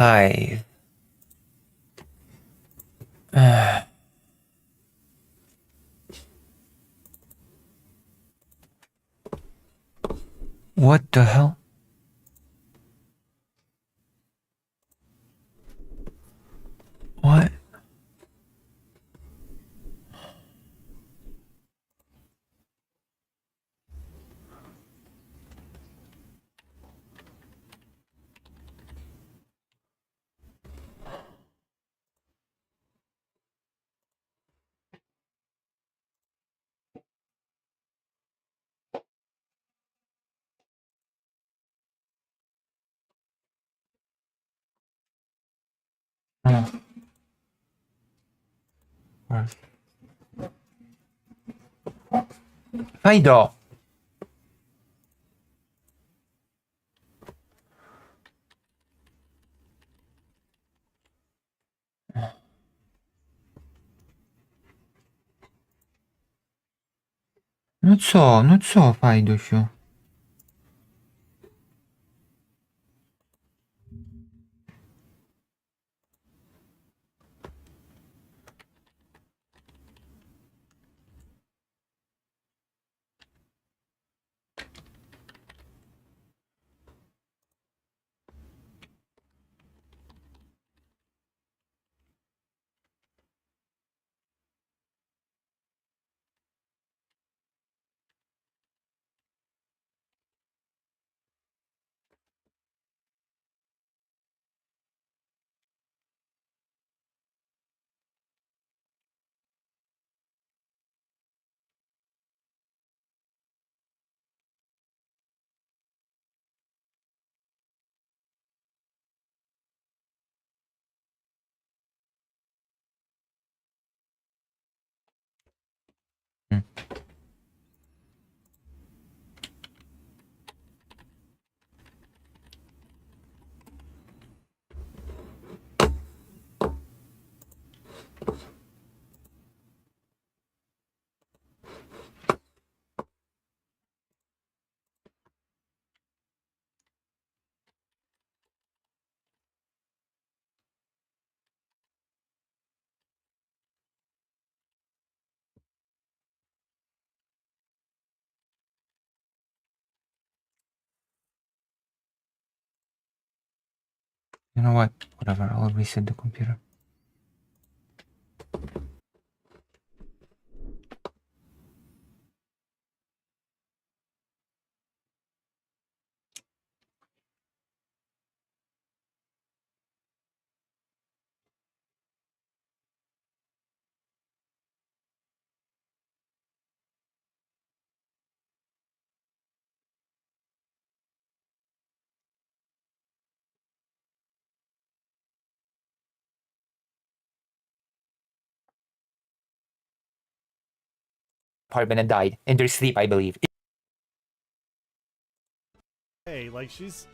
5. What the hell? What? Faido. Non so, Faido show. You know what? Whatever, I'll reset the computer. Apartment and died in their sleep, I believe. Hey, like she's...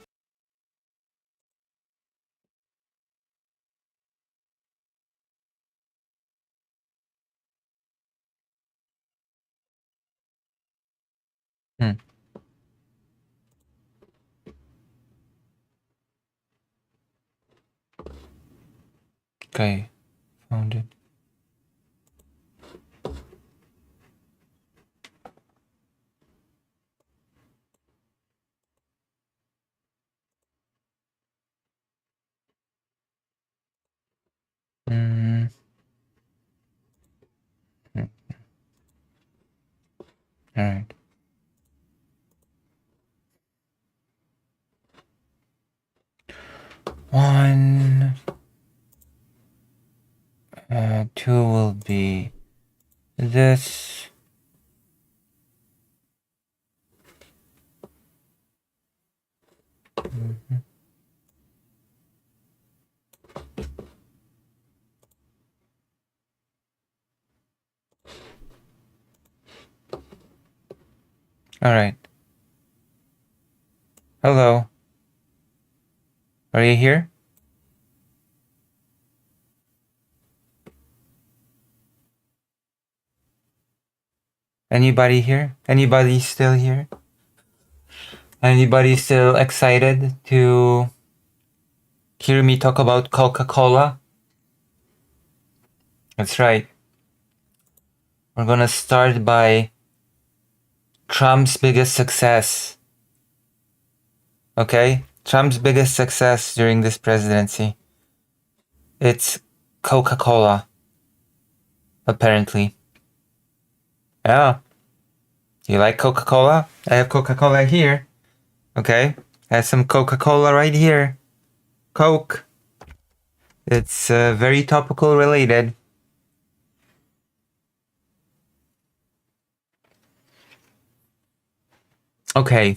Okay, found it. All right. 1, 2 will be this. All right. Hello. Are you here? Anybody here? Anybody still here? Anybody still excited to hear me talk about Coca-Cola? That's right. We're gonna start by Trump's biggest success. Okay? Trump's biggest success during this presidency. It's Coca-Cola. Apparently. Yeah. Do you like Coca-Cola? I have Coca-Cola here. Okay? I have some Coca-Cola right here. Coke. It's very topical related. Okay.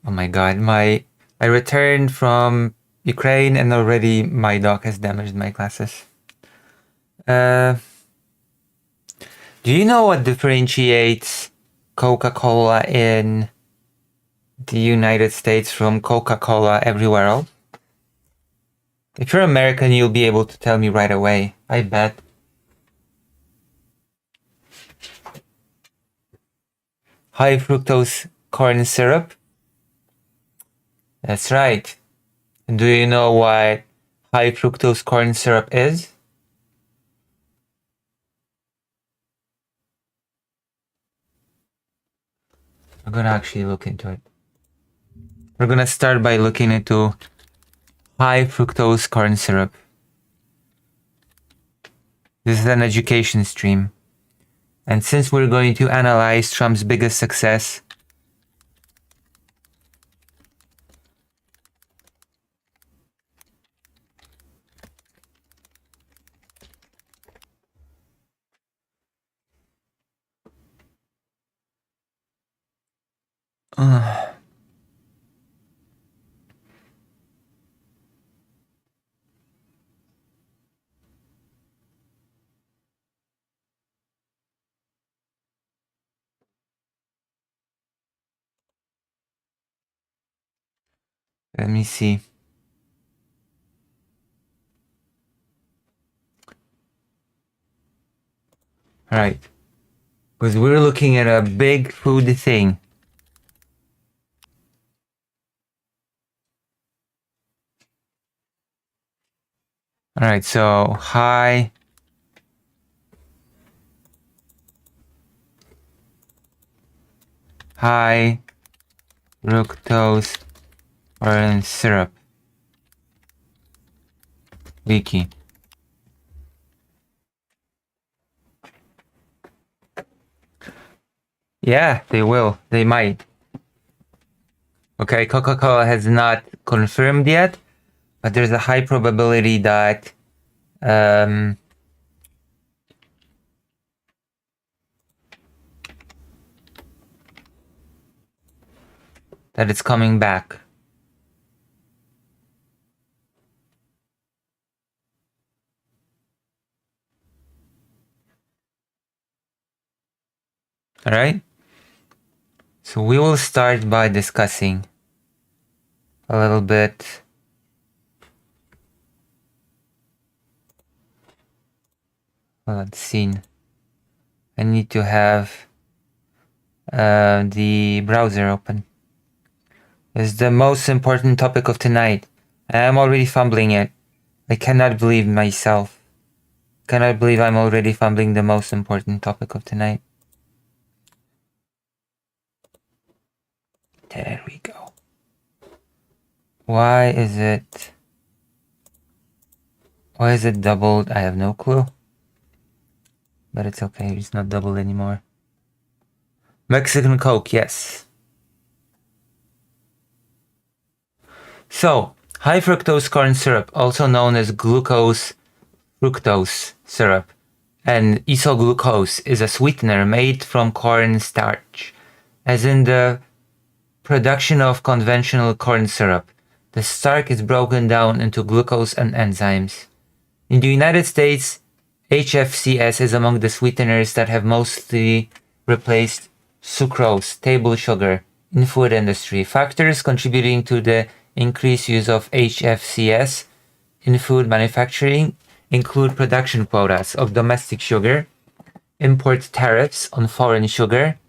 Oh my god, I returned from Ukraine and already my dog has damaged my glasses. Do you know what differentiates Coca-Cola in the United States from Coca-Cola everywhere else? If you're American, you'll be able to tell me right away, I bet. High fructose corn syrup? That's right. Do you know what high fructose corn syrup is? We're gonna actually look into it. We're gonna start by looking into high fructose corn syrup. This is an education stream. And since we're going to analyze Trump's biggest success, let me see. Alright. Because we're looking at a big food thing. Alright, so high fructose corn syrup. Wiki. Yeah, they will. They might. Okay, Coca-Cola has not confirmed yet, but there's a high probability that that it's coming back. Alright? So we will start by discussing a little bit scene. I need to have the browser open. This is the most important topic of tonight. I am already fumbling it. I cannot believe myself. Cannot believe I'm already fumbling the most important topic of tonight. There we go. Why is it doubled? I have no clue. But it's okay, it's not doubled anymore. Mexican Coke, yes. So, high fructose corn syrup, also known as glucose fructose syrup, and isoglucose, is a sweetener made from corn starch. As in the production of conventional corn syrup, the starch is broken down into glucose and enzymes. In the United States, HFCS is among the sweeteners that have mostly replaced sucrose, table sugar, in food industry. Factors contributing to the increased use of HFCS in food manufacturing include production quotas of domestic sugar, import tariffs on foreign sugar,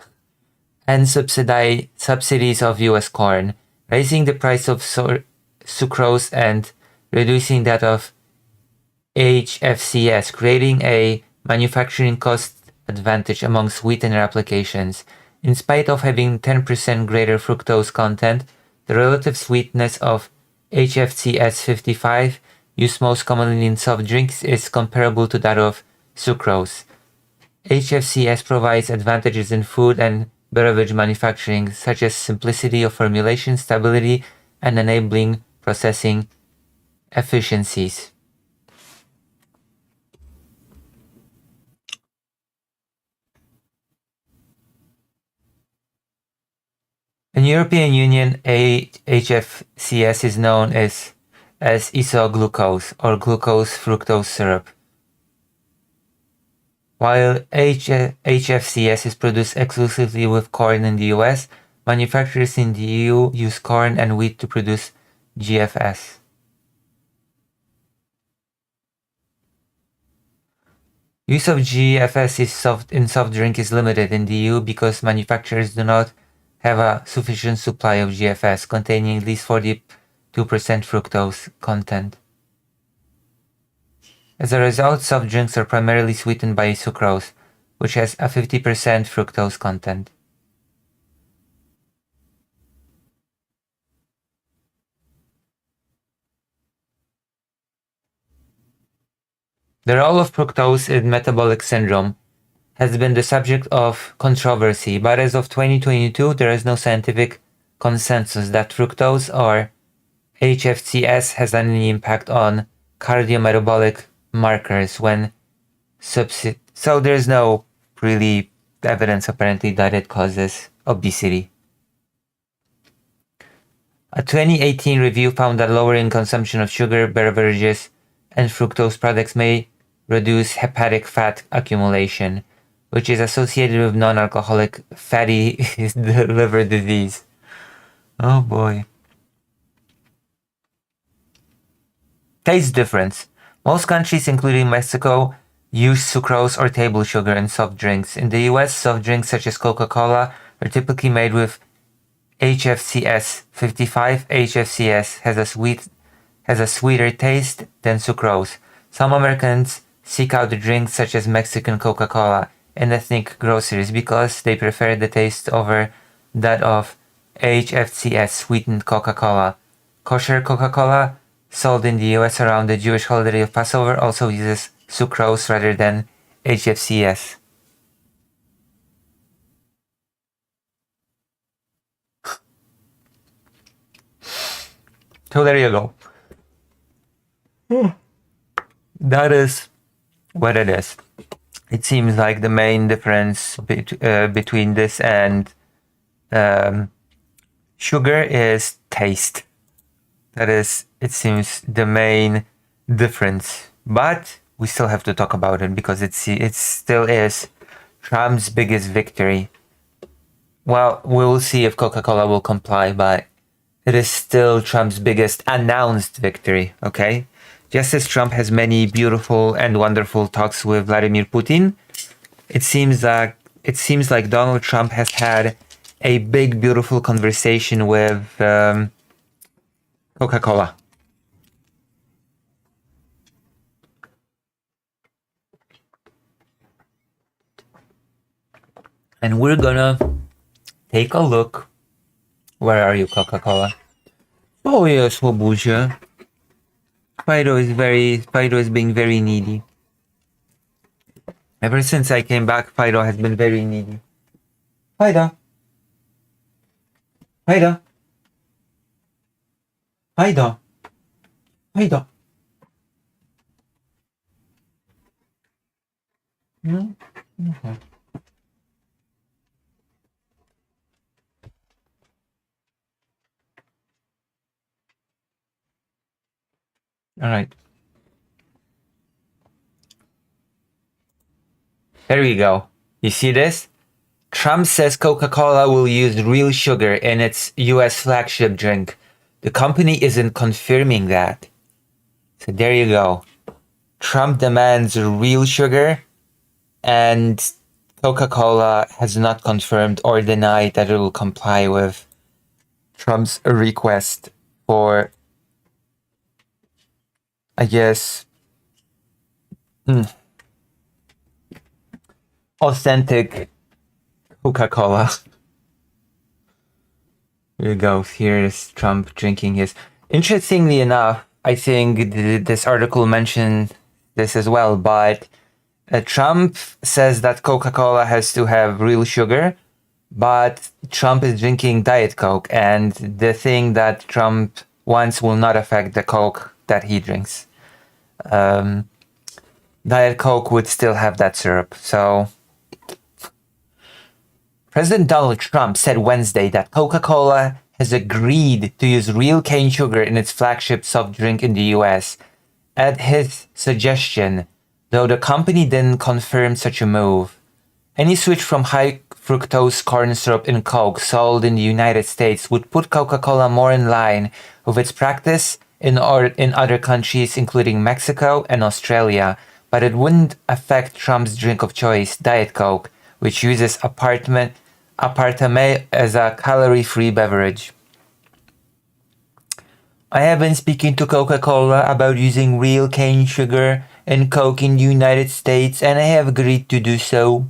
and subsidies of US corn, raising the price of sucrose and reducing that of HFCS, creating a manufacturing cost advantage among sweetener applications. In spite of having 10% greater fructose content, the relative sweetness of HFCS 55, used most commonly in soft drinks, is comparable to that of sucrose. HFCS provides advantages in food and beverage manufacturing, such as simplicity of formulation, stability, and enabling processing efficiencies. In European Union, HFCS is known as isoglucose or glucose fructose syrup. While HFCS is produced exclusively with corn in the US, manufacturers in the EU use corn and wheat to produce GFS. Use of GFS in soft drink is limited in the EU because manufacturers do not have a sufficient supply of GFS containing at least 42% fructose content. As a result, soft drinks are primarily sweetened by sucrose, which has a 50% fructose content. The role of fructose in metabolic syndrome has been the subject of controversy, but as of 2022, there is no scientific consensus that fructose or HFCS has any impact on cardiometabolic markers when so there's no really evidence apparently that it causes obesity. A 2018 review found that lowering consumption of sugar, beverages, and fructose products may reduce hepatic fat accumulation, which is associated with non-alcoholic fatty liver disease. Oh boy. Taste difference. Most countries, including Mexico, use sucrose or table sugar in soft drinks. In the US, soft drinks such as Coca-Cola are typically made with HFCS 55. HFCS has a sweeter taste than sucrose. Some Americans seek out drinks such as Mexican Coca-Cola in ethnic groceries because they prefer the taste over that of HFCS sweetened Coca-Cola. Kosher Coca-Cola, sold in the US around the Jewish holiday of Passover, also uses sucrose rather than HFCS. So there you go. That is what it is. It seems like the main difference between this and sugar is taste. That is, it seems, the main difference. But we still have to talk about it because it still is Trump's biggest victory. Well, we'll see if Coca-Cola will comply, but it is still Trump's biggest announced victory, okay? Just as Trump has many beautiful and wonderful talks with Vladimir Putin, it seems like Donald Trump has had a big, beautiful conversation with Coca-Cola. And we're gonna take a look. Where are you, Coca-Cola? Oh yes, Łobuzie. Fido is being very needy. Ever since I came back, Fido has been very needy. Fido. Fido. Fido. Fido. No? Okay. All right. There we go. You see this? Trump says Coca-Cola will use real sugar in its US flagship drink. The company isn't confirming that. So there you go. Trump demands real sugar, and Coca-Cola has not confirmed or denied that it will comply with Trump's request for I guess, authentic Coca-Cola. Here you go. Here's Trump drinking his. Interestingly enough, I think this article mentioned this as well, but Trump says that Coca-Cola has to have real sugar, but Trump is drinking Diet Coke, and the thing that Trump wants will not affect the Coke that he drinks. Diet Coke would still have that syrup, so President Donald Trump said Wednesday that Coca-Cola has agreed to use real cane sugar in its flagship soft drink in the US. At his suggestion, though the company didn't confirm such a move. Any switch from high fructose corn syrup in Coke sold in the United States would put Coca-Cola more in line with its practice in other countries, including Mexico and Australia, but it wouldn't affect Trump's drink of choice, Diet Coke, which uses aspartame as a calorie-free beverage. I have been speaking to Coca-Cola about using real cane sugar in Coke in the United States, and I have agreed to do so,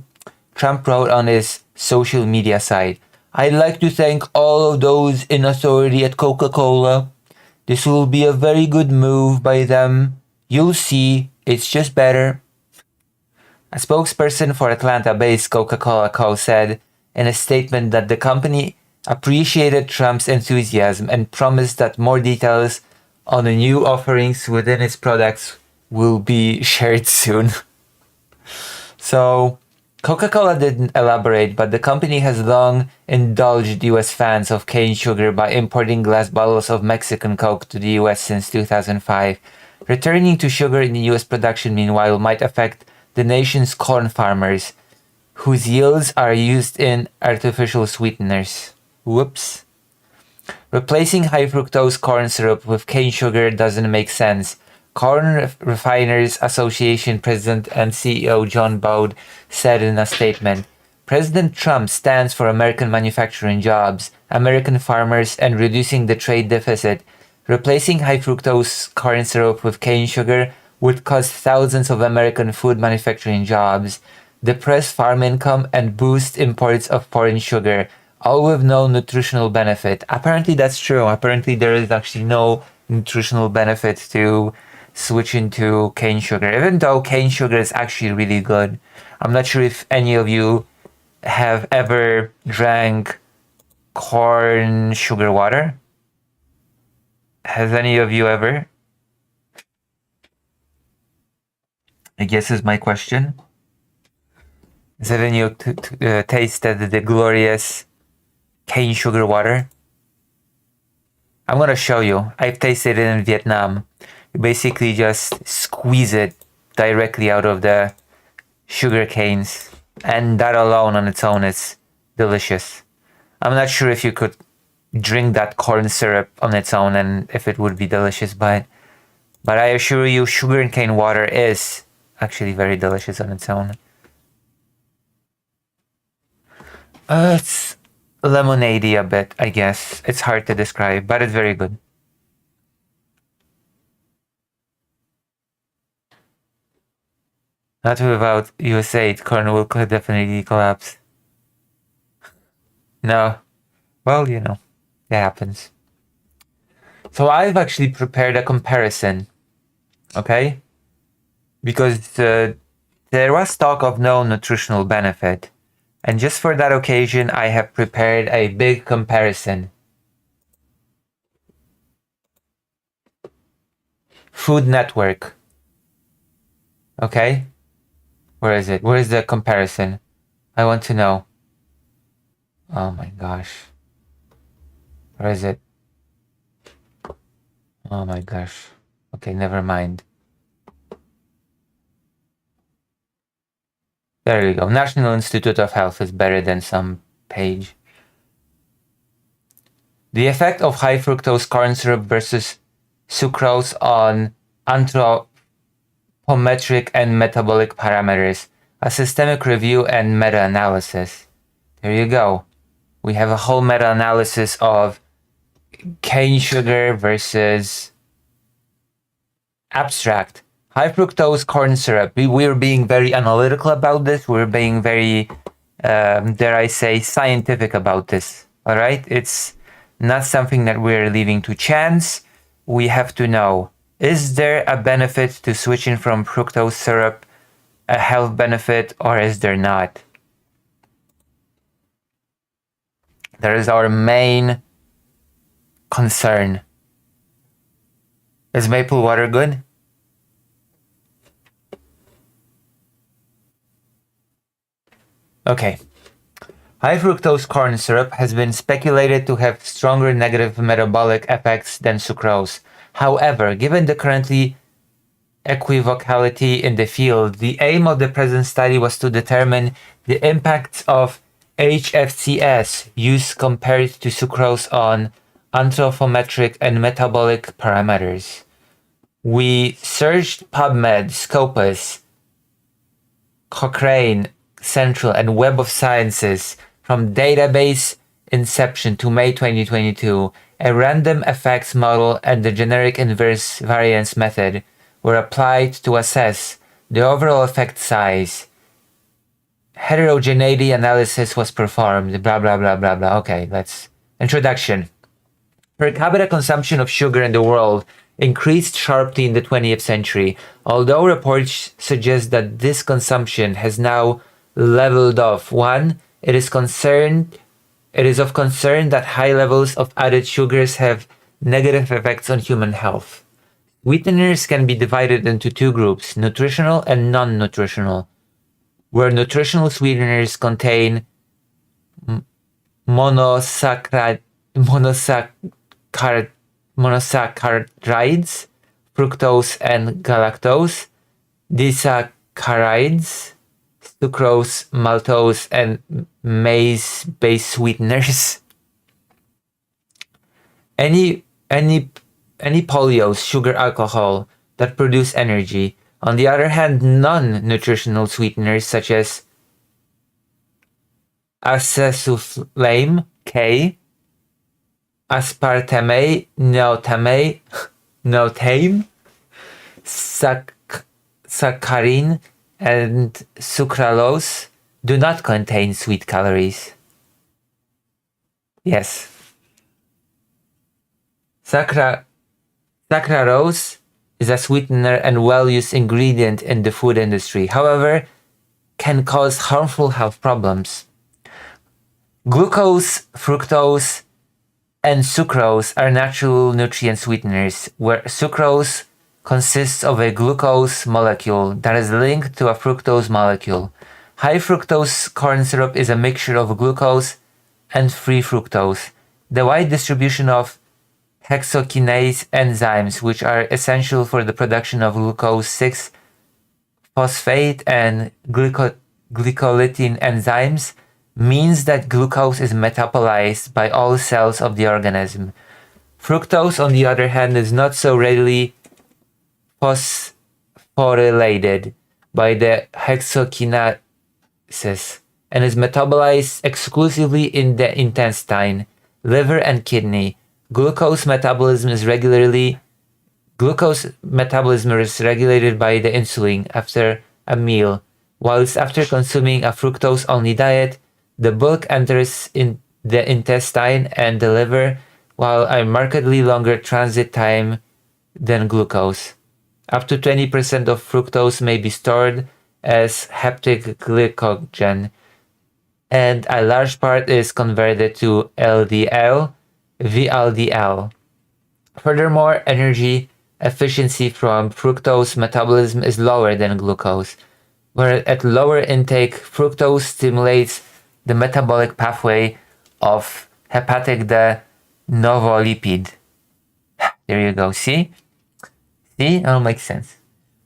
Trump wrote on his social media site. I'd like to thank all of those in authority at Coca-Cola. This will be a very good move by them. You'll see, it's just better. A spokesperson for Atlanta-based Coca-Cola Co. said in a statement that the company appreciated Trump's enthusiasm and promised that more details on the new offerings within its products will be shared soon. So, Coca-Cola didn't elaborate, but the company has long indulged US fans of cane sugar by importing glass bottles of Mexican Coke to the US since 2005. Returning to sugar in the US production, meanwhile, might affect the nation's corn farmers, whose yields are used in artificial sweeteners. Whoops. Replacing high fructose corn syrup with cane sugar doesn't make sense. Corn Refiners Association President and CEO John Bode said in a statement, President Trump stands for American manufacturing jobs, American farmers, and reducing the trade deficit. Replacing high fructose corn syrup with cane sugar would cost thousands of American food manufacturing jobs, depress farm income, and boost imports of foreign sugar, all with no nutritional benefit. Apparently that's true. Apparently there is actually no nutritional benefit to switching to cane sugar, even though cane sugar is actually really good. I'm not sure if any of you have ever drank corn sugar water. Has any of you ever? I guess is my question. Has any of you tasted the glorious cane sugar water? I'm gonna show you. I've tasted it in Vietnam. You basically just squeeze it directly out of the sugar canes, and that alone on its own is delicious. I'm not sure if you could drink that corn syrup on its own and if it would be delicious, but I assure you sugar and cane water is actually very delicious on its own. It's lemonade-y a bit, I guess. It's hard to describe, but it's very good. Not without USAID, corn will definitely collapse. No. Well, you know, it happens. So I've actually prepared a comparison, okay? Because there was talk of no nutritional benefit. And just for that occasion, I have prepared a big comparison. Food Network. Okay? Where is it? Where is the comparison? I want to know. Oh my gosh. Where is it? Oh my gosh. Okay, never mind. There you go. National Institute of Health is better than some page. The effect of high fructose corn syrup versus sucrose on anthropometric and metabolic parameters. A systemic review and meta-analysis. There you go. We have a whole meta-analysis of cane sugar versus Abstract. High fructose corn syrup. We're being very analytical about this. We're being very, dare I say, scientific about this. All right? It's not something that we're leaving to chance. We have to know, is there a benefit to switching from fructose syrup, a health benefit, or is there not? That is our main concern. Is maple water good? Okay. High fructose corn syrup has been speculated to have stronger negative metabolic effects than sucrose. However, given the currently equivocality in the field, the aim of the present study was to determine the impacts of HFCS use compared to sucrose on anthropometric and metabolic parameters. We searched PubMed, Scopus, Cochrane, Central, and Web of Sciences from database inception to May 2022. A random effects model and the generic inverse variance method were applied to assess the overall effect size. Heterogeneity analysis was performed, blah blah blah blah blah. Okay, let's. Introduction. Per capita consumption of sugar in the world increased sharply in the 20th century, although reports suggest that this consumption has now leveled off. One, it is of concern that high levels of added sugars have negative effects on human health. Sweeteners can be divided into two groups, nutritional and non-nutritional, where nutritional sweeteners contain monosaccharides, fructose and galactose, disaccharides, sucrose, maltose, and maize-based sweeteners. Any polyols, sugar alcohol, that produce energy. On the other hand, non-nutritional sweeteners such as acesuflame, K, aspartame, neotame, saccharin, and sucralose do not contain sweet calories. Yes. Saccharose is a sweetener and well-used ingredient in the food industry. However, can cause harmful health problems. Glucose, fructose, and sucrose are natural nutrient sweeteners, where sucrose consists of a glucose molecule that is linked to a fructose molecule. High fructose corn syrup is a mixture of glucose and free fructose. The wide distribution of hexokinase enzymes, which are essential for the production of glucose 6-phosphate and glycolytin enzymes, means that glucose is metabolized by all cells of the organism. Fructose, on the other hand, is not so readily phosphorylated by the hexokinases and is metabolized exclusively in the intestine, liver, and kidney. Glucose metabolism is regulated by the insulin after a meal, whilst after consuming a fructose-only diet, the bulk enters in the intestine and the liver, while a markedly longer transit time than glucose. Up to 20% of fructose may be stored as heptic glycogen, and a large part is converted to LDL, VLDL. Furthermore, energy efficiency from fructose metabolism is lower than glucose, where at lower intake, fructose stimulates the metabolic pathway of hepatic novolipid. There you go, see? See? It all makes sense.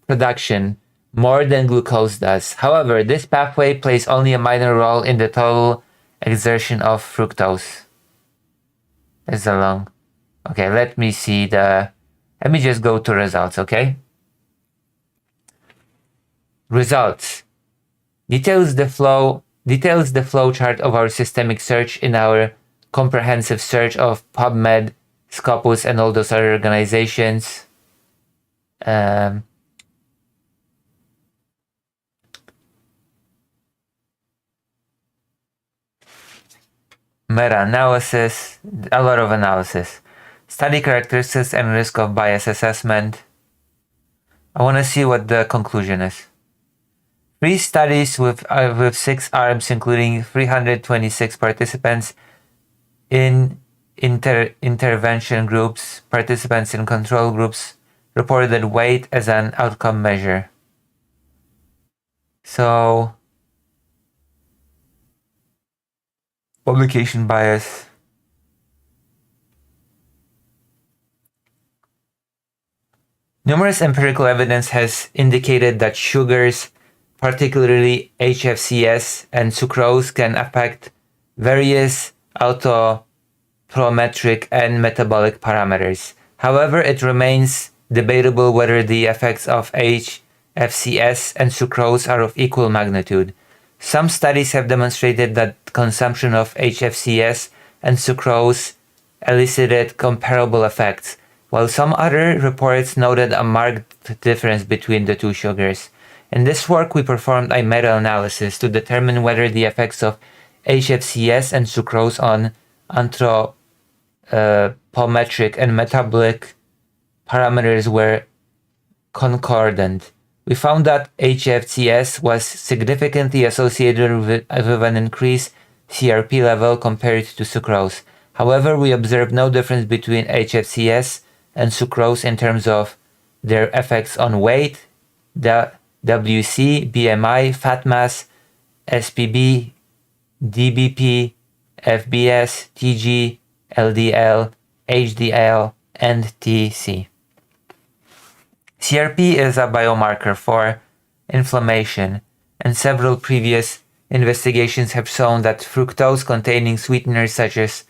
Production, more than glucose does. However, this pathway plays only a minor role in the total exertion of fructose. It's a long. Okay, let me just go to results, okay? Results. Details the flow chart of our systemic search in our comprehensive search of PubMed, Scopus, and all those other organizations. um, meta-analysis, a lot of analysis. Study characteristics and risk of bias assessment. I want to see what the conclusion is. 3 studies with 6 arms, including 326 participants in intervention groups, participants in control groups, reported weight as an outcome measure. So, publication bias. Numerous empirical evidence has indicated that sugars, particularly HFCS and sucrose, can affect various autoprometric and metabolic parameters. However, it remains debatable whether the effects of HFCS and sucrose are of equal magnitude. Some studies have demonstrated that consumption of HFCS and sucrose elicited comparable effects, while some other reports noted a marked difference between the two sugars. In this work, we performed a meta-analysis to determine whether the effects of HFCS and sucrose on anthropometric and metabolic parameters were concordant. We found that HFCS was significantly associated with an increased CRP level compared to sucrose. However, we observed no difference between HFCS and sucrose in terms of their effects on weight, WC, BMI, fat mass, SPB, DBP, FBS, TG, LDL, HDL, and TC. CRP is a biomarker for inflammation, and several previous investigations have shown that fructose-containing sweeteners such as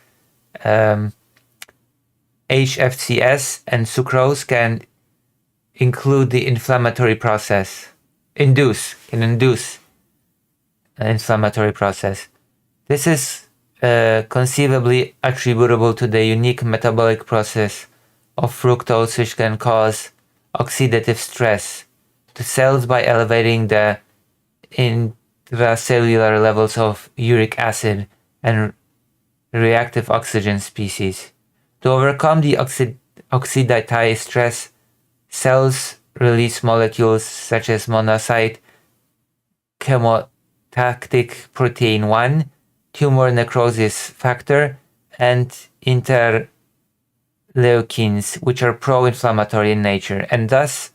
HFCS and sucrose can include the inflammatory process, induce an inflammatory process. This is conceivably attributable to the unique metabolic process of fructose, which can cause oxidative stress to cells by elevating the intracellular levels of uric acid and reactive oxygen species. To overcome the oxidative stress, cells release molecules such as monocyte chemotactic protein 1, tumor necrosis factor, and interleukins, which are pro-inflammatory in nature, and thus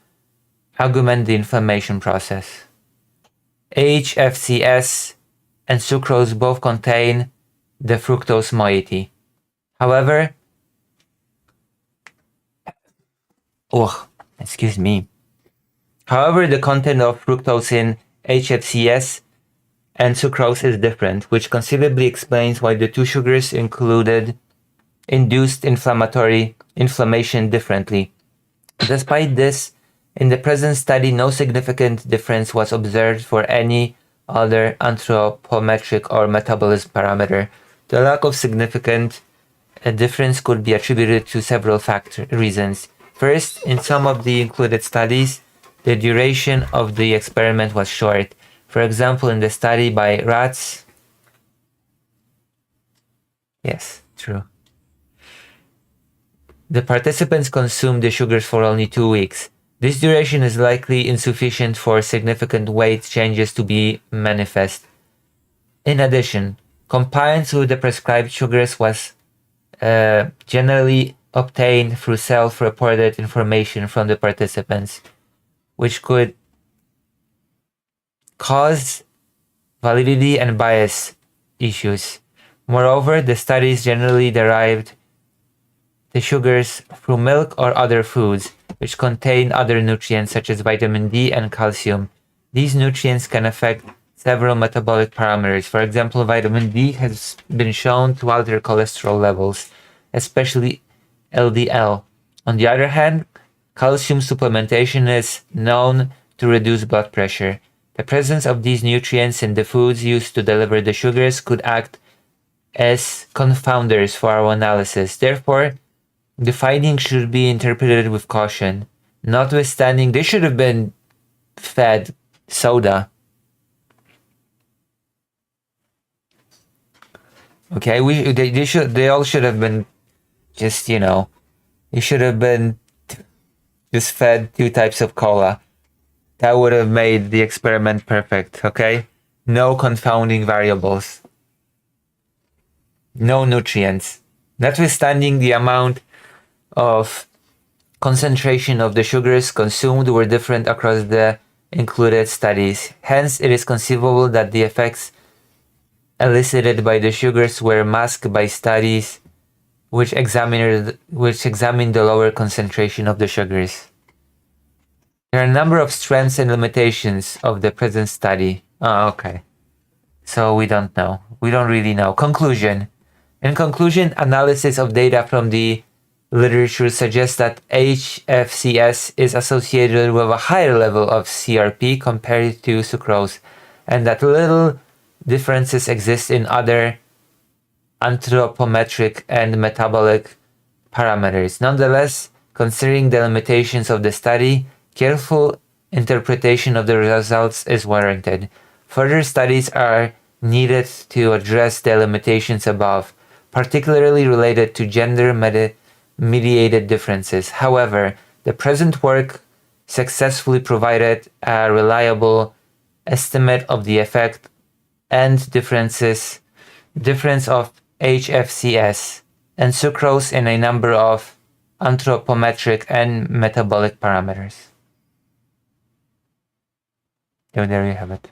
augment the inflammation process. HFCS and sucrose both contain the fructose moiety. However, the content of fructose in HFCS and sucrose is different, which conceivably explains why the two sugars induced inflammation differently. Despite this, in the present study, no significant difference was observed for any other anthropometric or metabolism parameter. The lack of significant difference could be attributed to several reasons. First, in some of the included studies, the duration of the experiment was short. For example, in the study by rats. Yes, true. The participants consumed the sugars for only 2 weeks. This duration is likely insufficient for significant weight changes to be manifest. In addition, compliance with the prescribed sugars was generally obtained through self-reported information from the participants, which could cause validity and bias issues. Moreover, the studies generally derived the sugars through milk or other foods, which contain other nutrients such as vitamin D and calcium. These nutrients can affect several metabolic parameters. For example, vitamin D has been shown to alter cholesterol levels, especially LDL. On the other hand, calcium supplementation is known to reduce blood pressure. The presence of these nutrients in the foods used to deliver the sugars could act as confounders for our analysis. Therefore, the findings should be interpreted with caution. Notwithstanding, they should have been fed soda. Okay, they all should have been just, they should have been just fed 2 types of cola. That would have made the experiment perfect, okay? No confounding variables. No nutrients. Notwithstanding, the amount of concentration of the sugars consumed were different across the included studies. Hence, it is conceivable that the effects elicited by the sugars were masked by studies which examined the lower concentration of the sugars. There are a number of strengths and limitations of the present study. Oh, okay. So we don't know. We don't really know. Conclusion. In conclusion, analysis of data from the literature suggests that HFCS is associated with a higher level of CRP compared to sucrose, and that little differences exist in other anthropometric and metabolic parameters. Nonetheless, considering the limitations of the study, careful interpretation of the results is warranted. Further studies are needed to address the limitations above, particularly related to gender-mediated differences. However, the present work successfully provided a reliable estimate of the effect and difference of HFCS and sucrose in a number of anthropometric and metabolic parameters. So there you have it.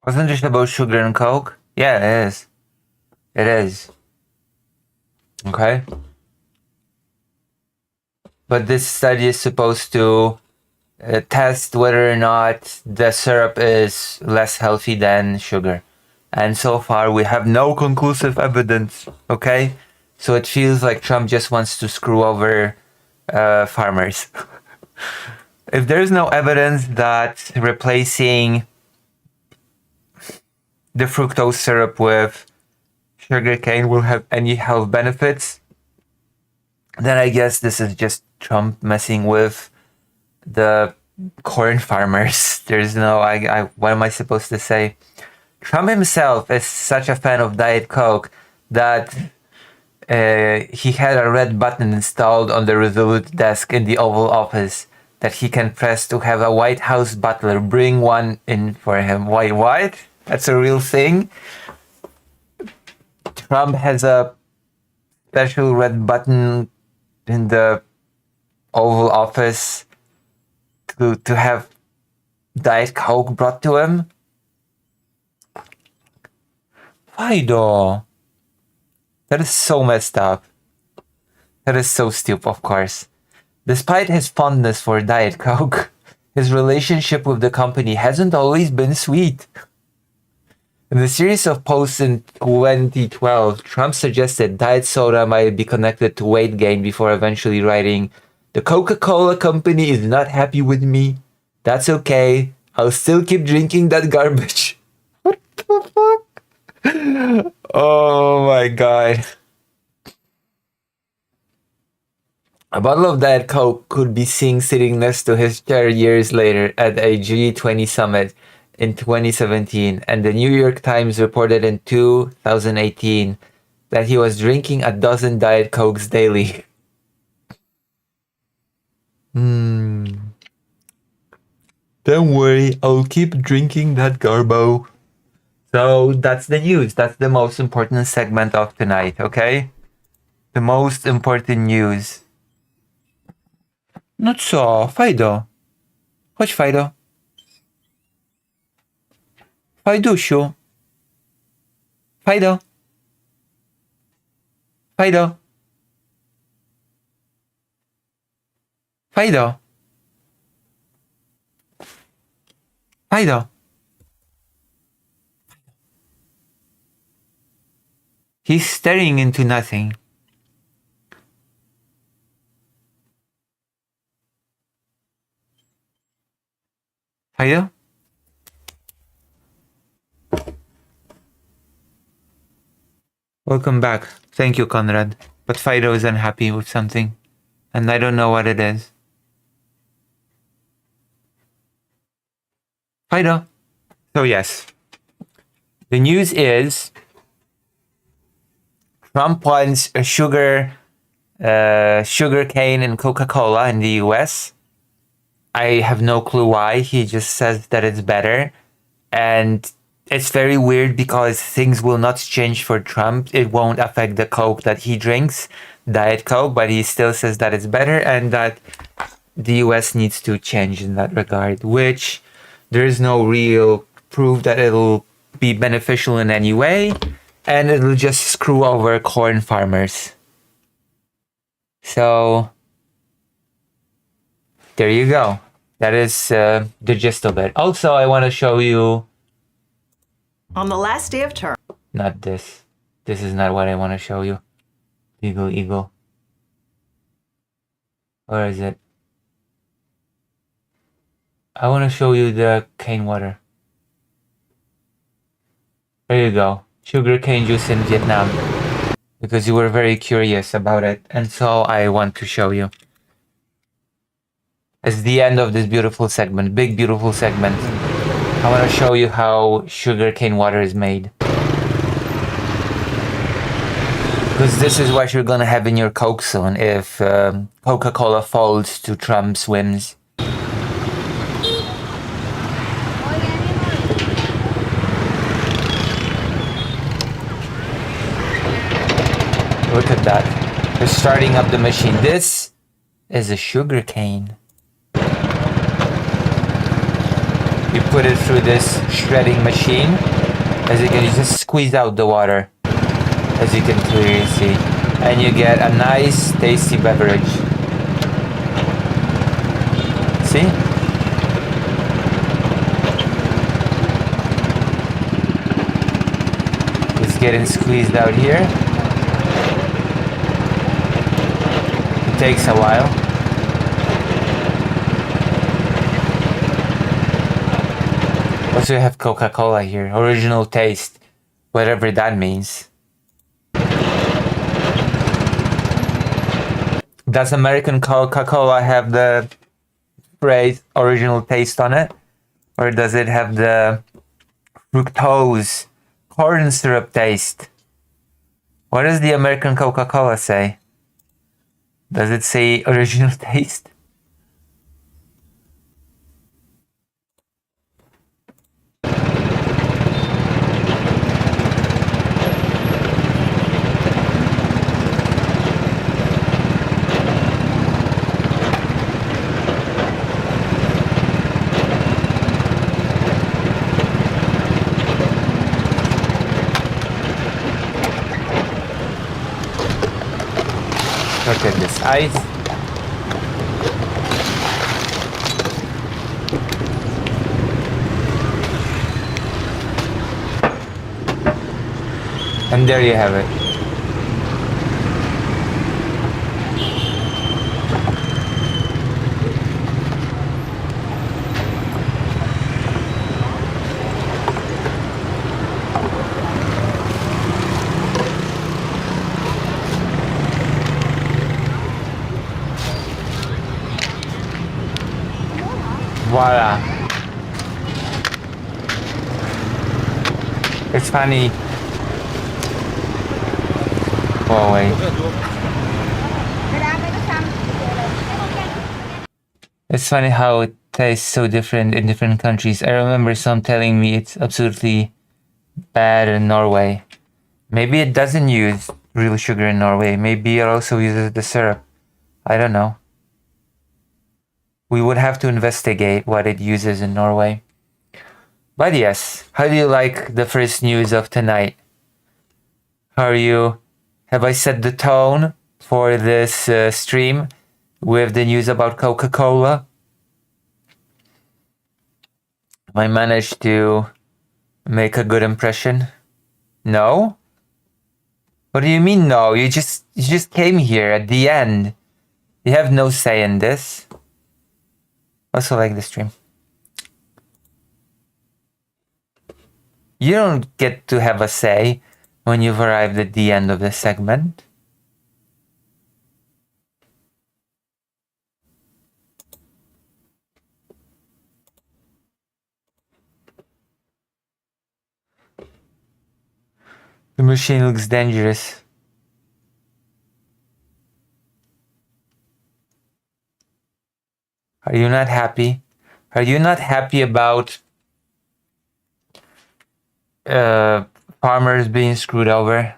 Wasn't it about sugar and Coke? Yeah, it is. It is. Okay. But this study is supposed to test whether or not the syrup is less healthy than sugar. And so far, we have no conclusive evidence, okay? So it feels like Trump just wants to screw over farmers. If there's no evidence that replacing the fructose syrup with sugarcane will have any health benefits, then I guess this is just Trump messing with the corn farmers. There's no, what am I supposed to say? Trump himself is such a fan of Diet Coke that he had a red button installed on the Resolute desk in the Oval Office that he can press to have a White House butler bring one in for him. Wait, what? That's a real thing? Trump has a special red button in the Oval Office to have Diet Coke brought to him? Why though? That is so messed up. That is so stupid, of course. Despite his fondness for Diet Coke, his relationship with the company hasn't always been sweet. In the series of posts in 2012, Trump suggested diet soda might be connected to weight gain before eventually writing, "The Coca-Cola company is not happy with me. That's okay. I'll still keep drinking that garbage." What the fuck? Oh my god. A bottle of Diet Coke could be seen sitting next to his chair years later at a G20 summit in 2017, and the New York Times reported in 2018 that he was drinking a dozen Diet Cokes daily. Don't worry, I'll keep drinking that garbo. So that's the news. That's the most important segment of tonight, okay? The most important news. No co, Fajdo. Chodź, Fajdo. Fajdusiu. Fajdo. Fajdo. Fajdo. Fajdo. He's staring into nothing. Fajdo? Welcome back. Thank you, Conrad. But Fido is unhappy with something, and I don't know what it is. Fido. So yes, the news is Trump wants a sugar cane and Coca-Cola in the US. I have no clue why. He just says that it's better, and it's very weird because things will not change for Trump. It won't affect the Coke that he drinks, Diet Coke, but he still says that it's better and that the US needs to change in that regard, which there is no real proof that it'll be beneficial in any way, and it'll just screw over corn farmers. So there you go. That is the gist of it. Also, I want to show you... On the last day of term. Not this. This is not what I want to show you. Eagle. Where is it? I want to show you the cane water. There you go. Sugar cane juice in Vietnam. Because you were very curious about it. And so I want to show you. It's the end of this beautiful segment. Big, beautiful segment. I want to show you how sugar cane water is made. Because this is what you're gonna have in your Coke soon if Coca-Cola folds to Trump's whims. Look at that. They're starting up the machine. This is a sugar cane. You put it through this shredding machine. As you can, you just squeeze out the water, as you can clearly see, and you get a nice, tasty beverage. See? It's getting squeezed out here. It takes a while. Also, you have Coca-Cola here, original taste, whatever that means. Does American Coca-Cola have the phrase original taste on it? Or does it have the fructose, corn syrup taste? What does the American Coca-Cola say? Does it say original taste? Look at this ice. And there you have it. Voila. It's funny. Huawei. It's funny how it tastes so different in different countries. I remember some telling me it's absolutely bad in Norway. Maybe it doesn't use real sugar in Norway. Maybe it also uses the syrup. I don't know. We would have to investigate what it uses in Norway. But yes, how do you like the first news of tonight? How are you? Have I set the tone for this stream with the news about Coca-Cola? Have I managed to make a good impression? No? What do you mean no? You just came here at the end. You have no say in this. Also like the stream. You don't get to have a say when you've arrived at the end of the segment. The machine looks dangerous. Are you not happy? Are you not happy about farmers being screwed over?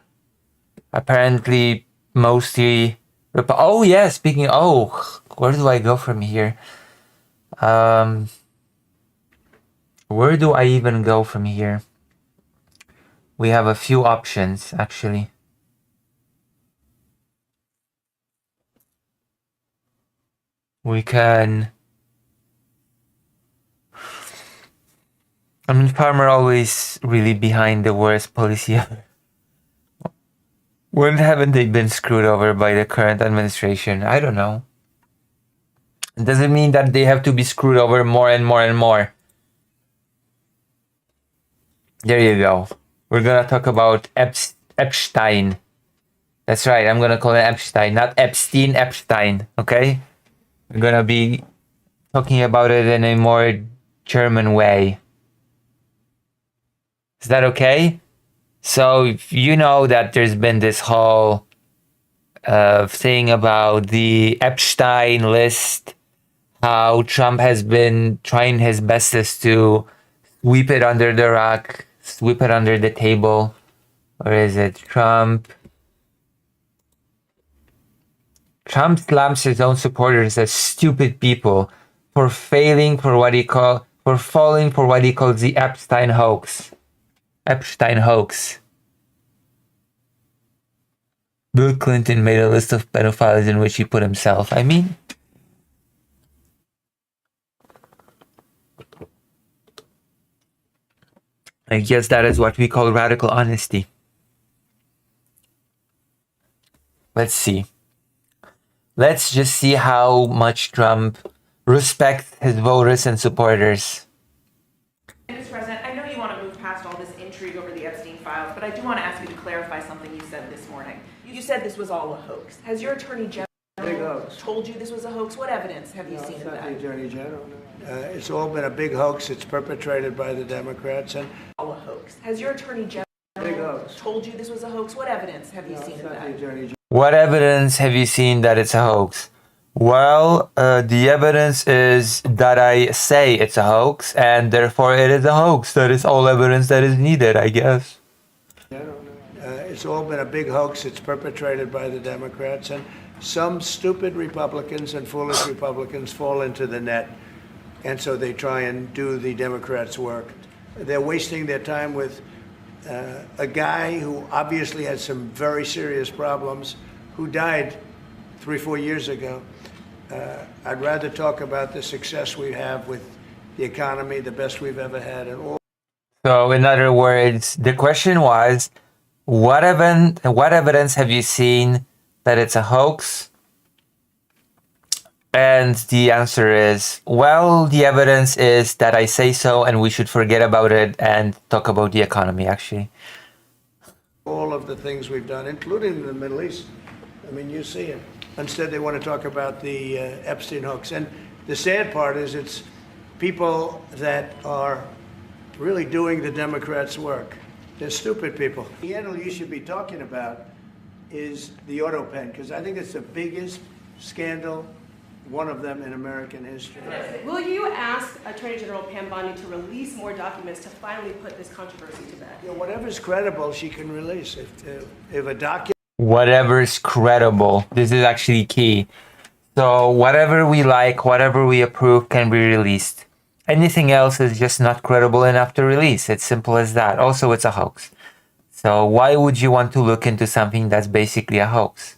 Apparently, mostly. Oh yeah, speaking. Oh, where do I go from here? Where do I even go from here? We have a few options actually. We can. I mean, farmer always really behind the worst policy ever. When haven't they been screwed over by the current administration? I don't know. It doesn't mean that they have to be screwed over more and more and more. There you go. We're gonna talk about Epstein. That's right, I'm gonna call it Epstein, not Epstein, Epstein, okay? We're gonna be talking about it in a more German way. Is that okay? So you know that there's been this whole thing about the Epstein list, how Trump has been trying his bestest to sweep it under the rug, sweep it under the table. Or is it Trump? Trump slams his own supporters as stupid people for falling for what he calls the Epstein hoax. Epstein hoax. Bill Clinton made a list of pedophiles in which he put himself. I mean, I guess that is what we call radical honesty. Let's see. Let's just see how much Trump respects his voters and supporters. Mr. President, I know you want to move past all this intrigue over the Epstein files, but I do want to ask you to clarify something you said this morning. You said this was all a hoax. Has your Attorney General told you this was a hoax? What evidence have you seen of that? The Attorney General. It's all been a big hoax. It's perpetrated by the Democrats and all a hoax. Has your Attorney General told you this was a hoax? What evidence have you seen of that? What evidence have you seen that it's a hoax? Well, the evidence is that I say it's a hoax, and therefore it is a hoax. That is all evidence that is needed, I guess. It's all been a big hoax. It's perpetrated by the Democrats, and some stupid Republicans and foolish Republicans fall into the net, and so they try and do the Democrats' work. They're wasting their time with a guy who obviously had some very serious problems, who died 3-4 years ago. I'd rather talk about the success we have with the economy, the best we've ever had. And all. So, in other words, the question was, what evidence have you seen that it's a hoax? And the answer is, well, the evidence is that I say so, and we should forget about it and talk about the economy, actually. All of the things we've done, including the Middle East. I mean, you see it. Instead, they want to talk about the Epstein hoax. And the sad part is it's people that are really doing the Democrats' work. They're stupid people. The animal you should be talking about is the auto pen, because I think it's the biggest scandal, one of them in American history. Will you ask Attorney General Pam Bondi to release more documents to finally put this controversy to bed? You know, whatever's credible, she can release. If a document Whatever's credible. This is actually key. So whatever we like, whatever we approve can be released. Anything else is just not credible enough to release. It's simple as that. Also, it's a hoax. So why would you want to look into something that's basically a hoax?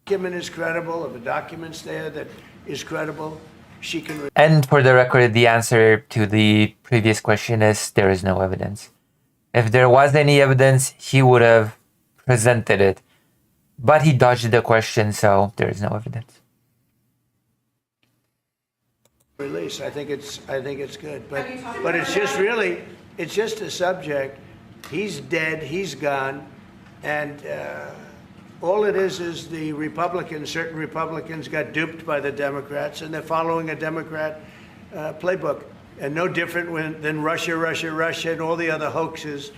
document is credible, if a document's there that is credible, she can. And for the record, the answer to the previous question is there is no evidence. If there was any evidence, he would have presented it. But he dodged the question, so there is no evidence. Release. I think it's good, but it's just a subject. He's dead. He's gone, and all it is the Republicans. Certain Republicans got duped by the Democrats, and they're following a Democrat playbook, and no different than Russia, and all the other hoaxes.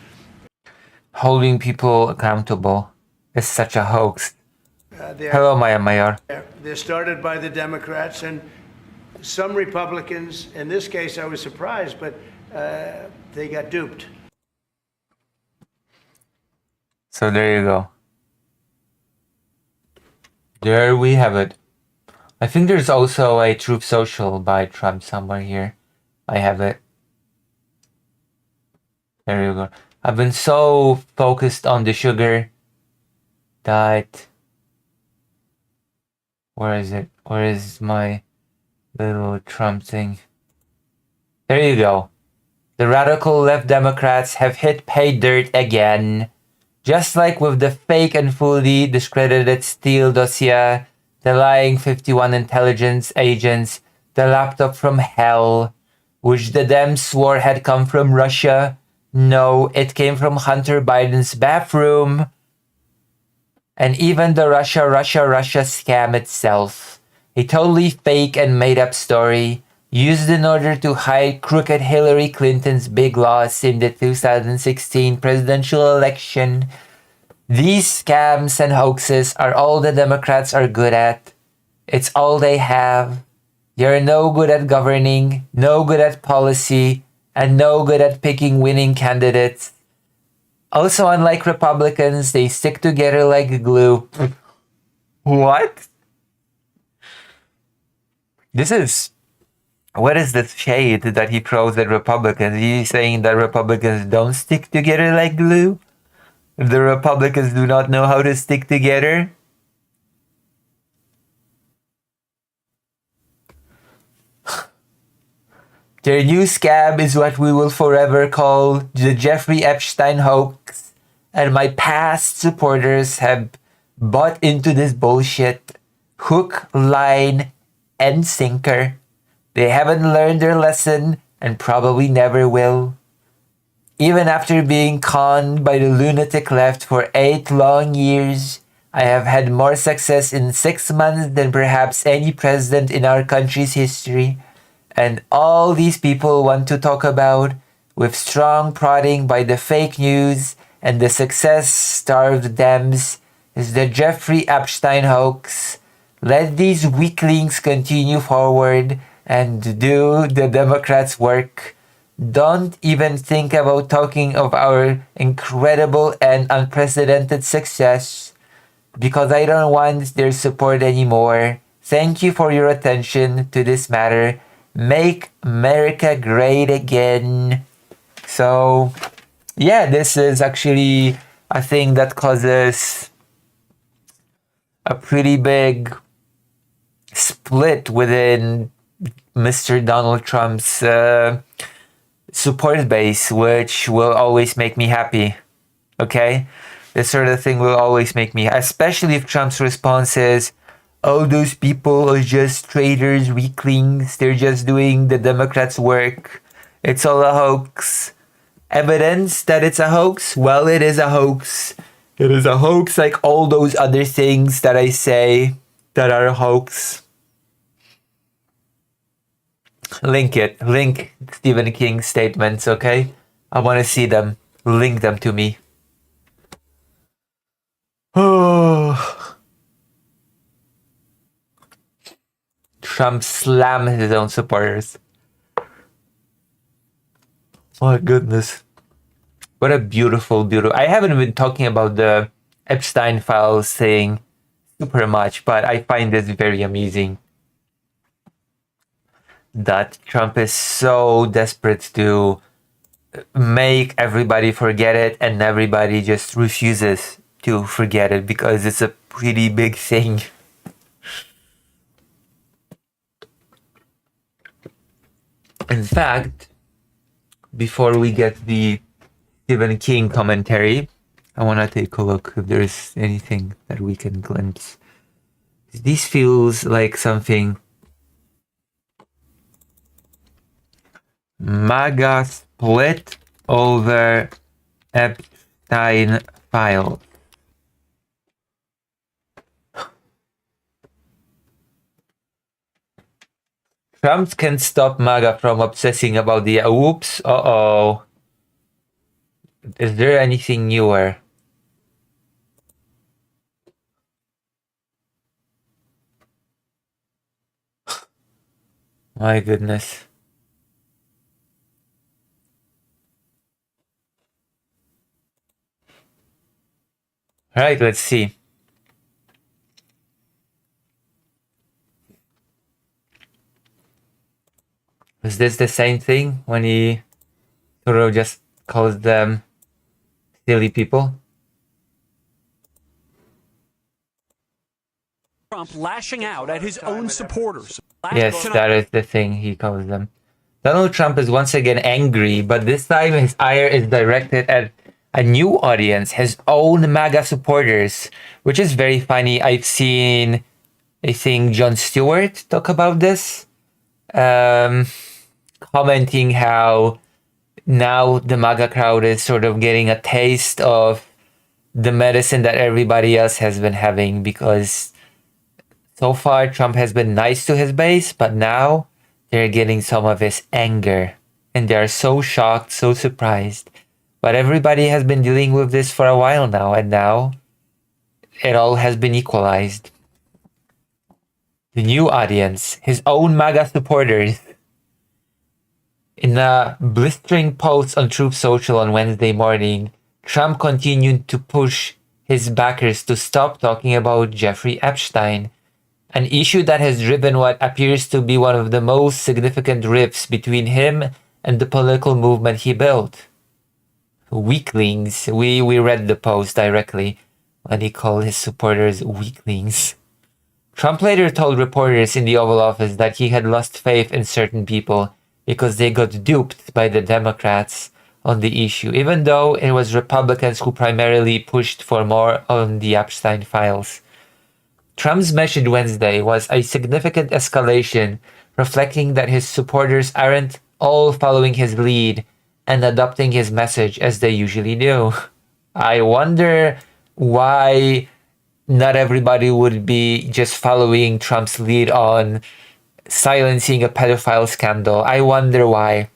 Holding people accountable is such a hoax. Hello, Maya Mayor. They're started by the Democrats, and some Republicans, in this case I was surprised, but they got duped. So there you go. There we have it. I think there's also a Truth Social by Trump somewhere here. I have it. There you go. I've been so focused on the sugar that... Where is it? Where is my little Trump thing? There you go. The radical left Democrats have hit pay dirt again. Just like with the fake and fully discredited Steele dossier, the lying 51 intelligence agents, the laptop from hell, which the Dems swore had come from Russia. No, it came from Hunter Biden's bathroom. And even the Russia scam itself, a totally fake and made up story, used in order to hide crooked Hillary Clinton's big loss in the 2016 presidential election. These scams and hoaxes are all the Democrats are good at. It's all they have. You're no good at governing, no good at policy, and no good at picking winning candidates. Also, unlike Republicans, they stick together like glue. What? What is the shade that he throws at Republicans? He's saying that Republicans don't stick together like glue? The Republicans do not know how to stick together? Their new scab is what we will forever call the Jeffrey Epstein hoax, and my past supporters have bought into this bullshit hook, line, and sinker. They haven't learned their lesson and probably never will. Even after being conned by the lunatic left for 8 long years, I have had more success in 6 months than perhaps any president in our country's history. And all these people want to talk about, with strong prodding by the fake news and the success-starved Dems, is the Jeffrey Epstein hoax. Let these weaklings continue forward and do the Democrats' work. Don't even think about talking of our incredible and unprecedented success, because I don't want their support anymore. Thank you for your attention to this matter. Make America great again. So, yeah, this is actually a thing that causes a pretty big split within Mr. Donald Trump's support base, which will always make me happy. Okay? This sort of thing will always make me, especially if Trump's response is, all those people are just traitors, weaklings, they're just doing the Democrats' work. It's all a hoax. Evidence that it's a hoax? Well, it is a hoax. It is a hoax like all those other things that I say that are a hoax. Link it. Link Stephen King's statements, okay? I want to see them. Link them to me. Oh. Trump slammed his own supporters. My goodness. What a beautiful, beautiful. I haven't been talking about the Epstein files thing super much, but I find this very amusing. That Trump is so desperate to make everybody forget it, and everybody just refuses to forget it because it's a pretty big thing. In fact, before we get the Stephen King commentary, I want to take a look if there's anything that we can glimpse. This feels like something MAGA split over Epstein file. Trump can stop MAGA from obsessing about the whoops. Uh-oh. Is there anything newer? My goodness. All right, let's see. Is this the same thing when he sort of just calls them silly people? Trump lashing out at his own supporters. Yes, that is the thing he calls them. Donald Trump is once again angry, but this time his ire is directed at a new audience, his own MAGA supporters, which is very funny. I've seen, I think, Jon Stewart talk about this, commenting how now the MAGA crowd is sort of getting a taste of the medicine that everybody else has been having, because so far Trump has been nice to his base, but now they're getting some of his anger, and they're so shocked, so surprised. But everybody has been dealing with this for a while now, and now it all has been equalized. The new audience, his own MAGA supporters. In a blistering post on Truth Social on Wednesday morning, Trump continued to push his backers to stop talking about Jeffrey Epstein, an issue that has driven what appears to be one of the most significant rifts between him and the political movement he built. Weaklings. We read the post directly when he called his supporters weaklings. Trump later told reporters in the Oval Office that he had lost faith in certain people because they got duped by the Democrats on the issue, even though it was Republicans who primarily pushed for more on the Epstein files. Trump's message Wednesday was a significant escalation, reflecting that his supporters aren't all following his lead and adopting his message as they usually do. I wonder why not everybody would be just following Trump's lead on silencing a pedophile scandal. I wonder why.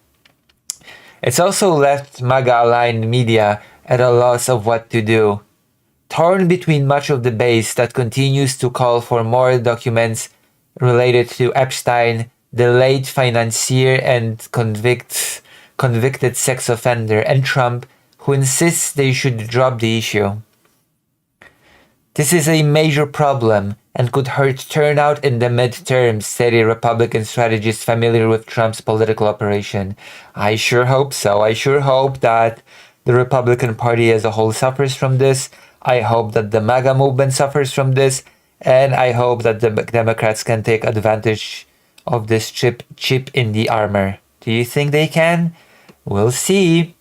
It's also left MAGA-aligned media at a loss of what to do. Torn between much of the base that continues to call for more documents related to Epstein, the late financier and convicted sex offender, and Trump, who insists they should drop the issue. This is a major problem and could hurt turnout in the midterms, said a Republican strategist familiar with Trump's political operation. I sure hope so. I sure hope that the Republican Party as a whole suffers from this. I hope that the MAGA movement suffers from this. And I hope that the Democrats can take advantage of this chip in the armor. Do you think they can? We'll see.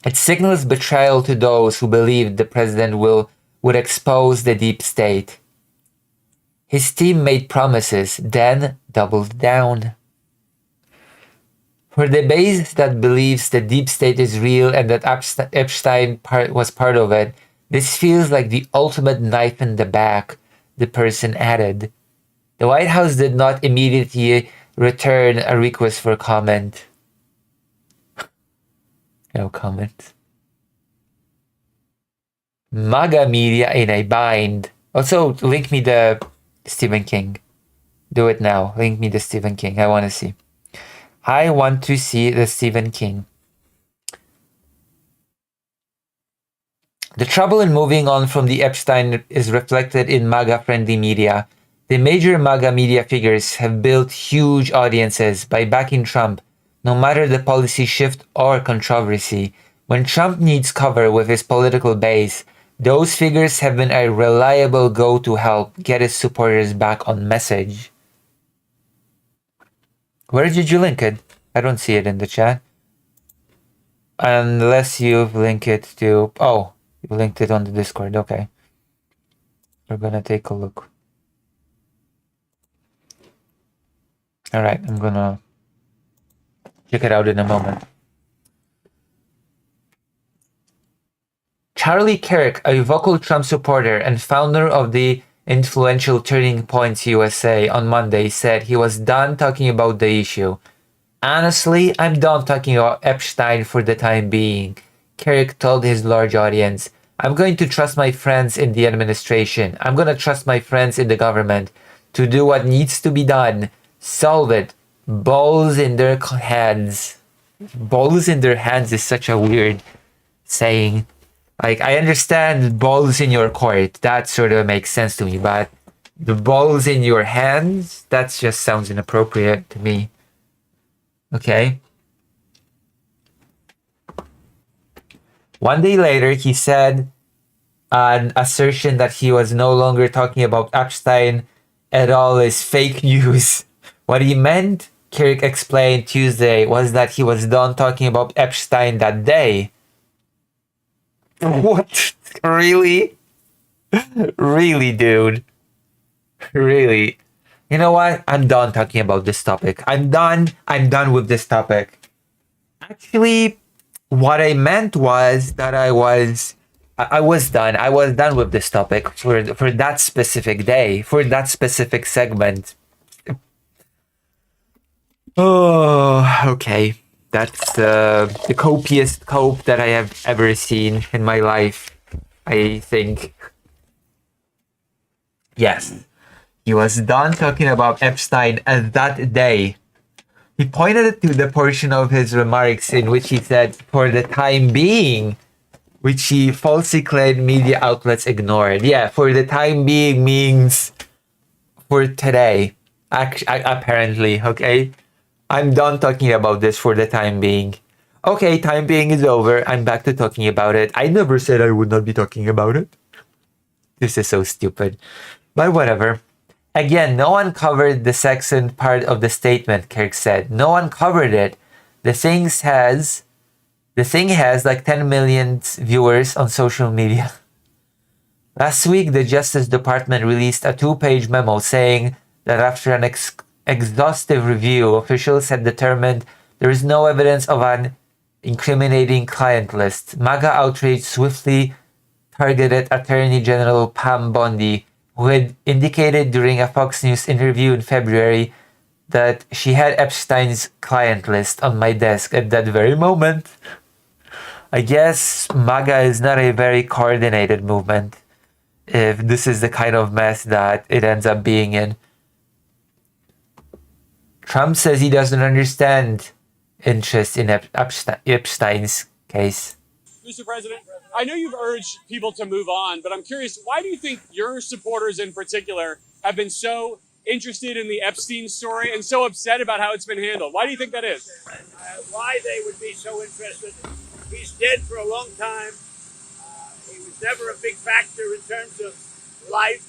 It signals betrayal to those who believed the president would expose the deep state. His team made promises, then doubled down. For the base that believes the deep state is real and that Epstein was part of it, this feels like the ultimate knife in the back, the person added. The White House did not immediately return a request for comment. No comment. MAGA media in a bind. Also, link me the Stephen King. Do it now. Link me the Stephen King. I want to see. I want to see the Stephen King. The trouble in moving on from the Epstein is reflected in MAGA-friendly media. The major MAGA media figures have built huge audiences by backing Trump, no matter the policy shift or controversy. When Trump needs cover with his political base, those figures have been a reliable go to help get his supporters back on message. Where did you link it? I don't see it in the chat. Unless you've linked it to... Oh, you linked it on the Discord. Okay. We're gonna take a look. Alright, I'm gonna check it out in a moment. Charlie Kirk, a vocal Trump supporter and founder of the influential Turning Points USA, on Monday said he was done talking about the issue. Honestly, I'm done talking about Epstein for the time being, Kirk told his large audience. I'm going to trust my friends in the administration. I'm going to trust my friends in the government to do what needs to be done. Solve it. Balls in their hands. Balls in their hands is such a weird saying. Like, I understand balls in your court. That sort of makes sense to me. But the balls in your hands, that just sounds inappropriate to me. Okay. One day later, he said an assertion that he was no longer talking about Epstein at all is fake news. What he meant, Kirk explained Tuesday, was that he was done talking about Epstein that day. What? Really? Really, dude? Really? You know what? I'm done talking about this topic. I'm done with this topic. Actually, what I meant was that I was done. I was done with this topic for that specific day, for that specific segment. Oh, okay. That's the copiest cope that I have ever seen in my life, I think. Yes. He was done talking about Epstein at that day. He pointed to the portion of his remarks in which he said, for the time being, which he falsely claimed media outlets ignored. Yeah, for the time being means for today, apparently, okay? I'm done talking about this for the time being. Okay, time being is over. I'm back to talking about it. I never said I would not be talking about it. This is so stupid. But whatever. Again, no one covered the Texan part of the statement, Kirk said. No one covered it. The thing has like 10 million viewers on social media. Last week, the Justice Department released a 2-page memo saying that after an exhaustive review, officials had determined there is no evidence of an incriminating client list. MAGA outrage swiftly targeted Attorney General Pam Bondi, who had indicated during a Fox News interview in February that she had Epstein's client list on my desk at that very moment. I guess MAGA is not a very coordinated movement if this is the kind of mess that it ends up being in. Trump says he doesn't understand interest in Epstein's case. Mr. President, I know you've urged people to move on, but I'm curious, why do you think your supporters in particular have been so interested in the Epstein story and so upset about how it's been handled? Why do you think that is? Why they would be so interested? He's dead for a long time. He was never a big factor in terms of life.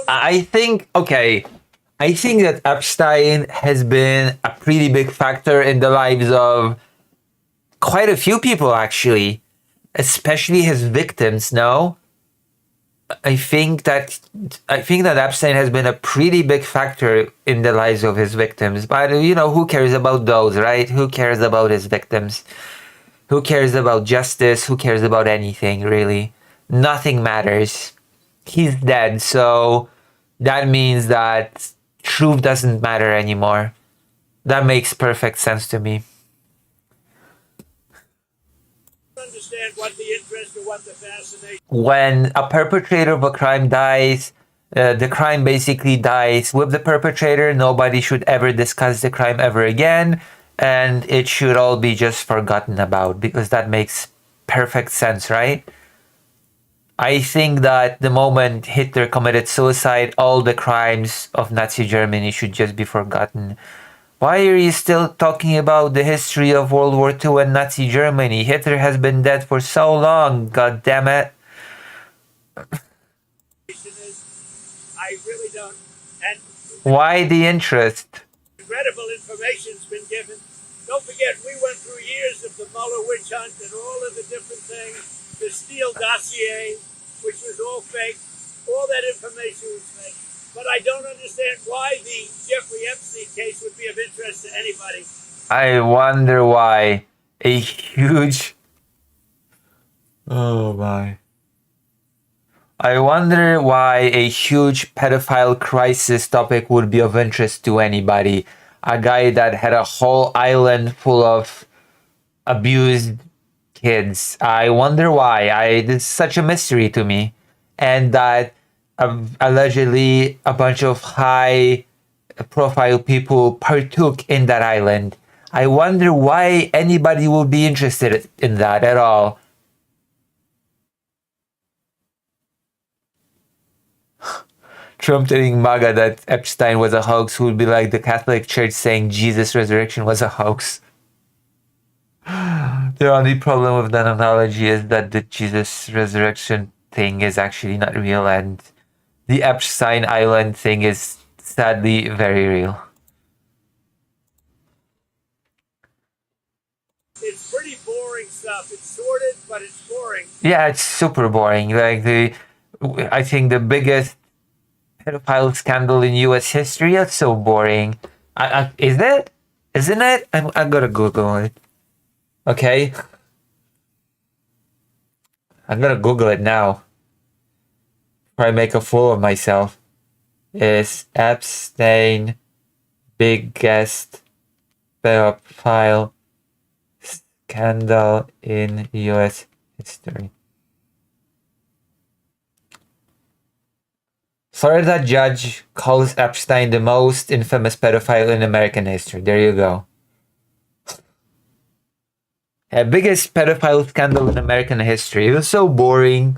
I think that Epstein has been a pretty big factor in the lives of quite a few people, actually, especially his victims. No, I think that Epstein has been a pretty big factor in the lives of his victims. But who cares about those, right? Who cares about his victims? Who cares about justice? Who cares about anything, really? Nothing matters. He's dead, so that means that truth doesn't matter anymore. That makes perfect sense to me. Understand what the interest or what the fascination. When a perpetrator of a crime dies, the crime basically dies with the perpetrator. Nobody should ever discuss the crime ever again, and it should all be just forgotten about, because that makes perfect sense, right? I think that the moment Hitler committed suicide, all the crimes of Nazi Germany should just be forgotten. Why are you still talking about the history of World War II and Nazi Germany? Hitler has been dead for so long, god damn it. I really don't. And Why the interest? incredible information's been given. Don't forget, we went through years of the Mueller witch hunt and all of the different things, the Steele dossier, which was all fake. All that information was fake. But I don't understand why the Jeffrey Epstein case would be of interest to anybody. I wonder why a huge... Oh my. I wonder why a huge pedophile crisis topic would be of interest to anybody. A guy that had a whole island full of abused kids. I wonder why. It's such a mystery to me. And that allegedly a bunch of high profile people partook in that island. I wonder why anybody would be interested in that at all. Trump telling MAGA that Epstein was a hoax would be like the Catholic Church saying Jesus' resurrection was a hoax. The only problem with that analogy is that the Jesus resurrection thing is actually not real, and the Epstein Island thing is sadly very real. It's pretty boring stuff. It's sorted, but it's boring. Yeah, it's super boring. Like I think the biggest pedophile scandal in U.S. history. That's so boring. Is it? Isn't it? I'm gonna Google it. Okay. I'm gonna Google it now. Before I make a fool of myself. Is Epstein biggest pedophile scandal in U.S. history? Florida judge calls Epstein the most infamous pedophile in American history. There you go. Biggest pedophile scandal in American history. It was so boring.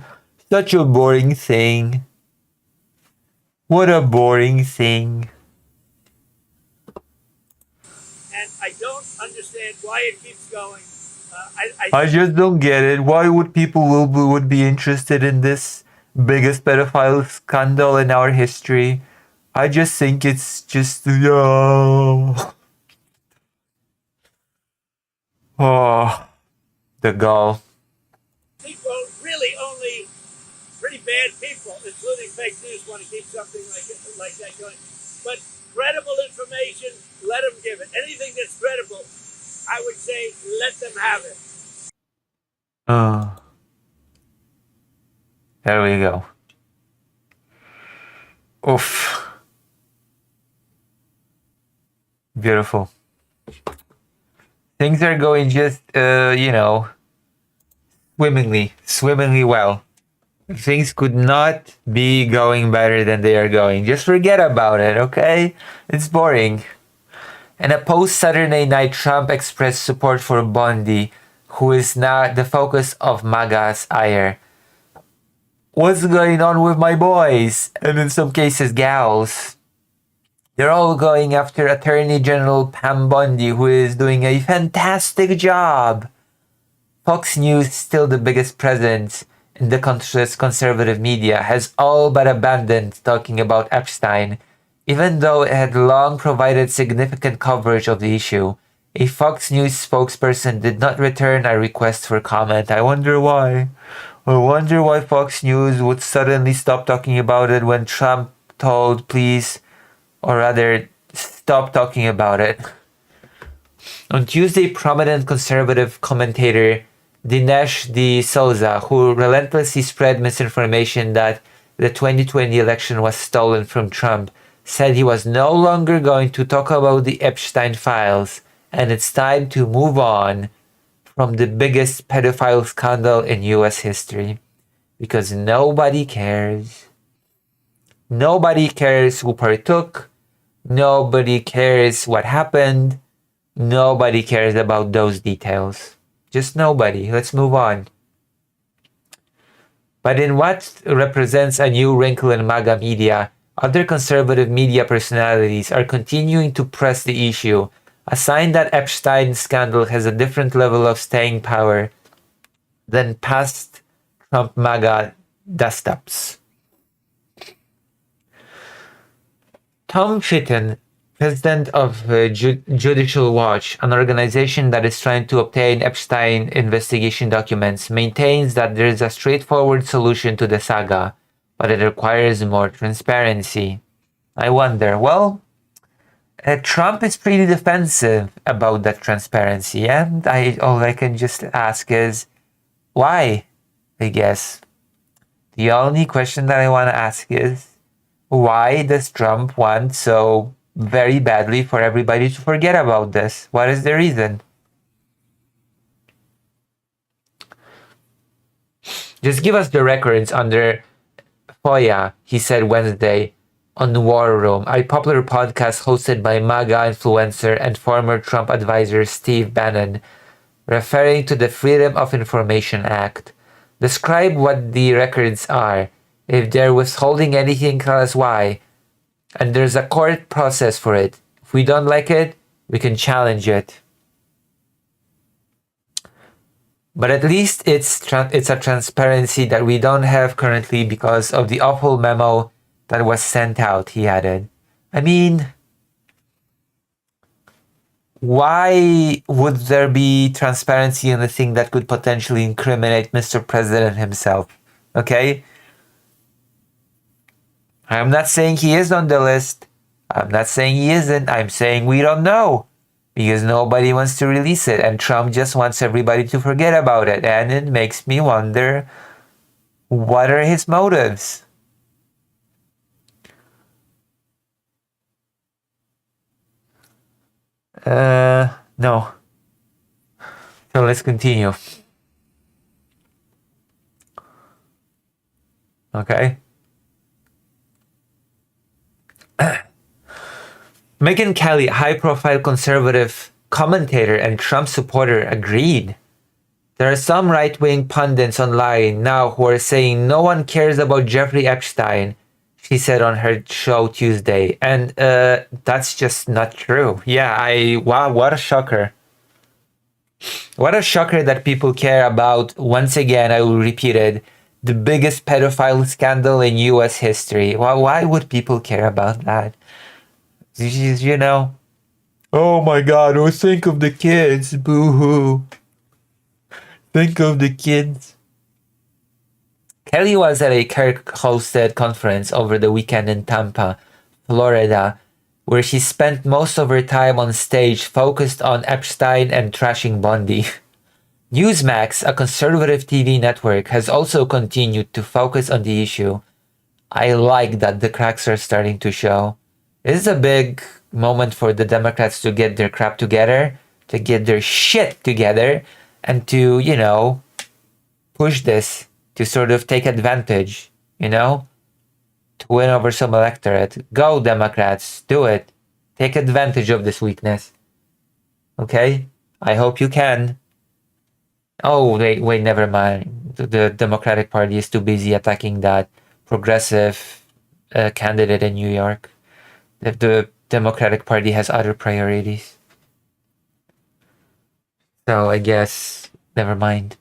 Such a boring thing. What a boring thing. And I don't understand why it keeps going. I just don't get it. Why would people would be interested in this biggest pedophile scandal in our history? I just think it's just oh, the gall. People, really only pretty bad people, including fake news, want to keep something like that going. But credible information, let them give it. Anything that's credible, I would say, let them have it. There we go. Oof. Beautiful. Things are going just, swimmingly well. Things could not be going better than they are going. Just forget about it, okay? It's boring. In a post-Saturday night, Trump expressed support for Bondi, who is now the focus of MAGA's ire. What's going on with my boys? And in some cases, gals. They're all going after Attorney General Pam Bondi, who is doing a fantastic job. Fox News, still the biggest presence in the country's conservative media, has all but abandoned talking about Epstein, even though it had long provided significant coverage of the issue. A Fox News spokesperson did not return a request for comment. I wonder why. I wonder why Fox News would suddenly stop talking about it when Trump told please, or rather, stop talking about it. On Tuesday, prominent conservative commentator Dinesh D'Souza, who relentlessly spread misinformation that the 2020 election was stolen from Trump, said he was no longer going to talk about the Epstein files, and it's time to move on from the biggest pedophile scandal in US history. Because nobody cares. Nobody cares who partook. Nobody cares what happened. Nobody cares about those details. Just nobody. Let's move on. But in what represents a new wrinkle in MAGA media, other conservative media personalities are continuing to press the issue, a sign that Epstein's scandal has a different level of staying power than past Trump MAGA dust-ups. Tom Fitton, president of Judicial Watch, an organization that is trying to obtain Epstein investigation documents, maintains that there is a straightforward solution to the saga, but it requires more transparency. I wonder, well, Trump is pretty defensive about that transparency, and all I can just ask is, why? I guess. The only question that I want to ask is, why does Trump want so very badly for everybody to forget about this? What is the reason? Just give us the records under FOIA, he said Wednesday on War Room, a popular podcast hosted by MAGA influencer and former Trump advisor Steve Bannon, referring to the Freedom of Information Act. Describe what the records are. If they're withholding anything, tell us why. And there's a court process for it. If we don't like it, we can challenge it. But at least it's a transparency that we don't have currently because of the awful memo that was sent out, he added. I mean, why would there be transparency in a thing that could potentially incriminate Mr. President himself? Okay? I'm not saying he is on the list. I'm not saying he isn't. I'm saying we don't know. Because nobody wants to release it. And Trump just wants everybody to forget about it. And it makes me wonder, what are his motives? No. So let's continue. Okay. Megyn Kelly, high-profile conservative commentator and Trump supporter, agreed. There are some right-wing pundits online now who are saying no one cares about Jeffrey Epstein, she said on her show Tuesday. And that's just not true. Yeah, wow, what a shocker. What a shocker that people care about, once again, I will repeat it, the biggest pedophile scandal in US history. Why would people care about that? You know, oh my God, oh, think of the kids, boo-hoo. Think of the kids. Kelly was at a Kirk-hosted conference over the weekend in Tampa, Florida, where she spent most of her time on stage focused on Epstein and trashing Bundy. Newsmax, a conservative TV network, has also continued to focus on the issue. I like that the cracks are starting to show. This is a big moment for the Democrats to get their crap together, to get their shit together, and to, you know, push this, to sort of take advantage, you know, to win over some electorate. Go, Democrats, do it. Take advantage of this weakness. Okay? I hope you can. Oh, wait, never mind. The Democratic Party is too busy attacking that progressive candidate in New York. The Democratic Party has other priorities. So I guess, never mind.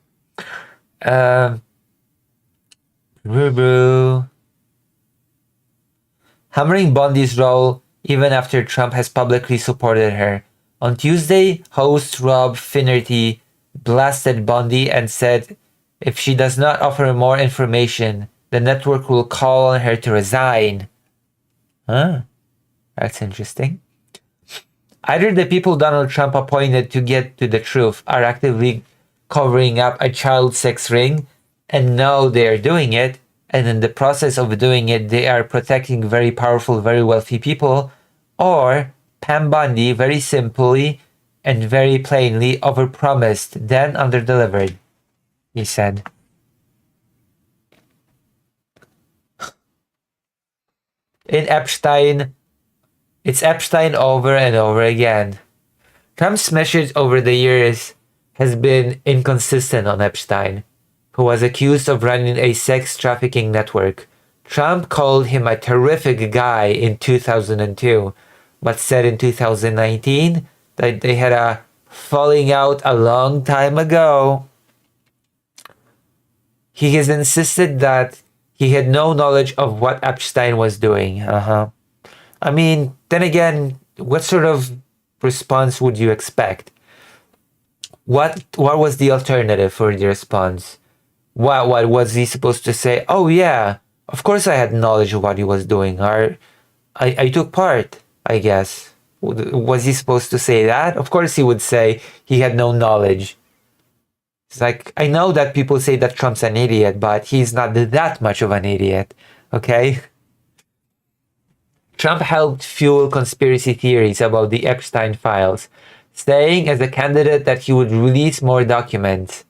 Hammering Bundy's role even after Trump has publicly supported her. On Tuesday, host Rob Finnerty blasted Bundy and said if she does not offer more information, the network will call on her to resign. Huh? That's interesting. Either the people Donald Trump appointed to get to the truth are actively covering up a child sex ring and know they are doing it, and in the process of doing it, they are protecting very powerful, very wealthy people, or Pam Bundy very simply and very plainly overpromised, then underdelivered, he said. In Epstein, it's Epstein over and over again. Trump's message over the years has been inconsistent on Epstein, who was accused of running a sex trafficking network. Trump called him a terrific guy in 2002, but said in 2019 that they had a falling out a long time ago. He has insisted that he had no knowledge of what Epstein was doing. I mean, then again, what sort of response would you expect? What was the alternative for the response? What was he supposed to say? Oh yeah, of course I had knowledge of what he was doing, or I took part, I guess. Was he supposed to say that? Of course he would say he had no knowledge. It's like, I know that people say that Trump's an idiot, but he's not that much of an idiot, okay? Trump helped fuel conspiracy theories about the Epstein files, saying as a candidate that he would release more documents.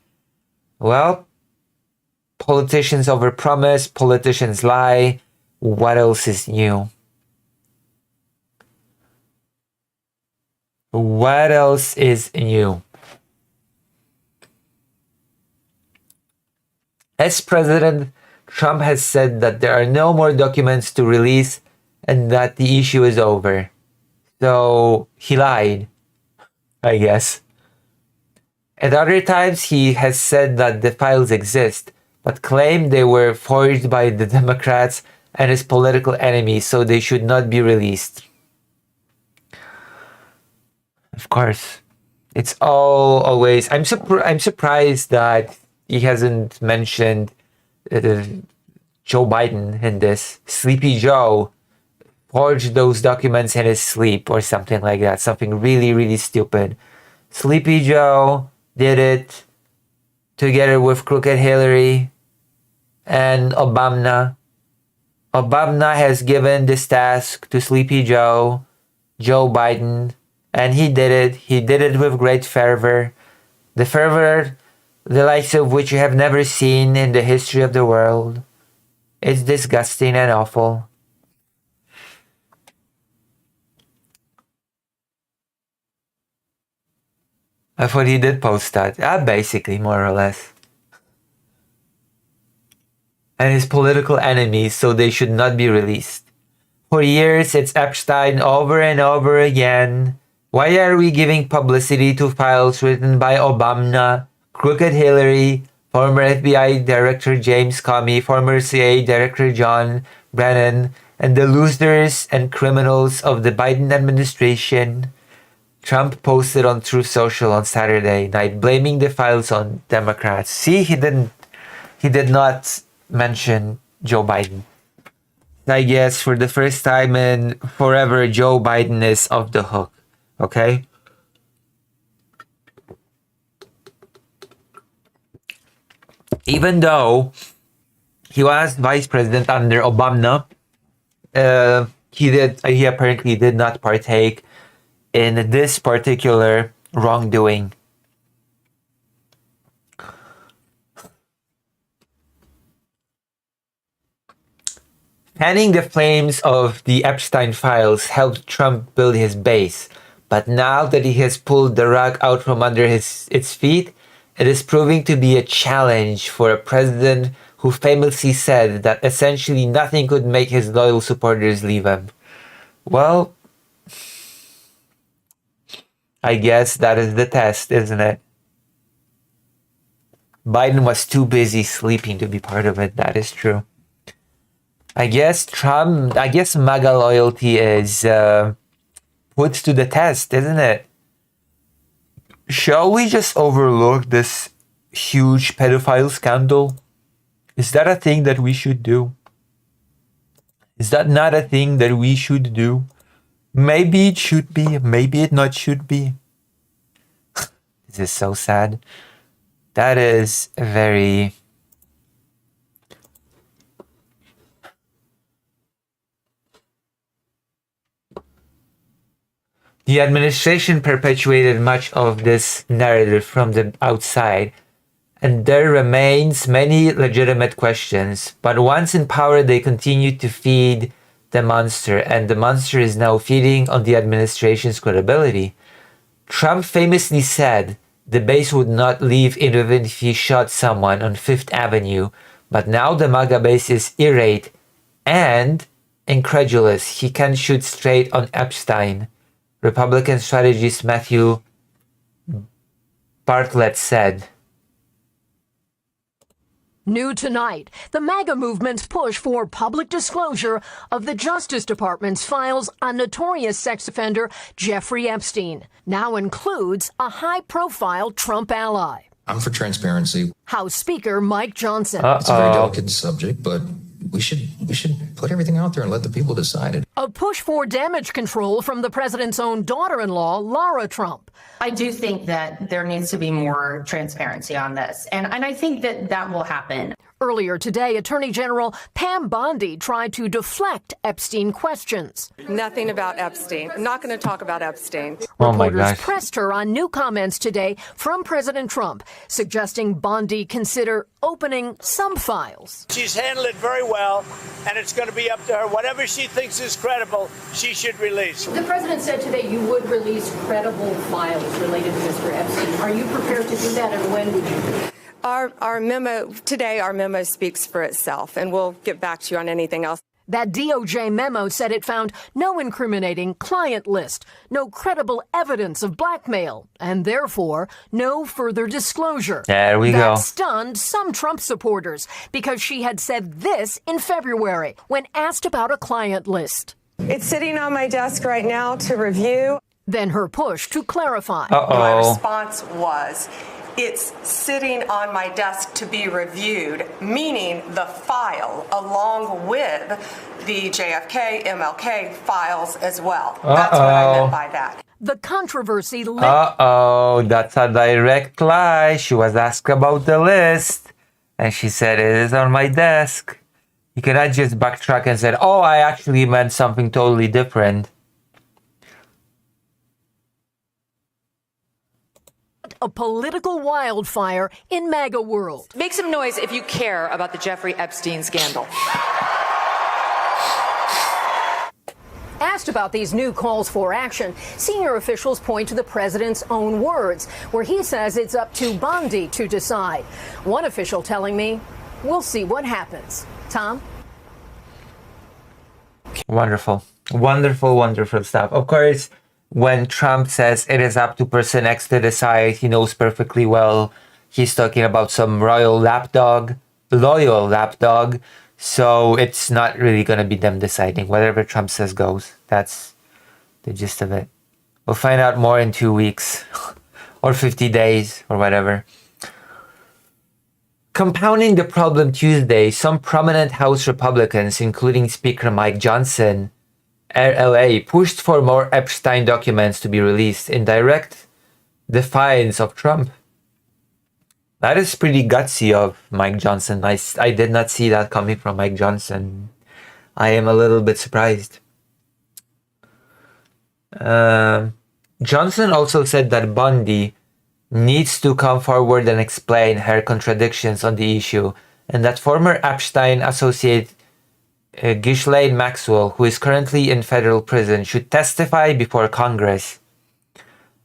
Well, politicians overpromise, politicians lie. What else is new? What else is new? As president, Trump has said that there are no more documents to release and that the issue is over. So he lied, I guess. At other times, he has said that the files exist, but claimed they were forged by the Democrats and his political enemies, so they should not be released. Of course, it's always. I'm surprised that he hasn't mentioned Joe Biden in this. Sleepy Joe forged those documents in his sleep or something like that. Something really, really stupid. Sleepy Joe did it together with Crooked Hillary and Obama. Obama has given this task to Sleepy Joe, Joe Biden, and he did it. He did it with great fervor. The fervor, the likes of which you have never seen in the history of the world. It's disgusting and awful. I thought he did post that. Basically, more or less. And his political enemies, so they should not be released. For years, it's Epstein over and over again. Why are we giving publicity to files written by Obama, Crooked Hillary, former FBI Director James Comey, former CIA Director John Brennan, and the losers and criminals of the Biden administration? Trump posted on Truth Social on Saturday night, blaming the files on Democrats. See, he did not mention Joe Biden. I guess for the first time in forever, Joe Biden is off the hook. Okay? Even though he was vice president under Obama, he apparently did not partake in this particular wrongdoing. Fanning the flames of the Epstein files helped Trump build his base, but now that he has pulled the rug out from under its feet, it is proving to be a challenge for a president who famously said that essentially nothing could make his loyal supporters leave him. Well, I guess that is the test, isn't it? Biden was too busy sleeping to be part of it. That is true. I guess MAGA loyalty is put to the test, isn't it? Shall we just overlook this huge pedophile scandal? Is that a thing that we should do? Is that not a thing that we should do? Maybe it should be, maybe it not should be. This is so sad. That is very... The administration perpetuated much of this narrative from the outside, and there remains many legitimate questions. But once in power, they continued to feed the monster, and the monster is now feeding on the administration's credibility. Trump famously said the base would not leave even if he shot someone on Fifth Avenue, but now the MAGA base is irate and incredulous. He can shoot straight on Epstein. Republican strategist Matthew Bartlett said. New tonight, the MAGA movement's push for public disclosure of the Justice Department's files on notorious sex offender Jeffrey Epstein now includes a high-profile Trump ally. I'm for transparency. House Speaker Mike Johnson. It's a very delicate subject, but we should put everything out there and let the people decide it. A push for damage control from the president's own daughter-in-law, Lara Trump. I do think that there needs to be more transparency on this, and I think that will happen. Earlier today, Attorney General Pam Bondi tried to deflect Epstein questions. Nothing about Epstein. I'm not going to talk about Epstein. Reporters pressed her on new comments today from President Trump, suggesting Bondi consider opening some files. She's handled it very well, and it's going to be up to her. Whatever she thinks is credible, she should release. The president said today you would release credible files related to Mr. Epstein. Are you prepared to do that, and when would you? Our memo speaks for itself, and we'll get back to you on anything else. That DOJ memo said it found no incriminating client list, no credible evidence of blackmail, and therefore no further disclosure. There we go. That stunned some Trump supporters because she had said this in February when asked about a client list. It's sitting on my desk right now to review. Then her push to clarify. My response was, it's sitting on my desk to be reviewed, meaning the file along with the JFK, MLK files as well. That's what I meant by that. The controversy. That's a direct lie. She was asked about the list, and she said it is on my desk. You cannot just backtrack and say, "Oh, I actually meant something totally different." A political wildfire in MAGA world. Make some noise if you care about the Jeffrey Epstein scandal. Asked about these new calls for action, senior officials point to the president's own words, where he says it's up to Bondi to decide. One official telling me, we'll see what happens. Tom? Wonderful. Wonderful stuff. Of course, when Trump says it is up to person X to decide, he knows perfectly well he's talking about some loyal lapdog. So it's not really going to be them deciding. Whatever Trump says goes. That's the gist of it. We'll find out more in 2 weeks or 50 days or whatever. Compounding the problem Tuesday, some prominent House Republicans, including Speaker Mike Johnson, LA, pushed for more Epstein documents to be released in direct defiance of Trump. That is pretty gutsy of Mike Johnson. I did not see that coming from Mike Johnson. I am a little bit surprised. Johnson also said that Bondi needs to come forward and explain her contradictions on the issue, and that former Epstein associate Ghislaine Maxwell, who is currently in federal prison, should testify before Congress.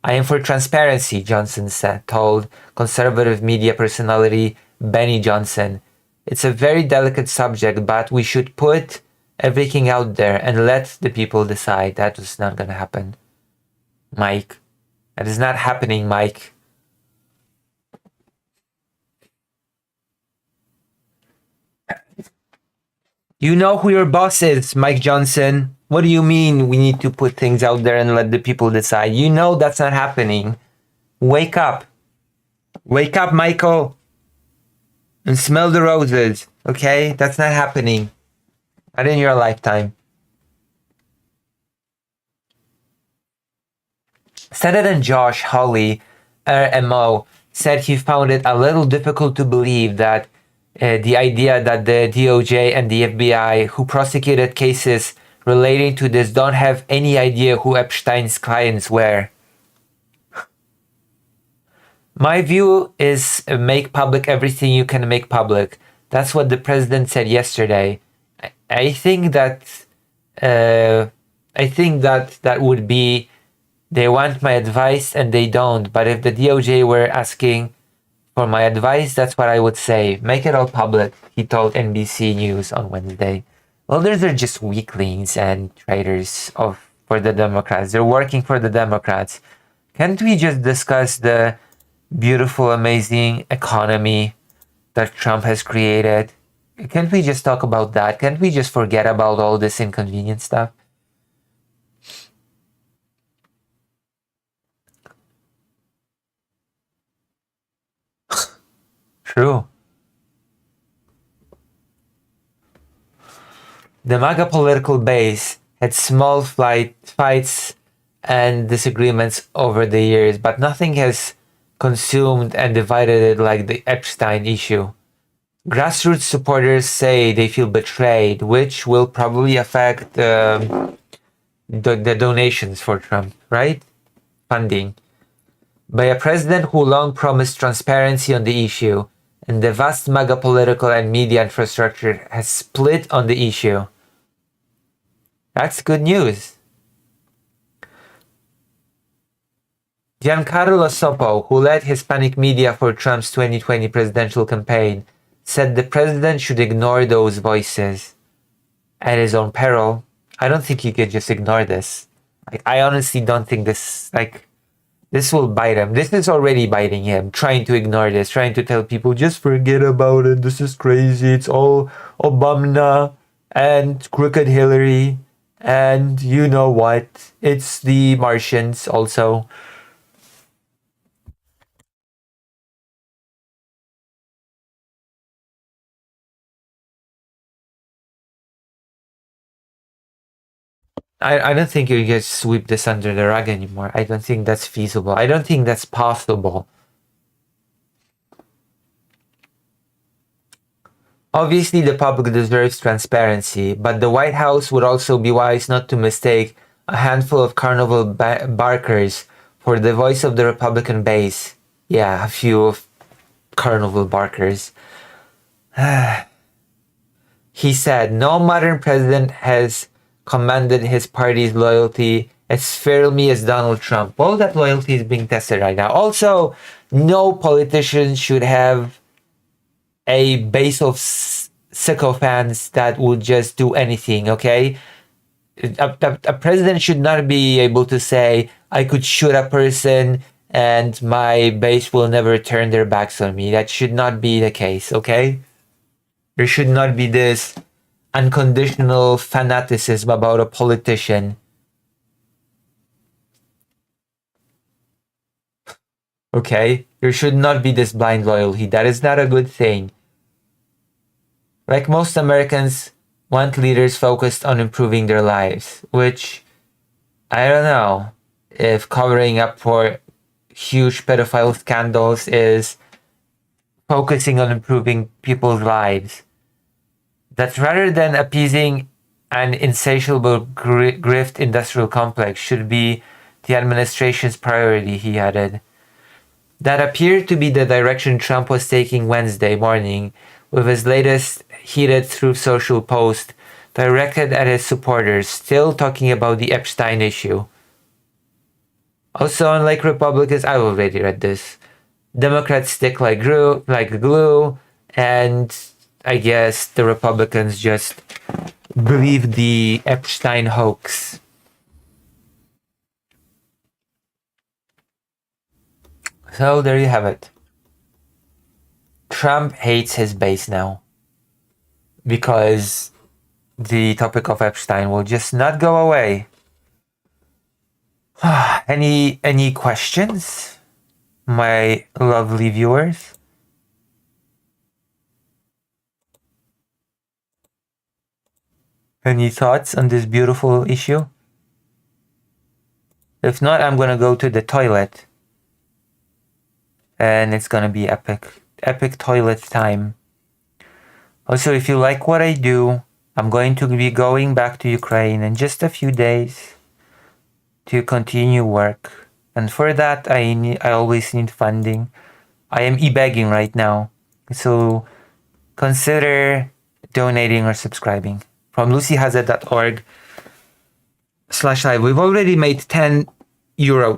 I am for transparency, Johnson told conservative media personality Benny Johnson. It's a very delicate subject, but we should put everything out there and let the people decide. That is not going to happen, Mike. That is not happening, Mike. You know who your boss is, Mike Johnson. What do you mean we need to put things out there and let the people decide? You know that's not happening. Wake up. Wake up, Michael. And smell the roses, okay? That's not happening. Not in your lifetime. Senator Josh Hawley, RMO, said he found it a little difficult to believe that the idea that the DOJ and the FBI, who prosecuted cases relating to this don't have any idea who Epstein's clients were. My view is make public everything you can make public. That's what the president said yesterday. I think that that would be, they want my advice and they don't. But if the DOJ were asking for my advice, that's what I would say. Make it all public, he told NBC News on Wednesday. Well, those are just weaklings and traitors for the Democrats. They're working for the Democrats. Can't we just discuss the beautiful, amazing economy that Trump has created? Can't we just talk about that? Can't we just forget about all this inconvenient stuff? True. The MAGA political base had small fights and disagreements over the years, but nothing has consumed and divided it like the Epstein issue. Grassroots supporters say they feel betrayed, which will probably affect the donations for Trump, right? Funding. By a president who long promised transparency on the issue, and the vast MAGA political and media infrastructure has split on the issue. That's good news. Giancarlo Sopo, who led Hispanic media for Trump's 2020 presidential campaign, said the president should ignore those voices at his own peril. I don't think he could just ignore this. I honestly don't think this will bite him. This is already biting him, trying to ignore this, trying to tell people, just forget about it. This is crazy. It's all Obama and crooked Hillary. And you know what? It's the Martians also. I don't think you just sweep this under the rug anymore. I don't think that's feasible. I don't think that's possible. Obviously, the public deserves transparency, but the White House would also be wise not to mistake a handful of carnival barkers for the voice of the Republican base. Yeah, a few of carnival barkers. He said, no modern president has commanded his party's loyalty as fairly as Donald Trump. Well, that loyalty is being tested right now. Also, no politician should have a base of sycophants that would just do anything, okay? A president should not be able to say, I could shoot a person and my base will never turn their backs on me. That should not be the case, okay? There should not be this unconditional fanaticism about a politician. Okay? There should not be this blind loyalty. That is not a good thing. Like most Americans want leaders focused on improving their lives, which, I don't know, if covering up for huge pedophile scandals is focusing on improving people's lives. That rather than appeasing an insatiable grift industrial complex should be the administration's priority, he added. That appeared to be the direction Trump was taking Wednesday morning with his latest heated Truth Social post directed at his supporters, still talking about the Epstein issue. Also, unlike Republicans, I've already read this. Democrats stick like glue, and I guess the Republicans just believe the Epstein hoax. So there you have it. Trump hates his base now because the topic of Epstein will just not go away. Any questions, my lovely viewers? Any thoughts on this beautiful issue? If not, I'm gonna go to the toilet. And it's gonna be epic toilet time. Also, if you like what I do, I'm going to be going back to Ukraine in just a few days to continue work. And for that, I always need funding. I am e-begging right now. So consider donating or subscribing from lucyhazard.org/live. We've already made €10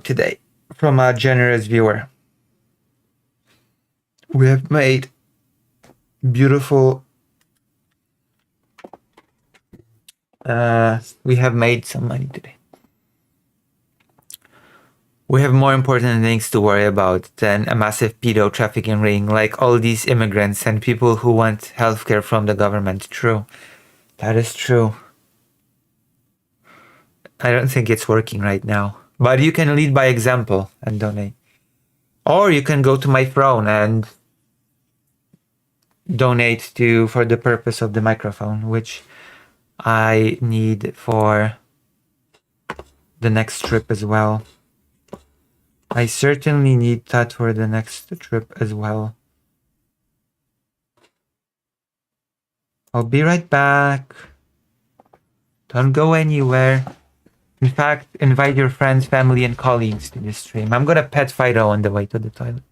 today from a generous viewer. We have made beautiful we have made some money today. We have more important things to worry about than a massive pedo trafficking ring, like all these immigrants and people who want healthcare from the government. True. That is true. I don't think it's working right now. But you can lead by example and donate. Or you can go to my throne and donate for the purpose of the microphone, which I need for the next trip as well. I certainly need that for the next trip as well. I'll be right back. Don't go anywhere. In fact, invite your friends, family, and colleagues to this stream. I'm gonna pet Fido on the way to the toilet.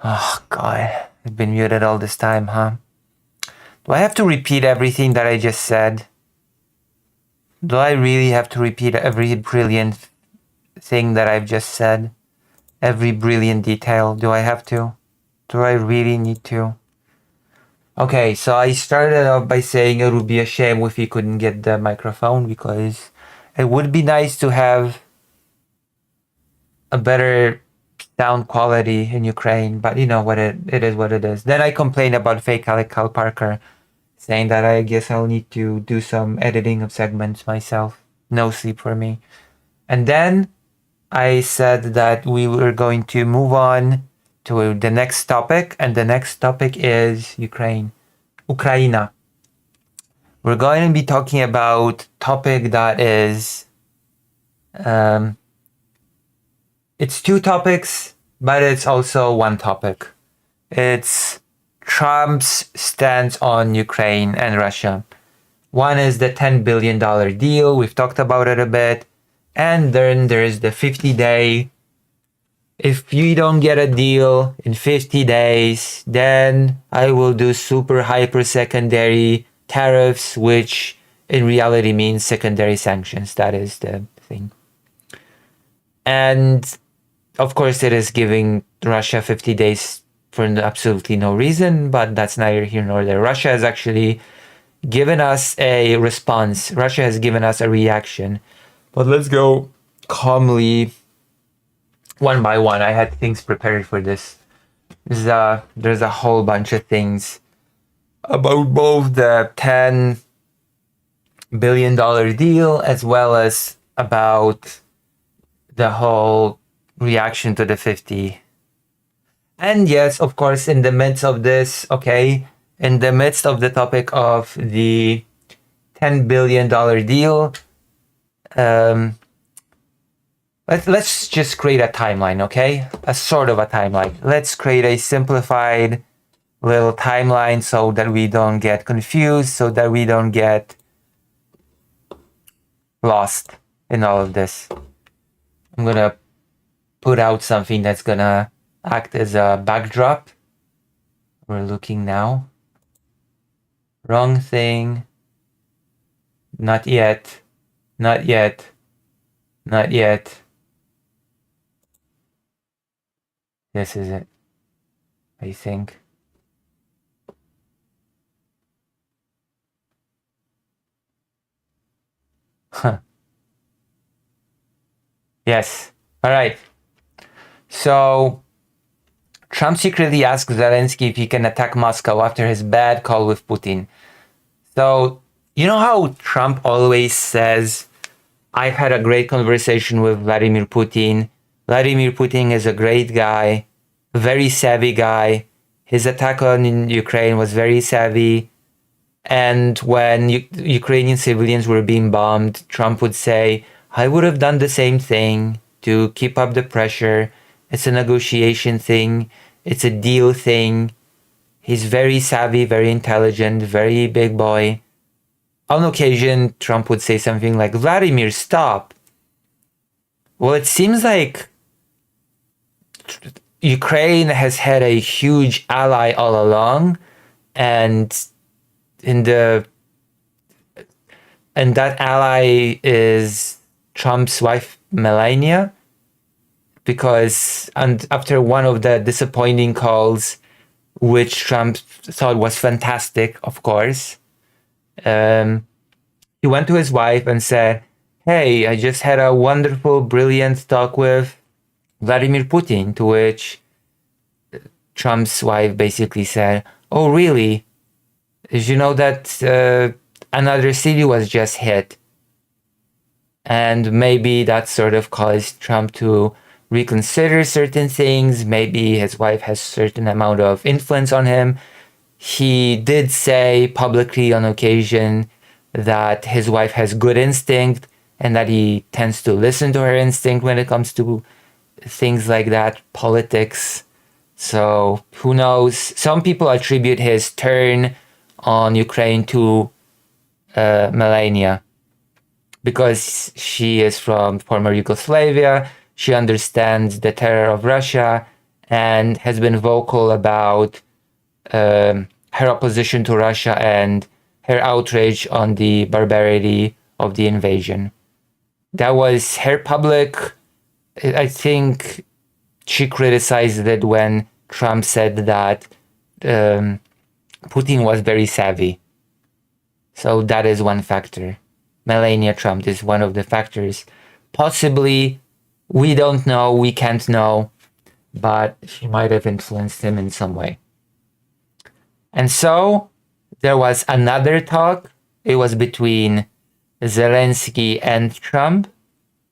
Oh, God. I've been muted all this time, huh? Do I have to repeat everything that I just said? Do I really have to repeat every brilliant thing that I've just said? Every brilliant detail? Do I have to? Do I really need to? Okay, so I started off by saying it would be a shame if we couldn't get the microphone because it would be nice to have a better sound quality in Ukraine, but you know what it is what it is. Then I complained about fake Alec Cal Parker, saying that I guess I'll need to do some editing of segments myself. No sleep for me. And then I said that we were going to move on to the next topic, and the next topic is Ukraine. We're going to be talking about topic that is it's two topics, but it's also one topic. It's Trump's stance on Ukraine and Russia. One is the $10 billion deal. We've talked about it a bit. And then there's the 50-day. If you don't get a deal in 50 days, then I will do super hyper secondary tariffs, which in reality means secondary sanctions. That is the thing. And of course, it is giving Russia 50 days for absolutely no reason, but that's neither here nor there. Russia has actually given us a response. Russia has given us a reaction. But let's go calmly one by one. I had things prepared for this. There's a whole bunch of things about both the $10 billion deal as well as about the whole reaction to the 50. And yes, of course, in the midst of this, in the midst of the topic of the $10 billion deal, let's just create a timeline, okay? A sort of a timeline. Let's create a simplified little timeline so that we don't get confused, so that we don't get lost in all of this. I'm gonna put out something that's gonna act as a backdrop. We're looking now. Wrong thing. Not yet. Not yet. Not yet. This is it, I think. Huh. Yes. All right. So, Trump secretly asked Zelensky if he can attack Moscow after his bad call with Putin. So, you know how Trump always says, I've had a great conversation with Vladimir Putin. Vladimir Putin is a great guy, a very savvy guy. His attack on Ukraine was very savvy. And when Ukrainian civilians were being bombed, Trump would say, I would have done the same thing to keep up the pressure. It's a negotiation thing. It's a deal thing. He's very savvy, very intelligent, very big boy. On occasion, Trump would say something like, Vladimir, stop. Well, it seems like Ukraine has had a huge ally all along, and that ally is Trump's wife, Melania, because after one of the disappointing calls, which Trump thought was fantastic, of course, he went to his wife and said, hey, I just had a wonderful, brilliant talk with Vladimir Putin, to which Trump's wife basically said, oh, really? Did you know that another city was just hit? And maybe that sort of caused Trump to reconsider certain things. Maybe his wife has a certain amount of influence on him. He did say publicly on occasion that his wife has good instinct and that he tends to listen to her instinct when it comes to things like that, politics. So who knows? Some people attribute his turn on Ukraine to Melania, because she is from former Yugoslavia. She understands the terror of Russia, and has been vocal about her opposition to Russia and her outrage on the barbarity of the invasion. That was her public. I think she criticized it when Trump said that Putin was very savvy. So that is one factor. Melania Trump is one of the factors. Possibly, we don't know, we can't know, but she might have influenced him in some way. And so there was another talk. It was between Zelensky and Trump.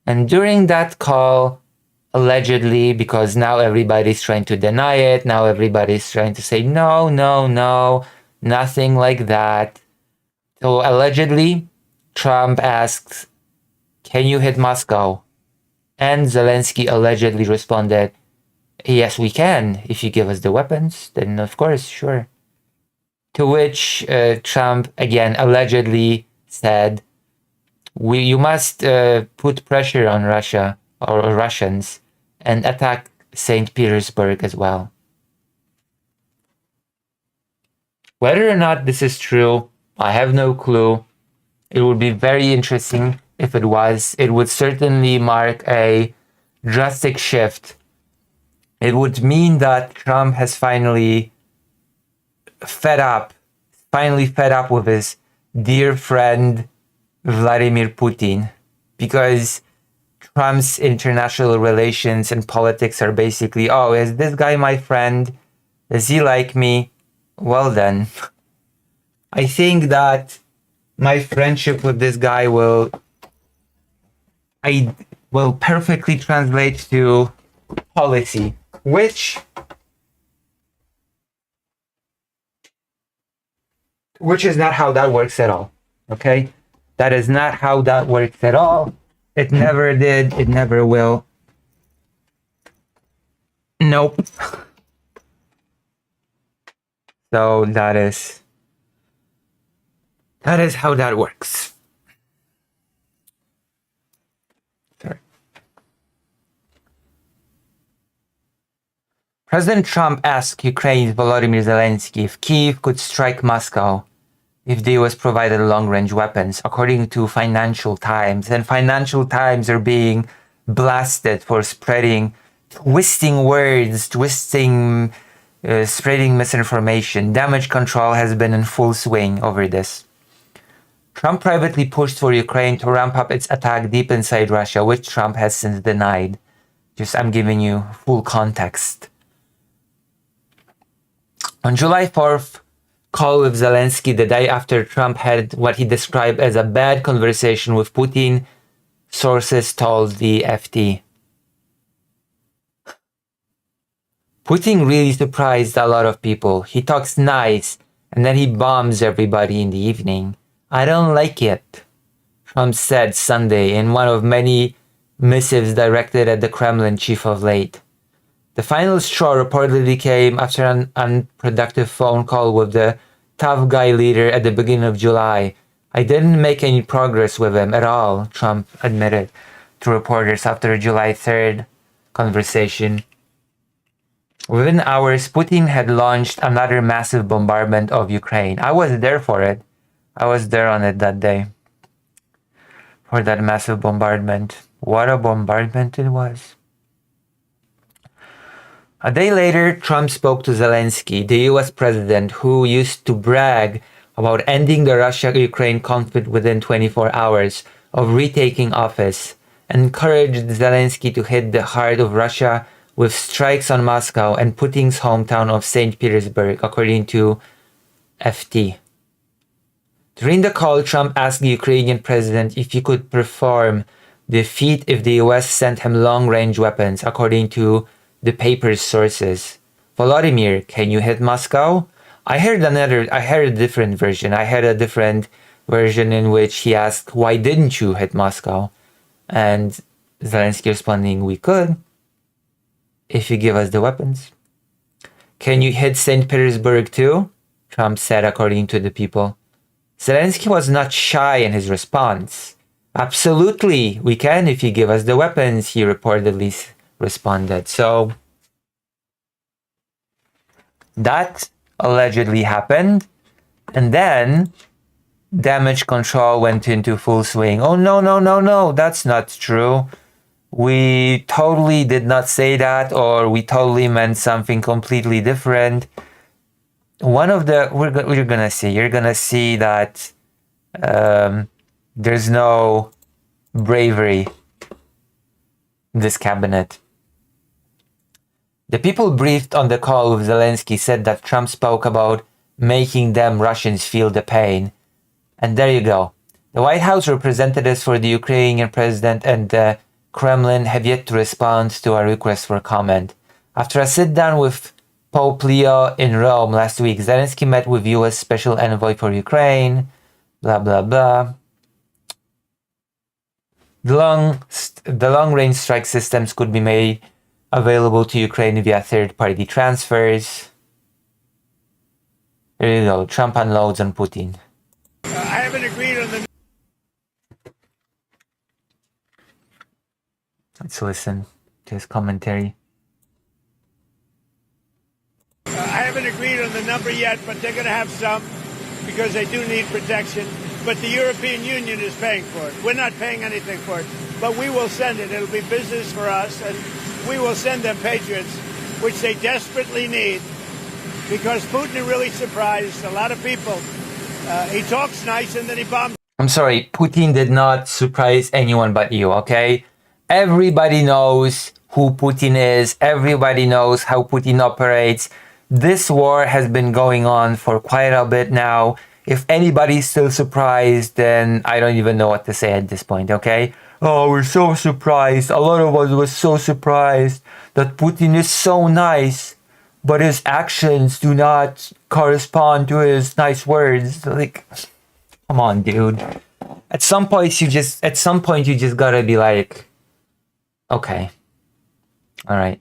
And during that call, allegedly, because now everybody's trying to deny it, now everybody's trying to say, no, nothing like that. So allegedly, Trump asked, can you hit Moscow? And Zelensky allegedly responded, yes, we can. If you give us the weapons, then of course, sure. To which Trump, again, allegedly said, you must put pressure on Russia or Russians and attack St. Petersburg as well. Whether or not this is true, I have no clue. It would be very interesting if it was. It would certainly mark a drastic shift. It would mean that Trump has finally fed up with his dear friend Vladimir Putin, because Trump's international relations and politics are basically, oh, is this guy my friend? Does he like me? Well then, I think that my friendship with this guy will perfectly translate to policy, which is not how that works at all. Okay? That is not how that works at all. It never did. It never will. Nope. So that is how that works. Sorry. President Trump asked Ukraine's Volodymyr Zelensky if Kyiv could strike Moscow if the US provided long-range weapons, according to Financial Times. And Financial Times are being blasted for twisting words, spreading misinformation. Damage control has been in full swing over this. Trump privately pushed for Ukraine to ramp up its attack deep inside Russia, which Trump has since denied. I'm giving you full context. On July 4th, call with Zelensky the day after Trump had what he described as a bad conversation with Putin, sources told the FT. Putin really surprised a lot of people. He talks nice, and then he bombs everybody in the evening. I don't like it, Trump said Sunday in one of many missives directed at the Kremlin chief of late. The final straw reportedly came after an unproductive phone call with the tough guy leader at the beginning of July. I didn't make any progress with him at all, Trump admitted to reporters after a July 3rd conversation. Within hours, Putin had launched another massive bombardment of Ukraine. I was there for it. I was there on it that day. For that massive bombardment. What a bombardment it was. A day later, Trump spoke to Zelensky, the US president who used to brag about ending the Russia-Ukraine conflict within 24 hours of retaking office, and encouraged Zelensky to hit the heart of Russia with strikes on Moscow and Putin's hometown of St. Petersburg, according to FT. During the call, Trump asked the Ukrainian president if he could perform the feat if the US sent him long-range weapons, according to the paper's sources. Volodymyr, can you hit Moscow? I heard a different version. I heard a different version in which he asked, why didn't you hit Moscow? And Zelensky responding, we could, if you give us the weapons. Can you hit St. Petersburg too? Trump said, according to the people. Zelensky was not shy in his response. Absolutely, we can if you give us the weapons, he reportedly responded. So, That allegedly happened. And then damage control went into full swing. Oh, no, that's not true. We totally did not say that, or we totally meant something completely different. One of the, you're gonna see that there's no bravery in this cabinet. The people briefed on the call with Zelensky said that Trump spoke about making them Russians feel the pain. And there you go. The White House representatives for the Ukrainian president and the Kremlin have yet to respond to our request for comment. After a sit-down with Pope Leo in Rome last week, Zelensky met with U.S. Special Envoy for Ukraine, blah, blah, blah. The long-range strike systems could be made available to Ukraine via third-party transfers. There you go. Trump unloads on Putin. I haven't agreed on the... Let's listen to his commentary. I haven't agreed on the number yet, but they're going to have some because they do need protection. But the European Union is paying for it. We're not paying anything for it, but we will send it. It'll be business for us, and we will send them Patriots, which they desperately need, because Putin is really surprised. A lot of people, he talks nice and then he bombs. I'm sorry, Putin did not surprise anyone but you, okay? Everybody knows who Putin is. Everybody knows how Putin operates. This war has been going on for quite a bit now. If anybody's still surprised, then I don't even know what to say at this point, okay? Oh, we're so surprised. A lot of us were so surprised that Putin is so nice, but his actions do not correspond to his nice words. Like, come on, dude. At some point you just gotta be like, okay, all right.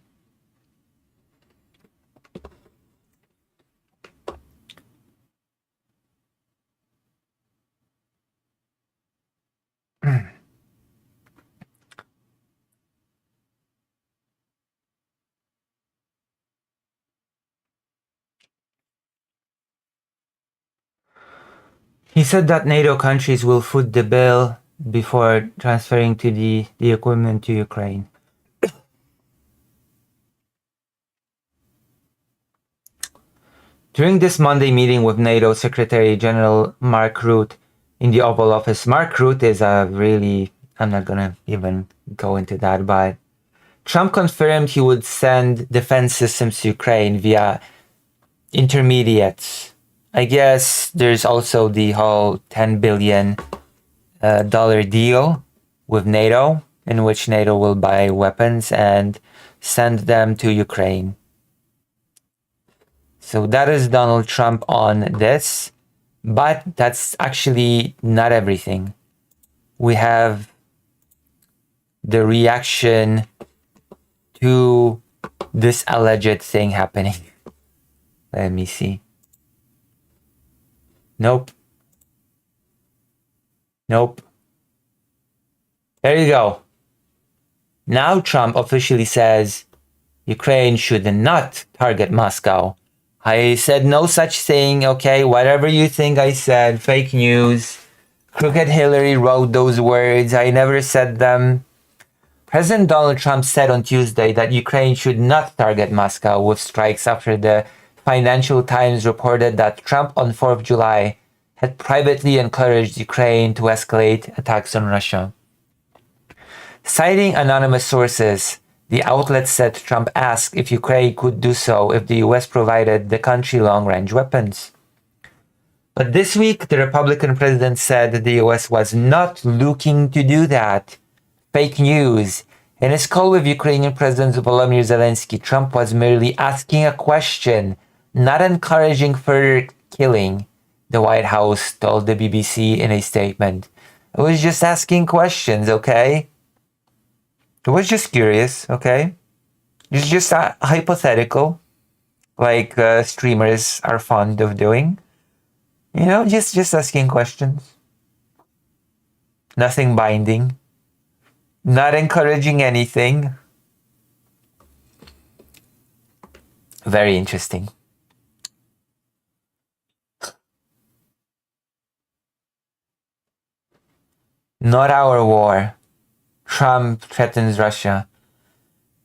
He said that NATO countries will foot the bill before transferring the equipment to Ukraine. During this Monday meeting with NATO Secretary General Mark Rutte in the Oval Office, Mark Rutte is a really, I'm not gonna even go into that, but Trump confirmed he would send defense systems to Ukraine via intermediates. I guess there's also the whole $10 billion deal with NATO, in which NATO will buy weapons and send them to Ukraine. So that is Donald Trump on this, but that's actually not everything. We have the reaction to this alleged thing happening. Let me see. Nope. There you go. Now Trump officially says Ukraine should not target Moscow. I said no such thing, okay? Whatever you think I said, fake news. Crooked Hillary wrote those words. I never said them. President Donald Trump said on Tuesday that Ukraine should not target Moscow with strikes after the Financial Times reported that Trump on 4th of July had privately encouraged Ukraine to escalate attacks on Russia. Citing anonymous sources, the outlet said Trump asked if Ukraine could do so if the US provided the country long-range weapons. But this week, the Republican president said that the US was not looking to do that. Fake news. In his call with Ukrainian President Volodymyr Zelensky, Trump was merely asking a question, not encouraging further killing, the White House told the BBC in a statement. It was just asking questions, okay? It was just curious, okay? It's just hypothetical, like streamers are fond of doing. You know, just asking questions. Nothing binding. Not encouraging anything. Very interesting. not our war. Trump threatens Russia.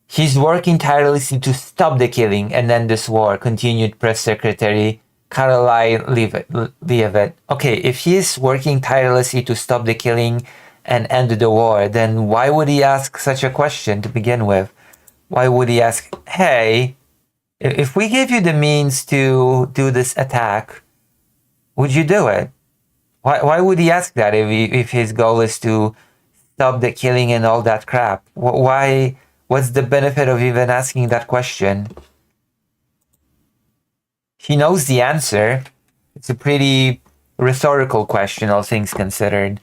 He's working tirelessly to stop the killing and end this war, continued Press Secretary Caroline Leavitt. Okay, if he's working tirelessly to stop the killing and end the war, then why would he ask such a question to begin with? Why would he ask, hey, if we give you the means to do this attack, would you do it? Why would he ask that if his goal is to stop the killing and all that crap? Why? What's the benefit of even asking that question? He knows the answer. It's a pretty rhetorical question, all things considered.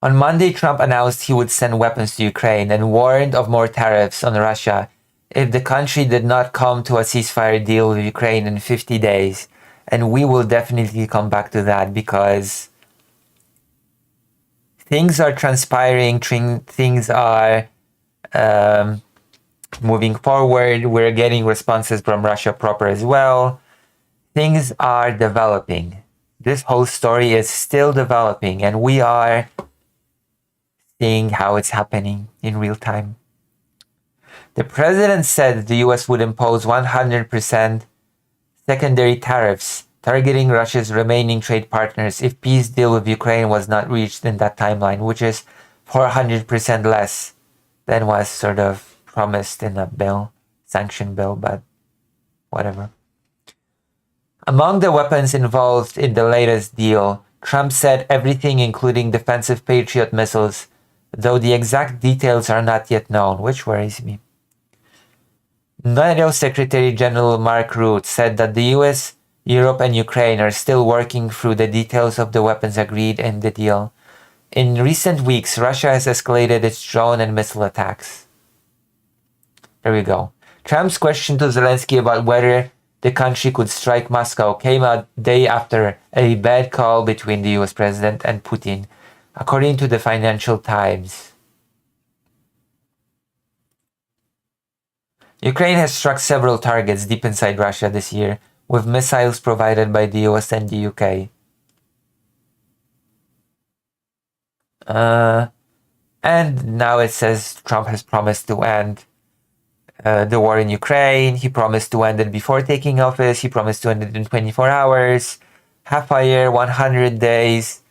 On Monday, Trump announced he would send weapons to Ukraine and warned of more tariffs on Russia if the country did not come to a ceasefire deal with Ukraine in 50 days. And we will definitely come back to that because things are transpiring, things are moving forward. We're getting responses from Russia proper as well. Things are developing. This whole story is still developing, and we are seeing how it's happening in real time. The president said the US would impose 100% secondary tariffs targeting Russia's remaining trade partners if peace deal with Ukraine was not reached in that timeline, which is 400% less than was sort of promised in a bill, sanction bill, but whatever. Among the weapons involved in the latest deal, Trump said everything including defensive Patriot missiles, though the exact details are not yet known, which worries me. NATO Secretary General Mark Rutte said that the US, Europe, and Ukraine are still working through the details of the weapons agreed in the deal. In recent weeks, Russia has escalated its drone and missile attacks. There we go. Trump's question to Zelensky about whether the country could strike Moscow came a day after a bad call between the US president and Putin, according to the Financial Times. Ukraine has struck several targets deep inside Russia this year, with missiles provided by the US and the UK. And now it says Trump has promised to end the war in Ukraine. He promised to end it before taking office. He promised to end it in 24 hours, half a year, 100 days,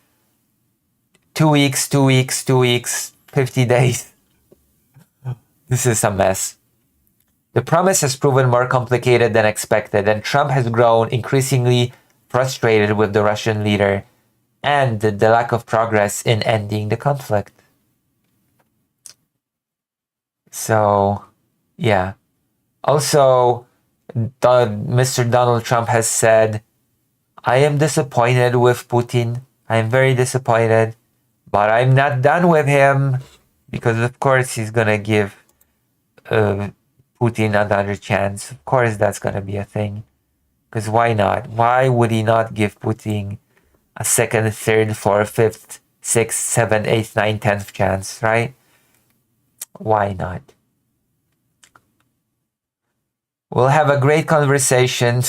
2 weeks, 2 weeks, 2 weeks, 50 days. This is a mess. The promise has proven more complicated than expected, and Trump has grown increasingly frustrated with the Russian leader and the lack of progress in ending the conflict. So, yeah. Also, Mr. Donald Trump has said, I am disappointed with Putin. I am very disappointed, but I'm not done with him because, of course, he's going to give Putin another chance. Of course, that's going to be a thing. Because why not? Why would he not give Putin a second, third, fourth, fifth, sixth, seventh, eighth, ninth, 10th chance, right? Why not? We'll have a great conversation.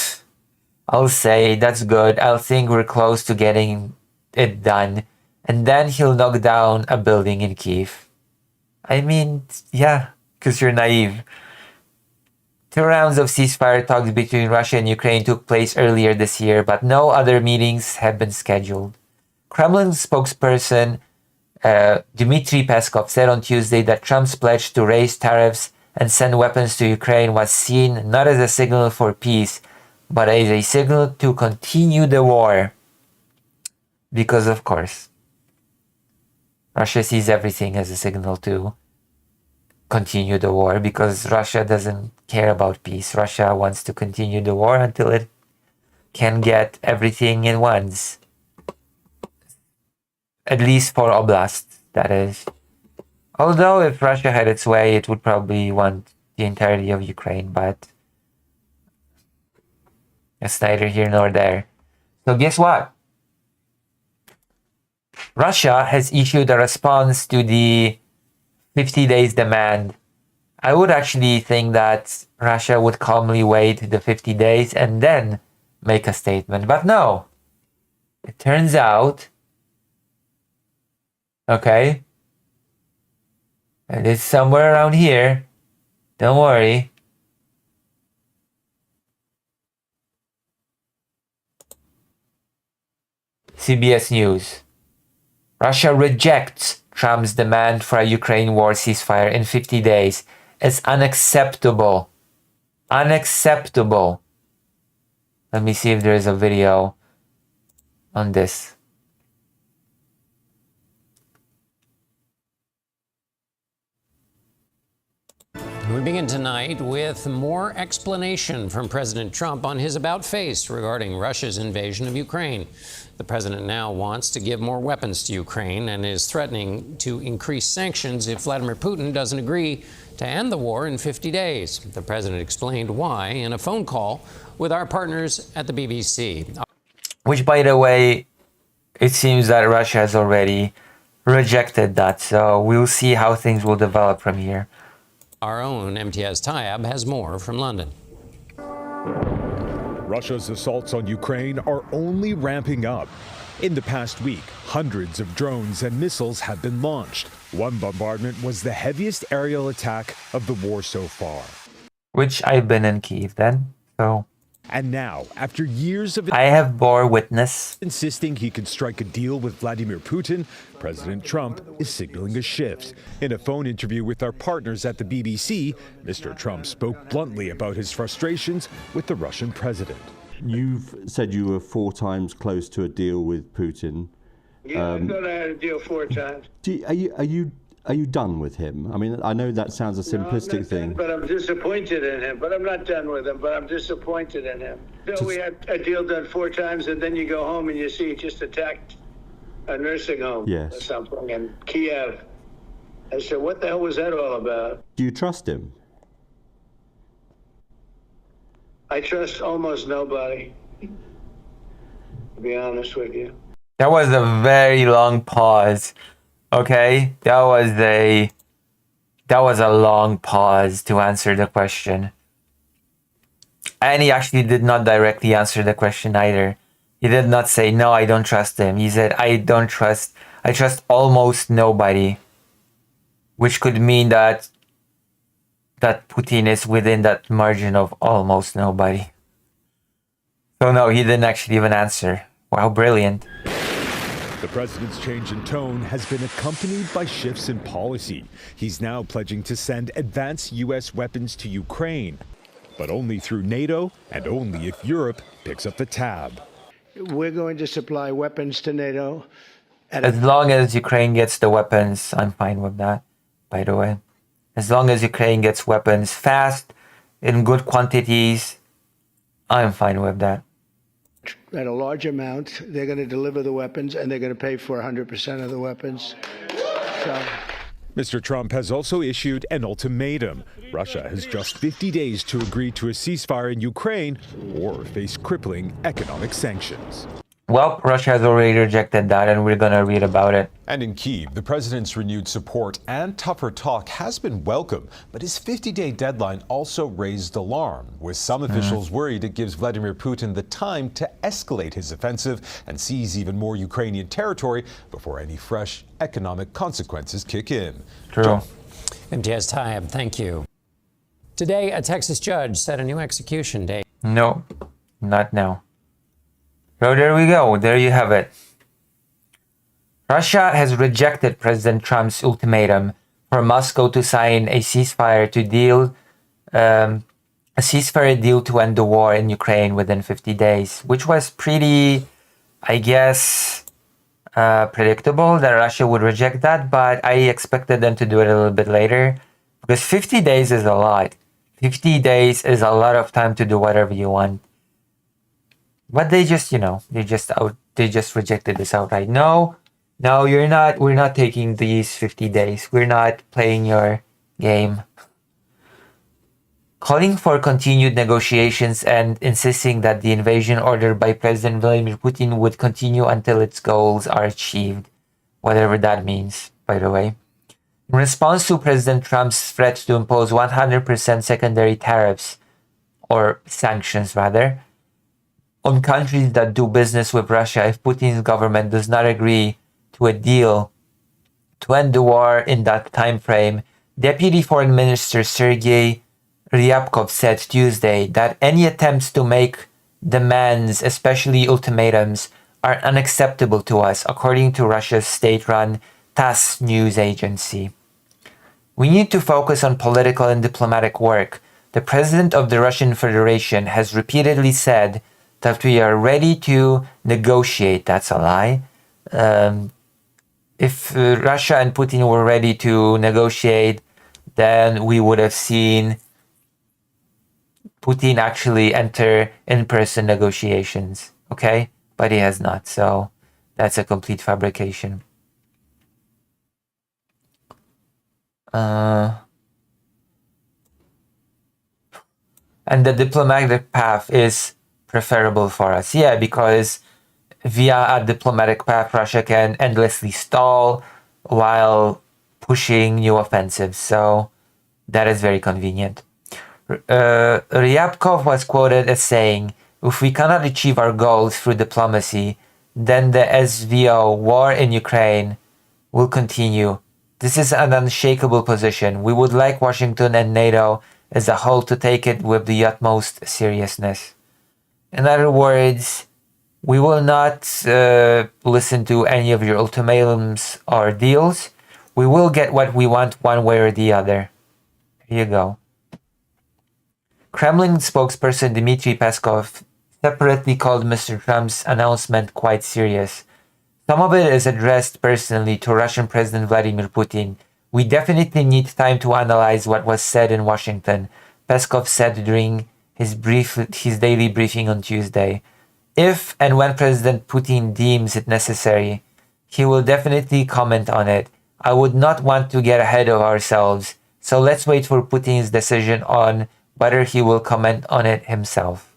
I'll say that's good. I'll think we're close to getting it done. And then he'll knock down a building in Kyiv. I mean, yeah, because you're naive. 2 rounds of ceasefire talks between Russia and Ukraine took place earlier this year, but no other meetings have been scheduled. Kremlin spokesperson Dmitry Peskov said on Tuesday that Trump's pledge to raise tariffs and send weapons to Ukraine was seen not as a signal for peace, but as a signal to continue the war. Because, of course, Russia sees everything as a signal to continue the war because Russia doesn't care about peace. Russia wants to continue the war until it can get everything it wants. At least for Oblast, that is. Although if Russia had its way, it would probably want the entirety of Ukraine, but it's neither here nor there. So guess what? Russia has issued a response to the 50 days demand. I would actually think that Russia would calmly wait the 50 days and then make a statement. But no, it turns out, okay, and it's somewhere around here. Don't worry. CBS News. Russia rejects Trump's demand for a Ukraine war ceasefire in 50 days. It's unacceptable. Unacceptable. Let me see if there is a video on this. We begin tonight with more explanation from President Trump on his about-face regarding Russia's invasion of Ukraine. The president now wants to give more weapons to Ukraine and is threatening to increase sanctions if Vladimir Putin doesn't agree to end the war in 50 days. The president explained why in a phone call with our partners at the BBC. Which, by the way, it seems that Russia has already rejected that. So we'll see how things will develop from here. Our own MTS Tayeb has more from London. Russia's assaults on Ukraine are only ramping up. In the past week, hundreds of drones and missiles have been launched. One bombardment was the heaviest aerial attack of the war so far. Which I've been in Kyiv then, so... And now, after years of... I have bore witness. Insisting he could strike a deal with Vladimir Putin, President Trump is signaling a shift. In a phone interview with our partners at the BBC, Mr. Trump spoke bluntly about his frustrations with the Russian president. You've said you were 4 times close to a deal with Putin. Yeah, I thought I had a deal 4 times. Are you done with him? I mean, I know that sounds a simplistic thing. But I'm disappointed in him. But I'm not done with him. But I'm disappointed in him. So we had a deal done 4 times, and then you go home and you see he just attacked a nursing home or something in Kiev. I said, what the hell was that all about? Do you trust him? I trust almost nobody, to be honest with you. That was a very long pause. Okay, that was a long pause to answer the question. And he actually did not directly answer the question either. He did not say, no, I don't trust him. He said, I trust almost nobody. Which could mean that Putin is within that margin of almost nobody. So no, he didn't actually even answer. Wow, brilliant. The president's change in tone has been accompanied by shifts in policy. He's now pledging to send advanced U.S. weapons to Ukraine, but only through NATO and only if Europe picks up the tab. We're going to supply weapons to NATO. As long as Ukraine gets the weapons, I'm fine with that, by the way. As long as Ukraine gets weapons fast, in good quantities, I'm fine with that. At a large amount, they're going to deliver the weapons, and they're going to pay for 100% of the weapons. So. Mr. Trump has also issued an ultimatum. Russia has just 50 days to agree to a ceasefire in Ukraine or face crippling economic sanctions. Well, Russia has already rejected that, and we're going to read about it. And in Kyiv, the president's renewed support and tougher talk has been welcome, but his 50-day deadline also raised alarm, with some officials worried it gives Vladimir Putin the time to escalate his offensive and seize even more Ukrainian territory before any fresh economic consequences kick in. True. MTS Tayeb, thank you. Today, a Texas judge set a new execution date. No, not now. So there we go. There you have it. Russia has rejected President Trump's ultimatum for Moscow to sign a ceasefire deal to end the war in Ukraine within 50 days, which was pretty, I guess, predictable that Russia would reject that, but I expected them to do it a little bit later because 50 days is a lot. 50 days is a lot of time to do whatever you want. But they just, they just rejected this outright. No, we're not taking these 50 days. We're not playing your game. Calling for continued negotiations and insisting that the invasion ordered by President Vladimir Putin would continue until its goals are achieved. Whatever that means, by the way. In response to President Trump's threat to impose 100% secondary tariffs, or sanctions rather, on countries that do business with Russia if Putin's government does not agree to a deal to end the war in that time frame. Deputy Foreign Minister Sergei Ryabkov said Tuesday that any attempts to make demands, especially ultimatums, are unacceptable to us, according to Russia's state-run TASS news agency. We need to focus on political and diplomatic work. The President of the Russian Federation has repeatedly said that we are ready to negotiate. That's a lie. If Russia and Putin were ready to negotiate, then we would have seen Putin actually enter in-person negotiations, okay? But he has not, so that's a complete fabrication. And the diplomatic path is preferable for us. Yeah, because via a diplomatic path, Russia can endlessly stall while pushing new offensives. So that is very convenient. Ryabkov was quoted as saying, "If we cannot achieve our goals through diplomacy, then the SVO war in Ukraine will continue. This is an unshakable position. We would like Washington and NATO as a whole to take it with the utmost seriousness." In other words, we will not listen to any of your ultimatums or deals. We will get what we want one way or the other. Here you go. Kremlin spokesperson Dmitry Peskov separately called Mr. Trump's announcement quite serious. Some of it is addressed personally to Russian President Vladimir Putin. We definitely need time to analyze what was said in Washington, Peskov said during his daily briefing on Tuesday. If and when President Putin deems it necessary, he will definitely comment on it. I would not want to get ahead of ourselves, so let's wait for Putin's decision on whether he will comment on it himself.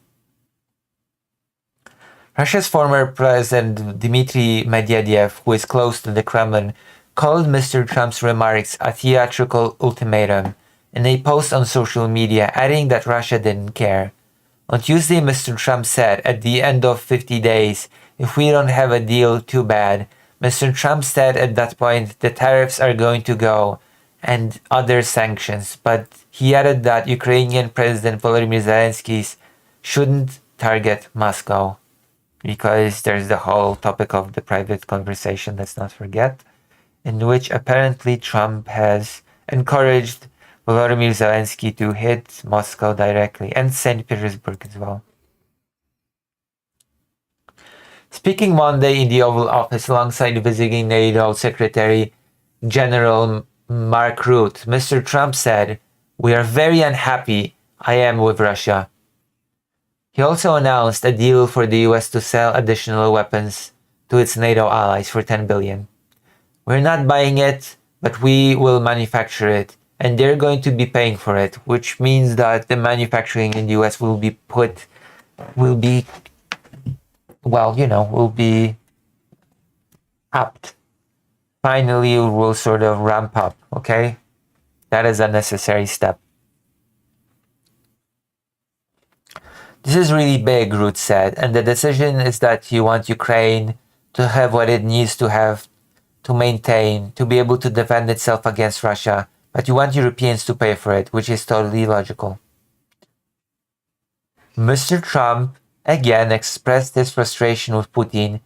Russia's former president Dmitry Medvedev, who is close to the Kremlin, called Mr. Trump's remarks a theatrical ultimatum in a post on social media, adding that Russia didn't care. On Tuesday, Mr. Trump said, "At the end of 50 days, if we don't have a deal, too bad." Mr. Trump said at that point the tariffs are going to go and other sanctions, but he added that Ukrainian President Volodymyr Zelensky shouldn't target Moscow, because there's the whole topic of the private conversation, let's not forget, in which apparently Trump has encouraged Volodymyr Zelensky to hit Moscow directly, and St. Petersburg as well. Speaking Monday in the Oval Office alongside visiting NATO Secretary General Mark Rutte, Mr. Trump said, "We are very unhappy I am with Russia." He also announced a deal for the US to sell additional weapons to its NATO allies for $10 billion. "We're not buying it, but we will manufacture it, and they're going to be paying for it," which means that the manufacturing in the US will be upped. Finally, it will sort of ramp up, okay? That is a necessary step. This is really big, Rutte said, and the decision is that you want Ukraine to have what it needs to have to maintain, to be able to defend itself against Russia, but you want Europeans to pay for it, which is totally logical. Mr. Trump again expressed his frustration with Putin,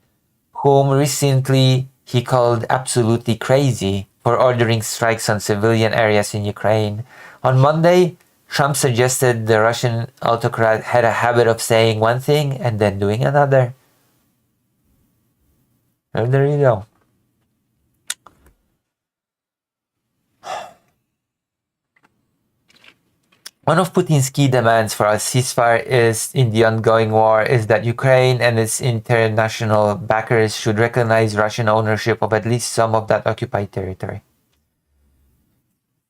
whom recently he called absolutely crazy for ordering strikes on civilian areas in Ukraine. On Monday, Trump suggested the Russian autocrat had a habit of saying one thing and then doing another. And there you go. One of Putin's key demands for a ceasefire in the ongoing war is that Ukraine and its international backers should recognize Russian ownership of at least some of that occupied territory,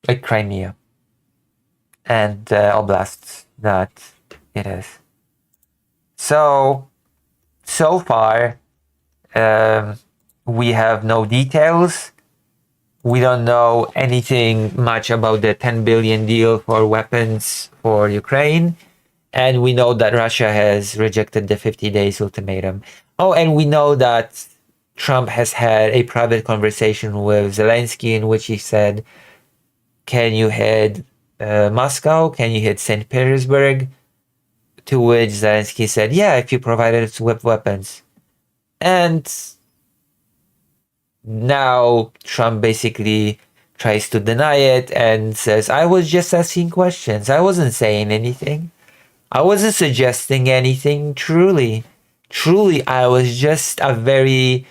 like Crimea and oblasts that it is. So far, we have no details. We don't know anything much about the $10 billion deal for weapons for Ukraine. And we know that Russia has rejected the 50 days ultimatum. Oh, and we know that Trump has had a private conversation with Zelensky in which he said, can you hit Moscow? Can you hit St. Petersburg? To which Zelensky said, yeah, if you provided us with weapons. And now Trump basically tries to deny it and says, I was just asking questions. I wasn't saying anything. I wasn't suggesting anything. Truly, I was just a very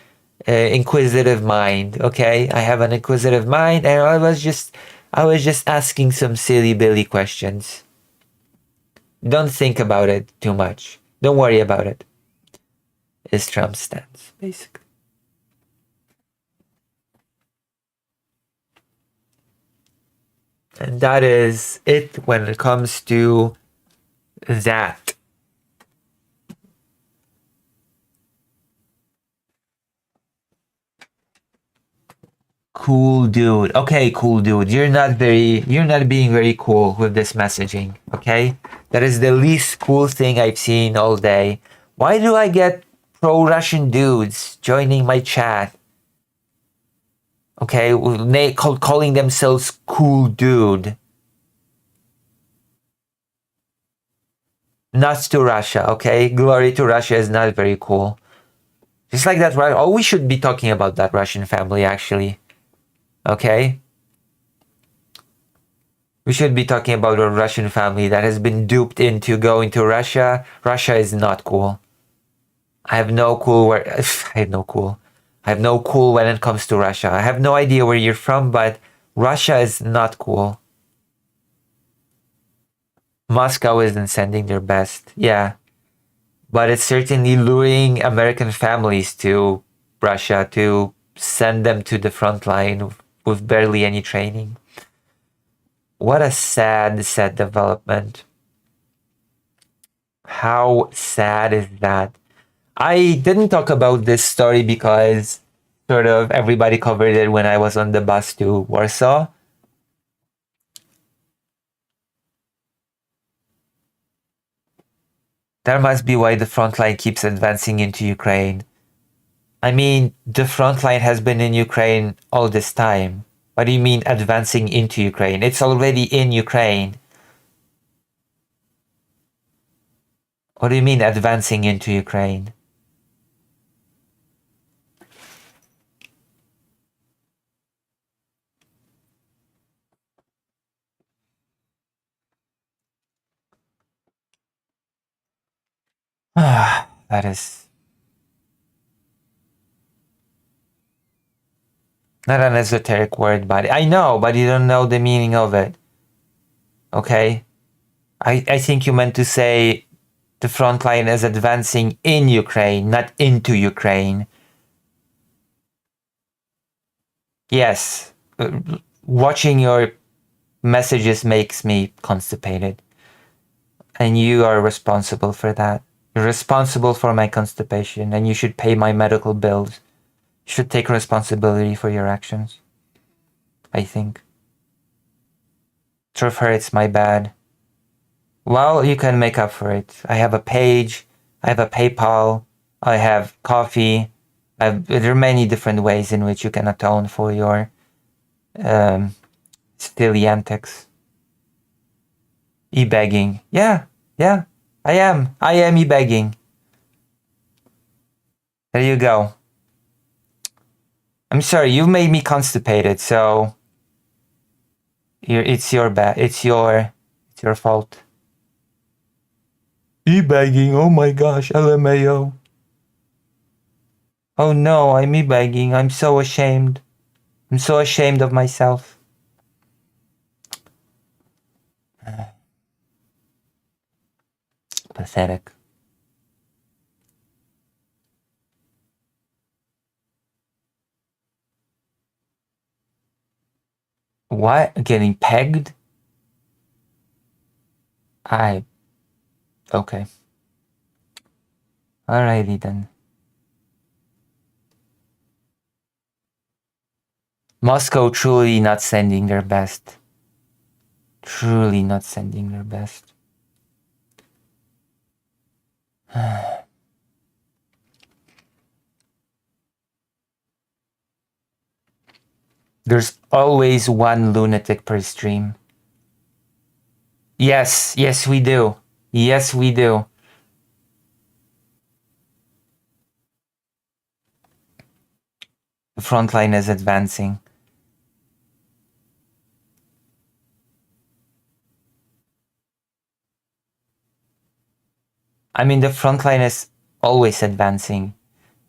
inquisitive mind. Okay, I have an inquisitive mind, and I was just asking some silly Billy questions. Don't think about it too much. Don't worry about it. Is Trump's stance, basically. And that is it when it comes to that. Cool dude. Okay, cool dude. You're not being very cool with this messaging, okay? That is the least cool thing I've seen all day. Why do I get pro-Russian dudes joining my chat? Okay, calling themselves cool dude. Nuts to Russia, okay? Glory to Russia is not very cool. Just like that, right? Oh, we should be talking about that Russian family, actually. Okay? We should be talking about a Russian family that has been duped into going to Russia. Russia is not cool. I have no clue when it comes to Russia. I have no idea where you're from, but Russia is not cool. Moscow isn't sending their best. Yeah. But it's certainly luring American families to Russia to send them to the front line with barely any training. What a sad development. How sad is that? I didn't talk about this story because sort of everybody covered it when I was on the bus to Warsaw. That must be why the front line keeps advancing into Ukraine. I mean, the front line has been in Ukraine all this time. What do you mean advancing into Ukraine? It's already in Ukraine. What do you mean advancing into Ukraine? That is not an esoteric word, but I know, but you don't know the meaning of it. Okay? I think you meant to say the front line is advancing in Ukraine, not into Ukraine. Yes. Watching your messages makes me constipated. And you are responsible for that. You're responsible for my constipation, and you should pay my medical bills. You should take responsibility for your actions. I think. Truth hurts, my bad. Well, you can make up for it. I have a page, I have a PayPal, I have coffee. There are many different ways in which you can atone for your silly antics. E-begging. Yeah, I am e-begging. There you go. I'm sorry, you've made me constipated, so it's your bad. It's your fault. E-begging, oh my gosh, LMAO. Oh no, I'm e-begging. I'm so ashamed. I'm so ashamed of myself. Pathetic. What? Getting pegged? Okay. Alrighty then. Moscow truly not sending their best. Truly not sending their best. There's always one lunatic per stream. Yes, yes we do. Yes we do. The front line is advancing. I mean, the front line is always advancing.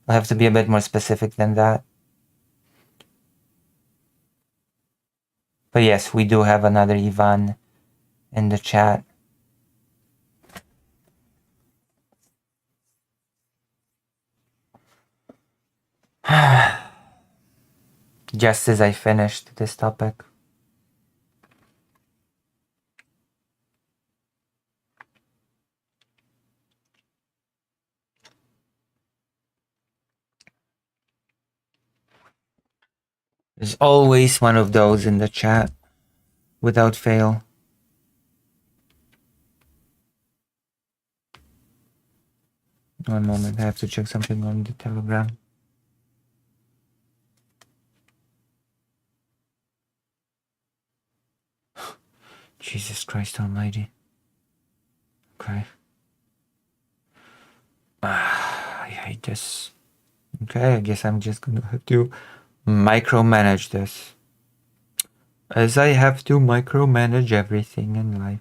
I'll have to be a bit more specific than that. But yes, we do have another Ivan in the chat. Just as I finished this topic. There's always one of those in the chat, without fail. One moment, I have to check something on the Telegram. Jesus Christ Almighty. Okay. I hate this. Okay, I guess I'm just gonna have to micromanage this. As I have to micromanage everything in life.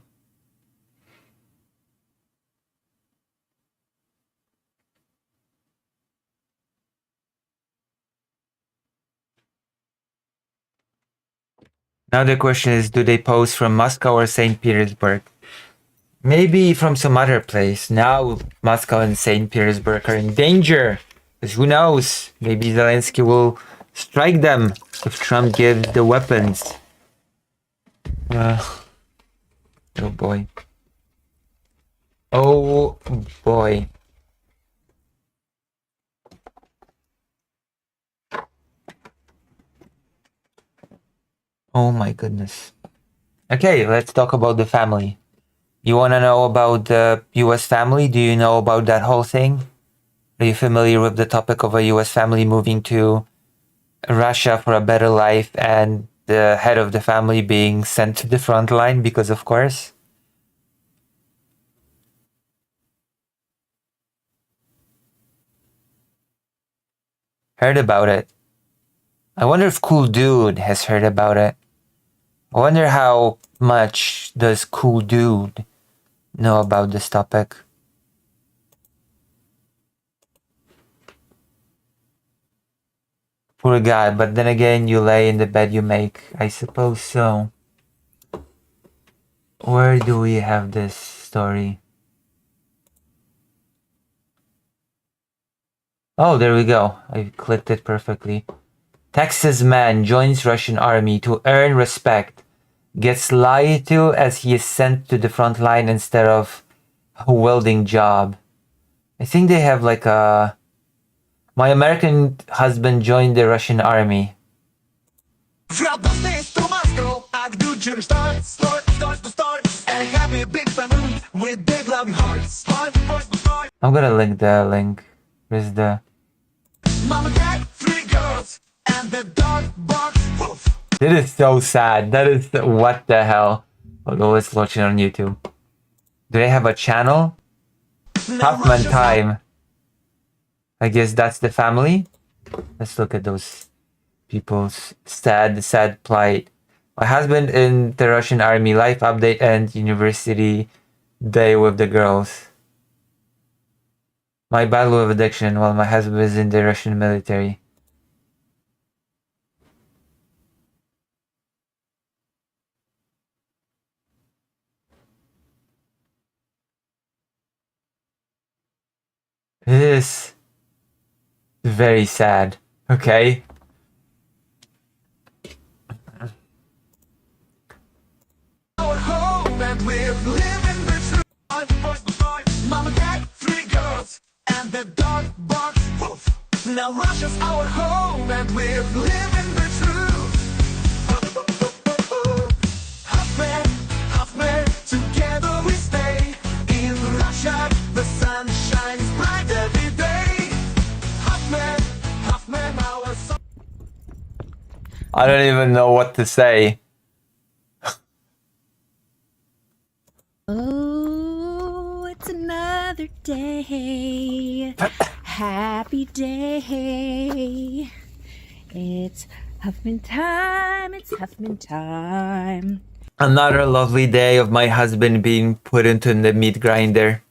Now the question is, do they post from Moscow or St. Petersburg? Maybe from some other place. Now Moscow and St. Petersburg are in danger. Because who knows? Maybe Zelensky will strike them if Trump gives the weapons. Oh boy. Oh boy. Oh my goodness. Okay, let's talk about the family. You want to know about the US family? Do you know about that whole thing? Are you familiar with the topic of a US family moving to Russia for a better life and the head of the family being sent to the front line because of course? Heard about it. I wonder if Cool Dude has heard about it. I wonder how much does Cool Dude know about this topic. Poor guy, but then again, you lay in the bed you make. I suppose so. Where do we have this story? Oh, there we go. I clicked it perfectly. Texas man joins Russian army to earn respect. Gets lied to as he is sent to the front line instead of a welding job. I think they have like a... My American husband joined the Russian army. I'm gonna link the link. Where's the... Mama, Dad, 3 girls, and the dog barks. This is so sad. That is what the hell. Although let's watch it on YouTube. Do they have a channel? Huffman time. I guess that's the family. Let's look at those people's sad plight. My husband in the Russian army, life update and university day with the girls. My battle with addiction while my husband is in the Russian military. This is very sad. Okay. Our home and we're living the truth. Mama, Dad, 3 girls, and the dog barks. Now Russia's our home and we're living the truth. Huffman, together we stay. In Russia, the sun shines. I don't even know what to say. Oh, it's another day. Happy day. It's Huffman time. It's Huffman time. Another lovely day of my husband being put into the meat grinder.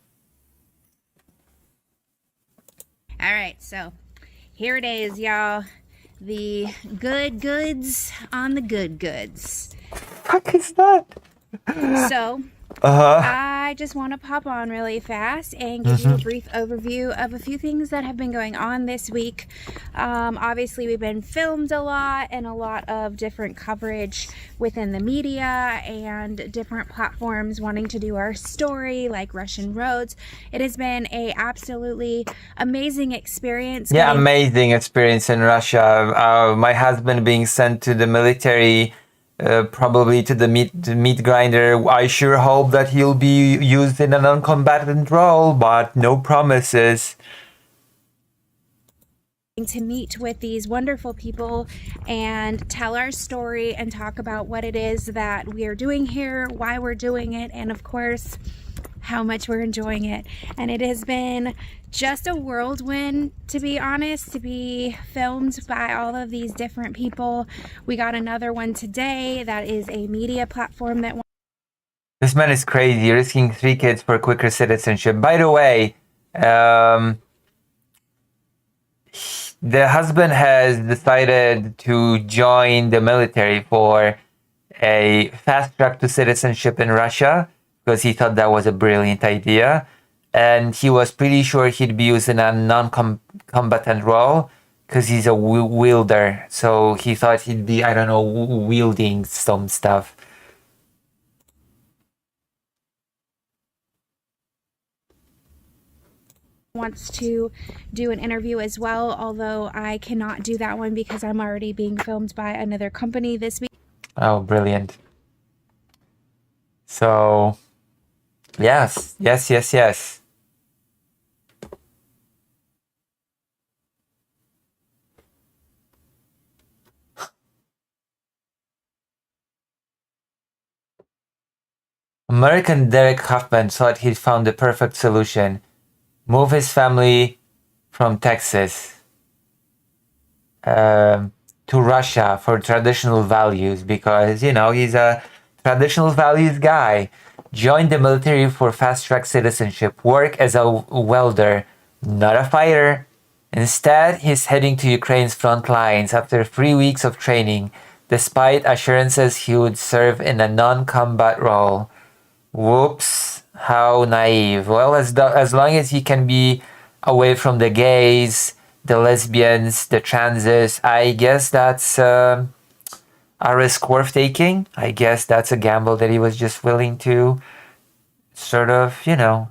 All right, so here it is, y'all. The good goods on the good goods. Fuck is that? So, I just want to pop on really fast and give you a brief overview of a few things that have been going on this week. Obviously, we've been filmed a lot and a lot of different coverage within the media and different platforms wanting to do our story, like Russian roads. It has been a absolutely amazing experience. Yeah, amazing experience in Russia. My husband being sent to the military, probably to the meat grinder. I sure hope that he'll be used in a non-combatant role, but no promises. To meet with these wonderful people and tell our story and talk about what it is that we are doing here, why we're doing it, and of course, how much we're enjoying it. And it has been just a whirlwind, to be honest, to be filmed by all of these different people. We got another one today that is a media platform that... This man is crazy, risking 3 kids for quicker citizenship. By the way, the husband has decided to join the military for a fast track to citizenship in Russia because he thought that was a brilliant idea. And he was pretty sure he'd be used in a non-combatant role because he's a wielder. So he thought he'd be, I don't know, wielding some stuff. Wants to do an interview as well, although I cannot do that one because I'm already being filmed by another company this week. Oh, brilliant. So, yes. American Derek Huffman thought he'd found the perfect solution. Move his family from Texas to Russia for traditional values because, you know, he's a traditional values guy. Join the military for fast-track citizenship. Work as a welder, not a fighter. Instead, he's heading to Ukraine's front lines after 3 weeks of training, despite assurances he would serve in a non-combat role. Whoops, how naive. Well, as long as he can be away from the gays, the lesbians, the transes, I guess that's a risk worth taking. I guess that's a gamble that he was just willing to sort of, you know.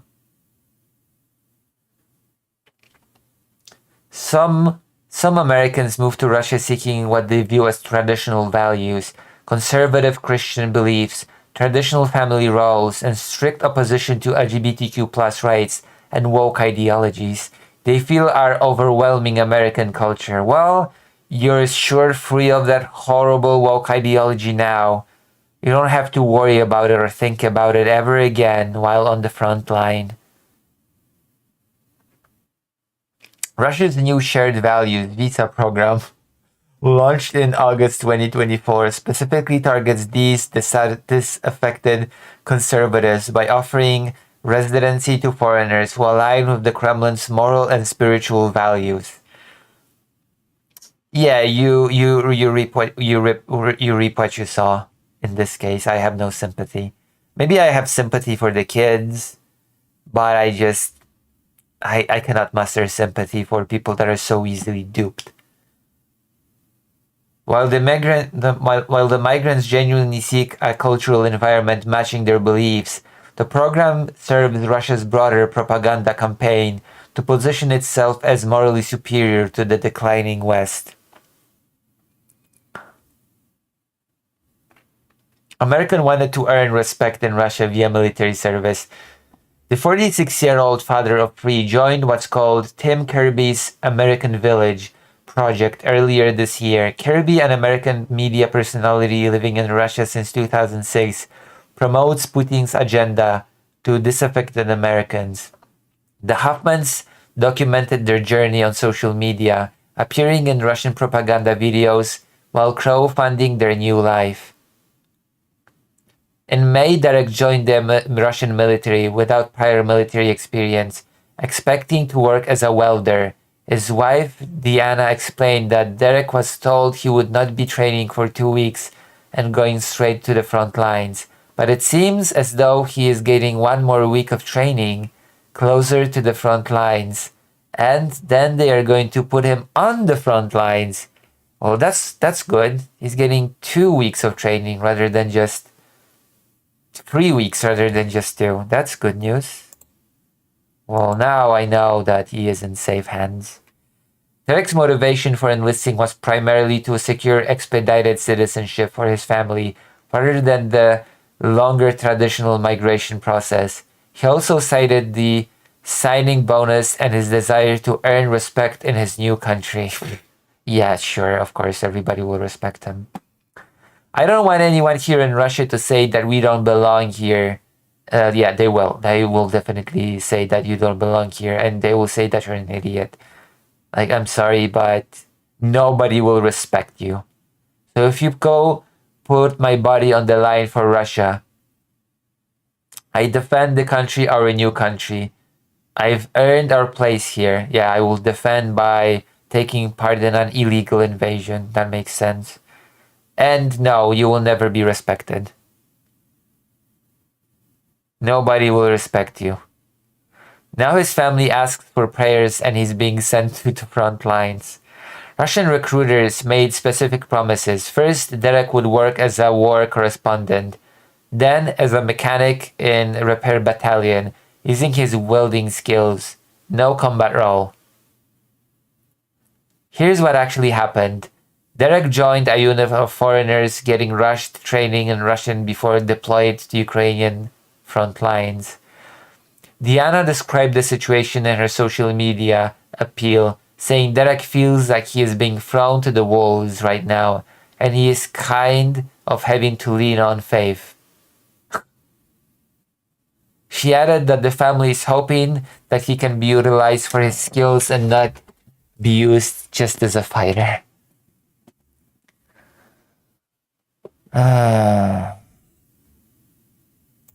Some Americans move to Russia seeking what they view as traditional values, conservative Christian beliefs, traditional family roles, and strict opposition to LGBTQ+ rights and woke ideologies they feel are overwhelming American culture. Well, you're sure free of that horrible woke ideology now. You don't have to worry about it or think about it ever again while on the front line. Russia's new shared values visa program, launched in August 2024, specifically targets these disaffected conservatives by offering residency to foreigners who align with the Kremlin's moral and spiritual values. Yeah, you reap what you saw. In this case, I have no sympathy. Maybe I have sympathy for the kids, but I cannot muster sympathy for people that are so easily duped. While the migrants genuinely seek a cultural environment matching their beliefs, the program serves Russia's broader propaganda campaign to position itself as morally superior to the declining West. American wanted to earn respect in Russia via military service. The 46-year-old father of 3 joined what's called Tim Kirby's American Village, project earlier this year. Kirby, an American media personality living in Russia since 2006, promotes Putin's agenda to disaffected Americans. The Hoffmans documented their journey on social media, appearing in Russian propaganda videos while crowdfunding their new life. In May, Derek joined the Russian military without prior military experience, expecting to work as a welder. His wife, Diana, explained that Derek was told he would not be training for 2 weeks and going straight to the front lines. But it seems as though he is getting 1 more week of training closer to the front lines. And then they are going to put him on the front lines. Well, that's good. He's getting 2 weeks of training rather than just 3 weeks rather than just 2. That's good news. Well, now I know that he is in safe hands. Derek's motivation for enlisting was primarily to secure expedited citizenship for his family, rather than the longer traditional migration process. He also cited the signing bonus and his desire to earn respect in his new country. Yeah, sure, of course, everybody will respect him. I don't want anyone here in Russia to say that we don't belong here. Yeah, they will. They will definitely say that you don't belong here, and they will say that you're an idiot. Like, I'm sorry, but nobody will respect you. So if you go put my body on the line for Russia, I defend the country, our new country. I've earned our place here. Yeah, I will defend by taking part in an illegal invasion. That makes sense. And no, you will never be respected. Nobody will respect you. Now his family asks for prayers and he's being sent to the front lines. Russian recruiters made specific promises. First, Derek would work as a war correspondent, then as a mechanic in a repair battalion, using his welding skills. No combat role. Here's what actually happened. Derek joined a unit of foreigners getting rushed training in Russian before deployed to Ukrainian front lines. Diana described the situation in her social media appeal, saying Derek feels like he is being thrown to the wolves right now, and he is kind of having to lean on faith. She added that the family is hoping that he can be utilized for his skills and not be used just as a fighter.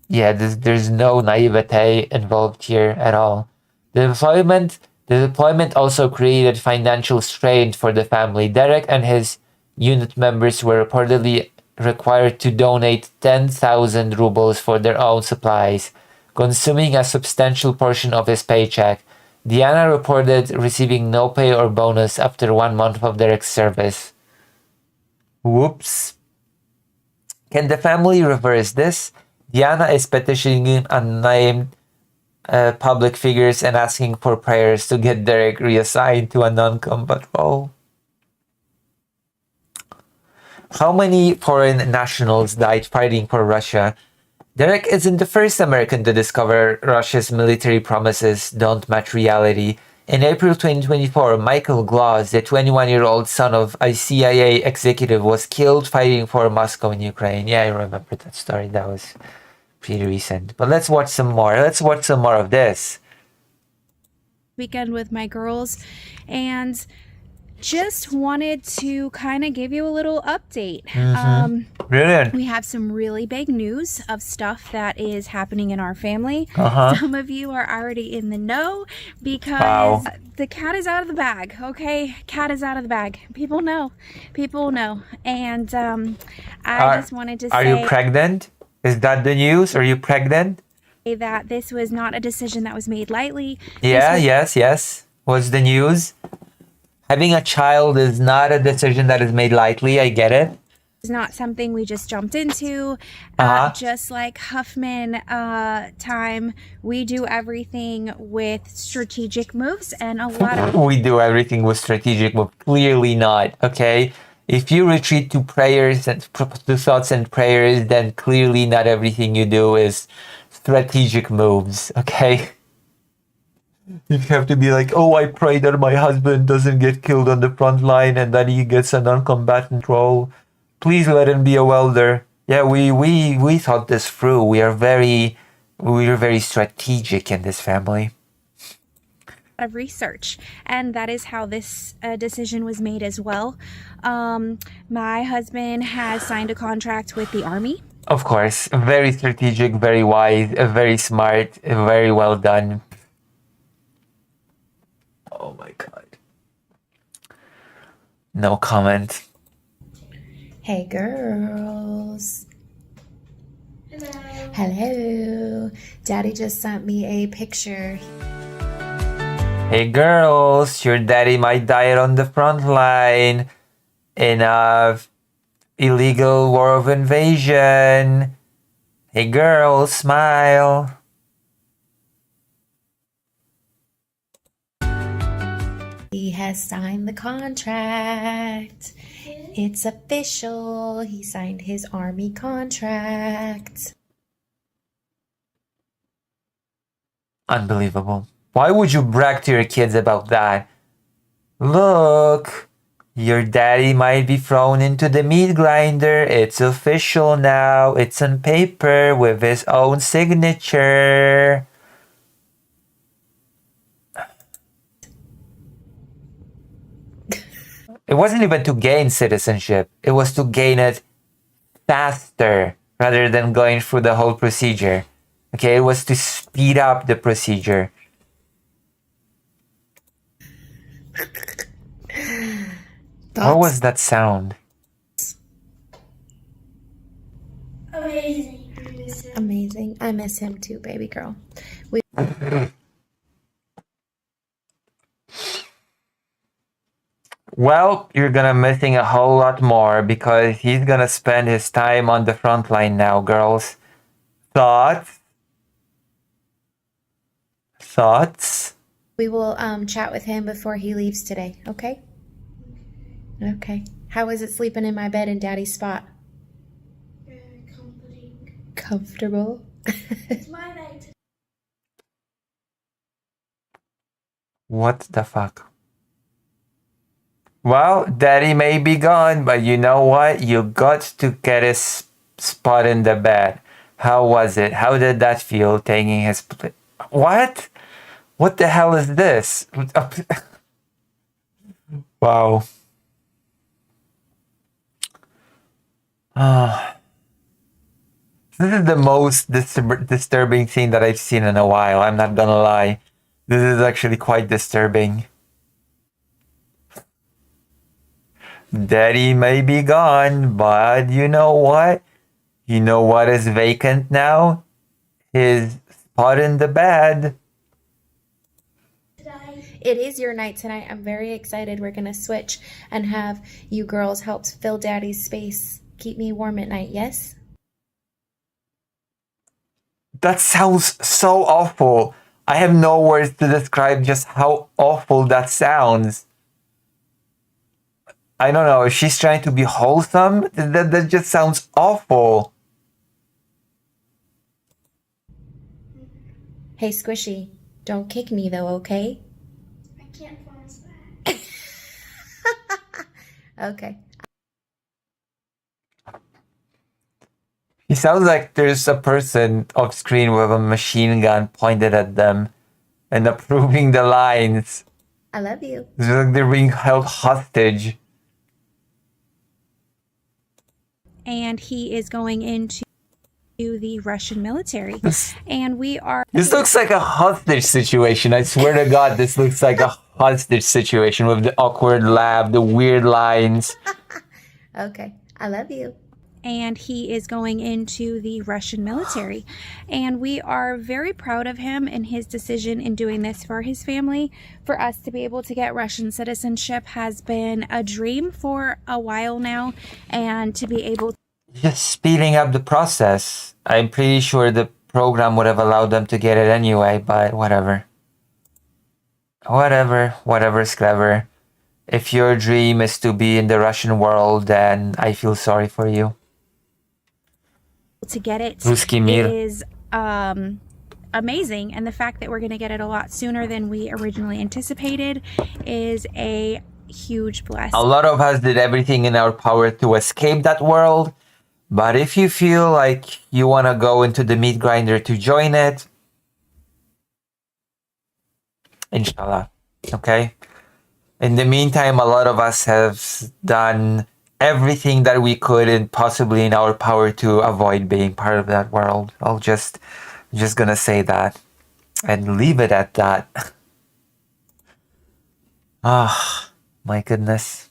Yeah, there's no naivete involved here at all. The deployment also created financial strain for the family. Derek and his unit members were reportedly required to donate 10,000 rubles for their own supplies, consuming a substantial portion of his paycheck. Diana reported receiving no pay or bonus after 1 month of Derek's service. Whoops. Can the family reverse this? Diana is petitioning unnamed public figures and asking for prayers to get Derek reassigned to a non-combat role. How many foreign nationals died fighting for Russia? Derek isn't the first American to discover Russia's military promises don't match reality. In April 2024, Michael Gloss, the 21-year-old son of a CIA executive, was killed fighting for Moscow in Ukraine. Yeah, I remember that story. That was pretty recent. But let's watch some more. Let's watch some more of this. Weekend with my girls, and just wanted to kind of give you a little update. Brilliant. We have some really big news of stuff that is happening in our family. Some of you are already in the know because the cat is out of the bag. Okay, cat is out of the bag. People know. And I just wanted to say, are you pregnant? Is that the news? Are you pregnant? That this was not a decision that was made lightly. Yes. What's the news? Having a child is not a decision that is made lightly. I get it. It's not something we just jumped into. Just like Huffman time, we do everything with strategic moves, and a lot of... We do everything with strategic moves. Clearly not, okay? If you retreat to prayers and to thoughts and prayers, then clearly not everything you do is strategic moves, okay? You have to be like, oh, I pray that my husband doesn't get killed on the front line and that he gets a non-combatant role. Please let him be a welder. Yeah, we thought this through. We are very strategic in this family. Of research, and that is how this decision was made as well. My husband has signed a contract with the Army. Of course, very strategic, very wise, very smart, very well done. Oh my god. No comment. Hey girls. Hello. Daddy just sent me a picture. Hey girls, your daddy might die on the front line in a illegal war of invasion. Hey girls, smile. He has signed the contract. It's official. He signed his Army contract. Unbelievable. Why would you brag to your kids about that? Look, your daddy might be thrown into the meat grinder. It's official now. It's on paper with his own signature. It wasn't even to gain citizenship. It was to gain it faster rather than going through the whole procedure. Okay, it was to speed up the procedure. What was that sound? Amazing. Amazing. I miss him too, baby girl. Well, you're gonna missing a whole lot more because he's gonna spend his time on the front line now, girls. Thoughts? Thoughts? We will chat with him before he leaves today, okay? Okay. How is it sleeping in my bed in Daddy's spot? Comfortable. It's my night. What the fuck? Well, Daddy may be gone, but you know what? You got to get his spot in the bed. How was it? How did that feel, taking his place? What? What the hell is this? Wow. This is the most disturbing thing that I've seen in a while. I'm not gonna lie. This is actually quite disturbing. Daddy may be gone, but you know what? You know what is vacant now? His spot in the bed. It is your night tonight. I'm very excited. We're going to switch and have you girls help fill Daddy's space. Keep me warm at night, yes? That sounds so awful. I have no words to describe just how awful that sounds. I don't know, if she's trying to be wholesome, that just sounds awful. Hey, Squishy, don't kick me though, okay? I can't promise that. Okay. He sounds like there's a person off screen with a machine gun pointed at them and approving the lines. I love you. It's like they're being held hostage. And he is going into the Russian military. And we are... This looks like a hostage situation. I swear to God, this looks like a hostage situation with the awkward laugh, the weird lines. Okay, I love you. And he is going into the Russian military. And we are very proud of him and his decision in doing this for his family. For us to be able to get Russian citizenship has been a dream for a while now. And to be able to... Just speeding up the process. I'm pretty sure the program would have allowed them to get it anyway, but whatever. Whatever's clever. If your dream is to be in the Russian world, then I feel sorry for you. To get it Ruski mir. is amazing. And the fact that we're going to get it a lot sooner than we originally anticipated is a huge blessing. A lot of us did everything in our power to escape that world. But if you feel like you want to go into the meat grinder to join it, inshallah, okay? In the meantime, a lot of us have done everything that we could and possibly in our power to avoid being part of that world. I'm just gonna say that and leave it at that. Ah, my goodness.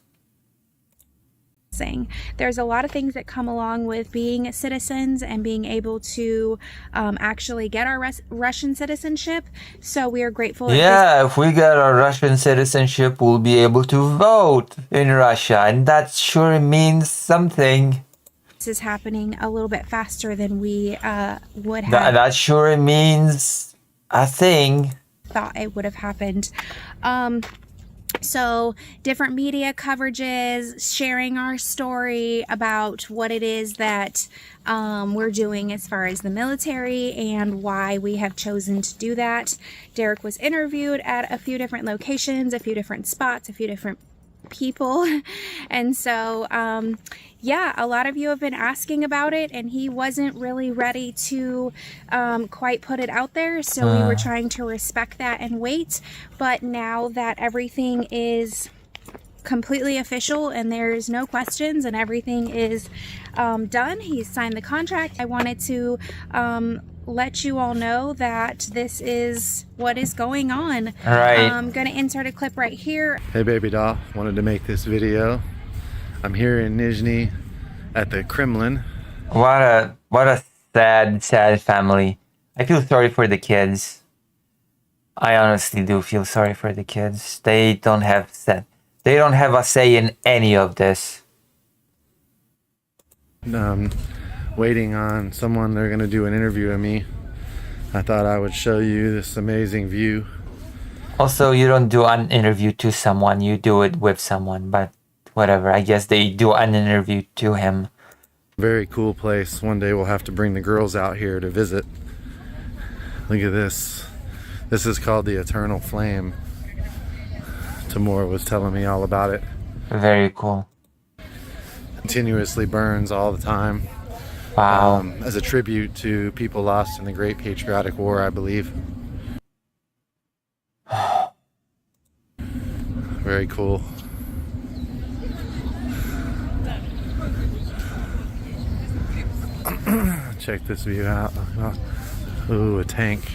There's a lot of things that come along with being citizens and being able to actually get our Russian citizenship. So we are grateful. Yeah, if we get our Russian citizenship, we'll be able to vote in Russia, and that sure means something. This is happening a little bit faster than we would have. That sure means a thing. Thought it would have happened. So different media coverages, sharing our story about what it is that we're doing as far as the military and why we have chosen to do that. Derek was interviewed at a few different locations, a few different spots, a few different people. And so, yeah, a lot of you have been asking about it, and he wasn't really ready to quite put it out there. So we were trying to respect that and wait. But now that everything is completely official and there's no questions and everything is done, he's signed the contract. I wanted to let you all know that this is what is going on. All right. I'm gonna insert a clip right here. Hey baby doll, wanted to make this video. I'm here in Nizhny at the Kremlin. What a sad family. I feel sorry for the kids. I honestly do feel sorry for the kids. They don't have a say in any of this. Waiting on someone. They're gonna do an interview of me. I thought I would show you this amazing view. Also, you don't do an interview to someone, you do it with someone, but whatever. I guess they do an interview to him. Very cool place. One day we'll have to bring the girls out here to visit. Look at this. This is called the Eternal Flame. Tamora was telling me all about it. Very cool. Continuously burns all the time. Wow. As a tribute to people lost in the Great Patriotic War, I believe. Very cool. Check this view out. Ooh, a tank.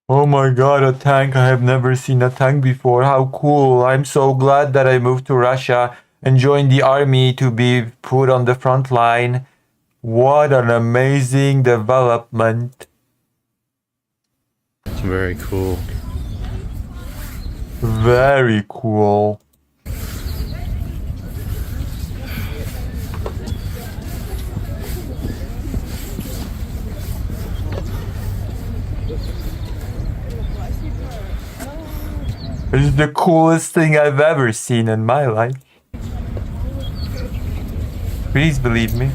Oh my god, a tank. I have never seen a tank before. How cool. I'm so glad that I moved to Russia and joined the army to be put on the front line. What an amazing development. Very cool. Very cool. It's the coolest thing I've ever seen in my life. Please believe me.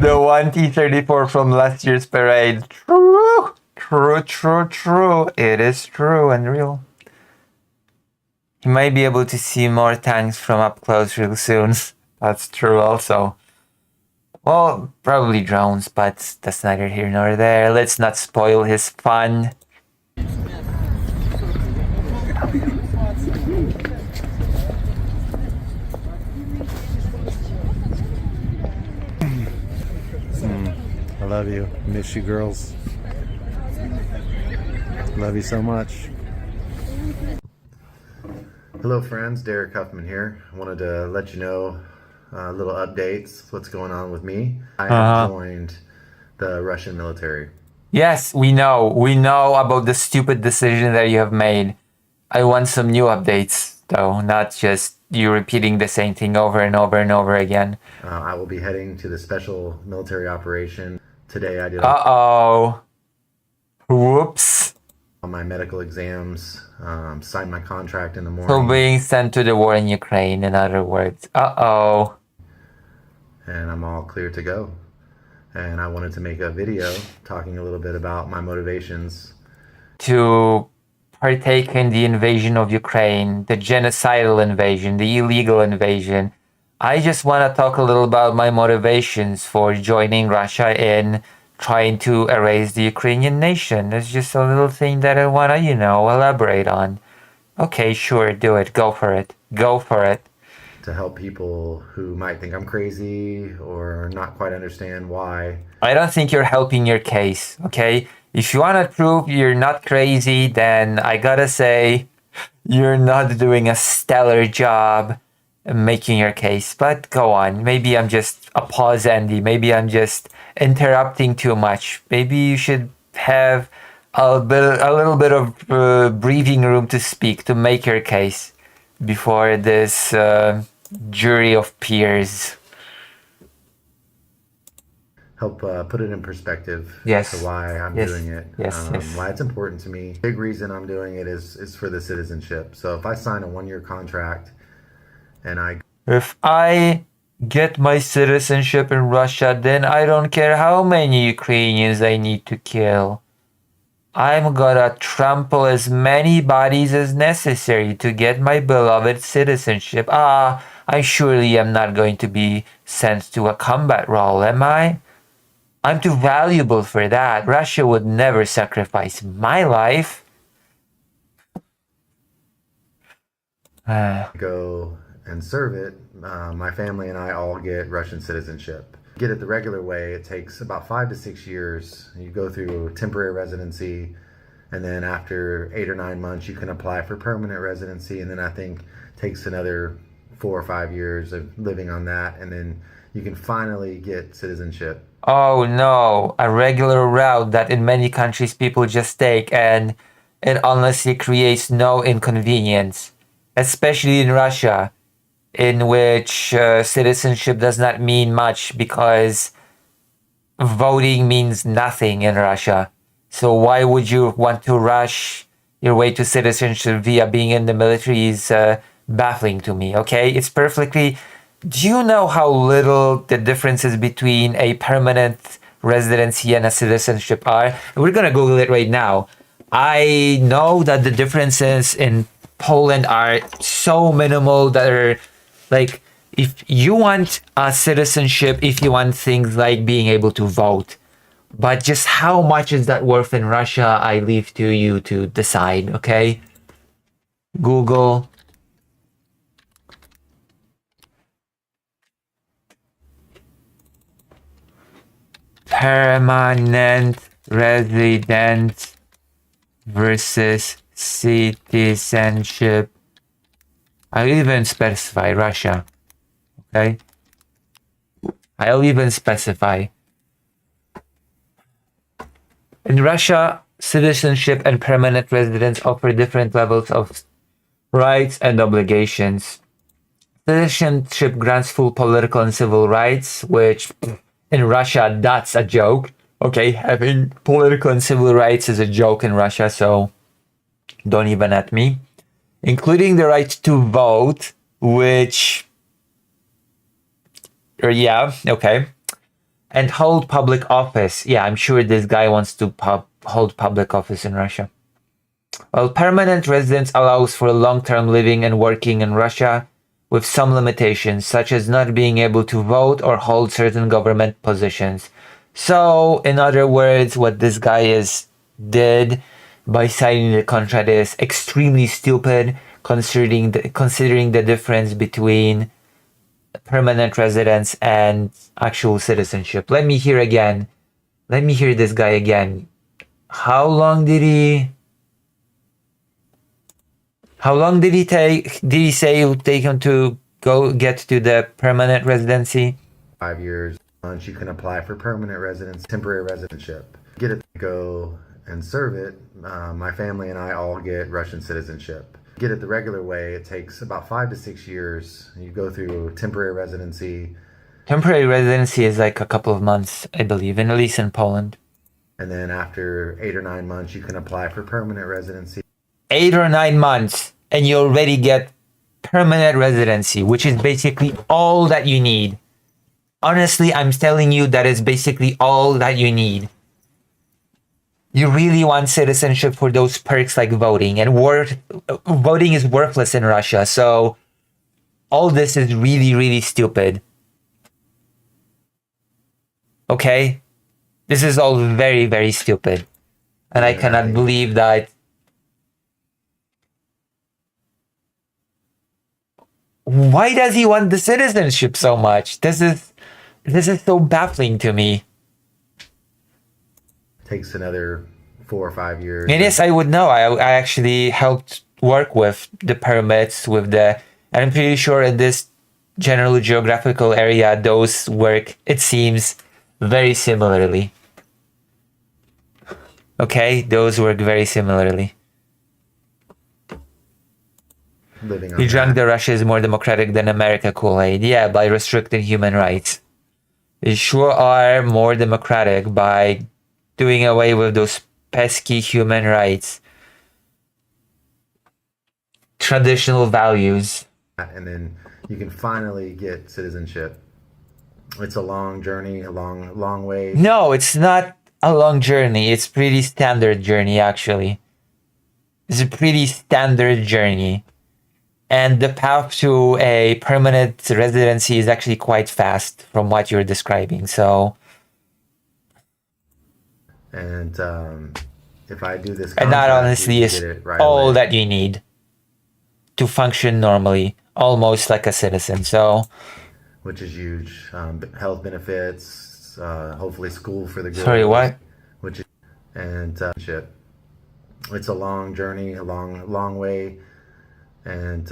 The one T-34 from last year's parade. True. It is true and real. You might be able to see more tanks from up close real soon. That's true also. Well, probably drones, but that's neither here nor there. Let's not spoil his fun. I love you. Miss you, girls. Love you so much. Hello friends, Derek Huffman here. I wanted to let you know little updates, what's going on with me. I have joined the Russian military. Yes, we know. We know about the stupid decision that you have made. I want some new updates, though, not just you repeating the same thing over and over and over again. I will be heading to the special military operation Today I did Uh-oh. Whoops. all my medical exams, signed my contract in the So morning, being sent to the war in Ukraine, in other words. Uh-oh. and I'm all clear to go. And I wanted to make a video talking a little bit about my motivations. To partake in the invasion of Ukraine, the genocidal invasion, the illegal invasion. I just want to talk a little about my motivations for joining Russia in trying to erase the Ukrainian nation. It's just a little thing that I want to, elaborate on. Okay, sure, do it. Go for it. Go for it. To help people who might think I'm crazy or not quite understand why. I don't think you're helping your case, okay? If you want to prove you're not crazy, then I gotta say you're not doing a stellar job making your case. But go on. Maybe I'm just a pause, Andy. Maybe I'm just interrupting too much. Maybe you should have a little bit of breathing room to speak, to make your case before this jury of peers. Help put it in perspective Yes. to why I'm Yes. doing it. Yes, yes. Why it's important to me. Big reason I'm doing it is for the citizenship. So if I sign a 1-year contract and If I get my citizenship in Russia, then I don't care how many Ukrainians I need to kill. I'm gonna trample as many bodies as necessary to get my beloved citizenship. I surely am not going to be sent to a combat role, am I? I'm too valuable for that. Russia would never sacrifice my life. go and serve it, my family and I all get Russian citizenship. Get it the regular way, it takes about 5 to 6 years. You go through temporary residency, and then after 8 or 9 months, you can apply for permanent residency, and then I think takes another 4 or 5 years of living on that, and then you can finally get citizenship. Oh no, a regular route that in many countries people just take, and it honestly creates no inconvenience, especially in Russia, in which citizenship does not mean much because voting means nothing in Russia. So why would you want to rush your way to citizenship via being in the military is baffling to me, okay? It's perfectly... Do you know how little the differences between a permanent residency and a citizenship are? We're gonna Google it right now. I know that the differences in Poland are so minimal that are like, if you want a citizenship, if you want things like being able to vote, but just how much is that worth in Russia, I leave to you to decide, okay? Google. Permanent residence versus citizenship. I'll even specify Russia, okay? I'll even specify. In Russia, citizenship and permanent residence offer different levels of rights and obligations. Citizenship grants full political and civil rights, which in Russia, that's a joke. Okay, having political and civil rights is a joke in Russia, so don't even at me. Including the right to vote, which... yeah, okay. And hold public office. Yeah, I'm sure this guy wants to hold public office in Russia. Well, permanent residence allows for long-term living and working in Russia, with some limitations, such as not being able to vote or hold certain government positions. So, in other words, what this guy did by signing the contract is extremely stupid, considering the difference between permanent residence and actual citizenship. Let me hear again. Let me hear this guy again. How long did he take? Did he say it would take him to go get to the permanent residency? 5 years. Once you can apply for permanent residence, temporary residentship. Get it, go and serve it. My family and I all get Russian citizenship. Get it the regular way, it takes about 5 to 6 years. You go through temporary residency, Temporary residency is like a couple of months, I believe, and at least in Poland. And then after 8 or 9 months, you can apply for permanent residency. 8 or 9 months, and you already get permanent residency, which is basically all that you need. Honestly, I'm telling you that is basically all that you need. You really want citizenship for those perks like voting, and voting is worthless in Russia, so all this is really, really stupid. Okay? This is all very, very stupid. And I cannot believe that. Why does he want the citizenship so much? This is so baffling to me. Takes another 4 or 5 years. And yes, I would know. I actually helped work with the permits, and I'm pretty sure in this general geographical area, those work, it seems, very similarly. Okay, those work very similarly. You drank the Russia is more democratic than America Kool-Aid. Yeah, by restricting human rights. You sure are more democratic by doing away with those pesky human rights. Traditional values. And then you can finally get citizenship. It's a long journey, a long way. No, it's not a long journey. It's pretty standard journey, actually. It's a pretty standard journey. And the path to a permanent residency is actually quite fast from what you're describing, so... And if I do this... And that honestly is all that you need to function normally, almost like a citizen, so... Which is huge. Health benefits, hopefully school for the girls. Sorry, what? Which is, and shit. It's a long journey, a long way. And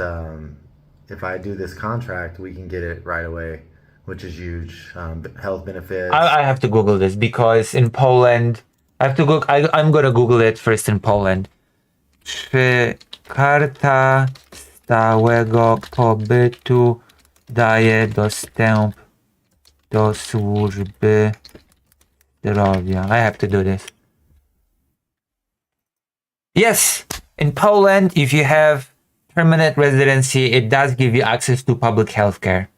if I do this contract, we can get it right away, which is huge. Health benefits. I have to Google this because in Poland, I'm gonna Google it first in Poland. Czy karta stałego pobytu daje dostęp do służby zdrowia? I have to do this. Yes, in Poland, if you have permanent residency, it does give you access to public healthcare.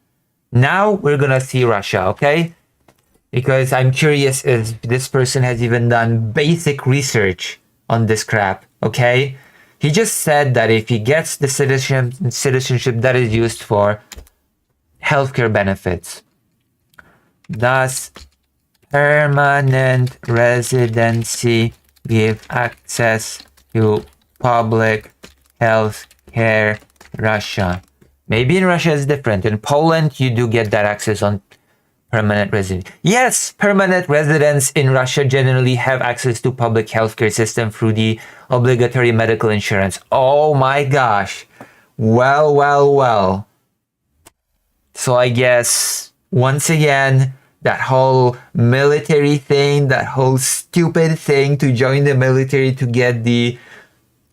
Now we're gonna see Russia, okay? Because I'm curious if this person has even done basic research on this crap, okay? He just said that if he gets the citizenship that is used for healthcare benefits, does permanent residency give access to public health care? Russia. Maybe in Russia it's different. In Poland, you do get that access on permanent residence. Yes, permanent residents in Russia generally have access to public healthcare system through the obligatory medical insurance. Oh my gosh. Well. So I guess, once again, that whole military thing, that whole stupid thing to join the military to get the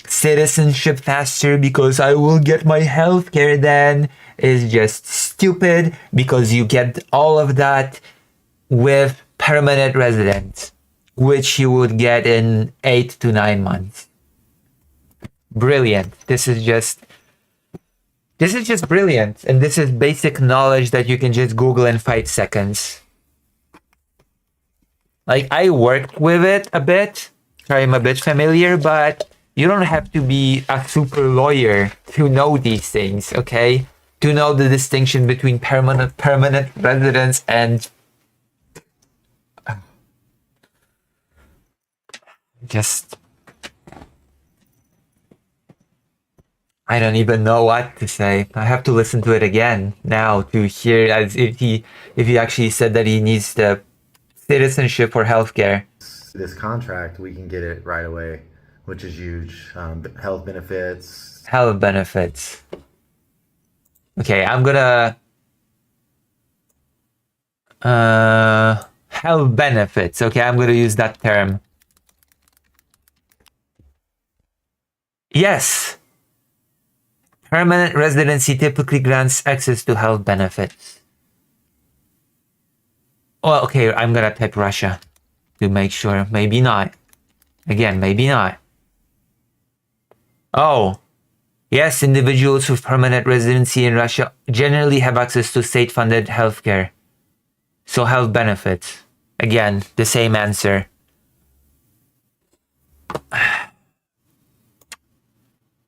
citizenship faster because I will get my healthcare then is just stupid, because you get all of that with permanent residence, which you would get in 8 to 9 months. Brilliant. This is just brilliant, and this is basic knowledge that you can just Google in 5 seconds. Like, I worked with it a bit, so I'm a bit familiar, but you don't have to be a super lawyer to know these things, okay? To know the distinction between permanent residence and just... I don't even know what to say. I have to listen to it again now to hear as if he actually said that he needs the citizenship for healthcare. This contract, we can get it right away, which is huge. Health benefits. Health benefits. Okay, I'm gonna... health benefits. Okay, I'm gonna use that term. Yes! Permanent residency typically grants access to health benefits. Well, okay, I'm gonna type Russia to make sure. Maybe not. Again, maybe not. Oh, yes, individuals with permanent residency in Russia generally have access to state-funded healthcare. So health benefits. Again, the same answer.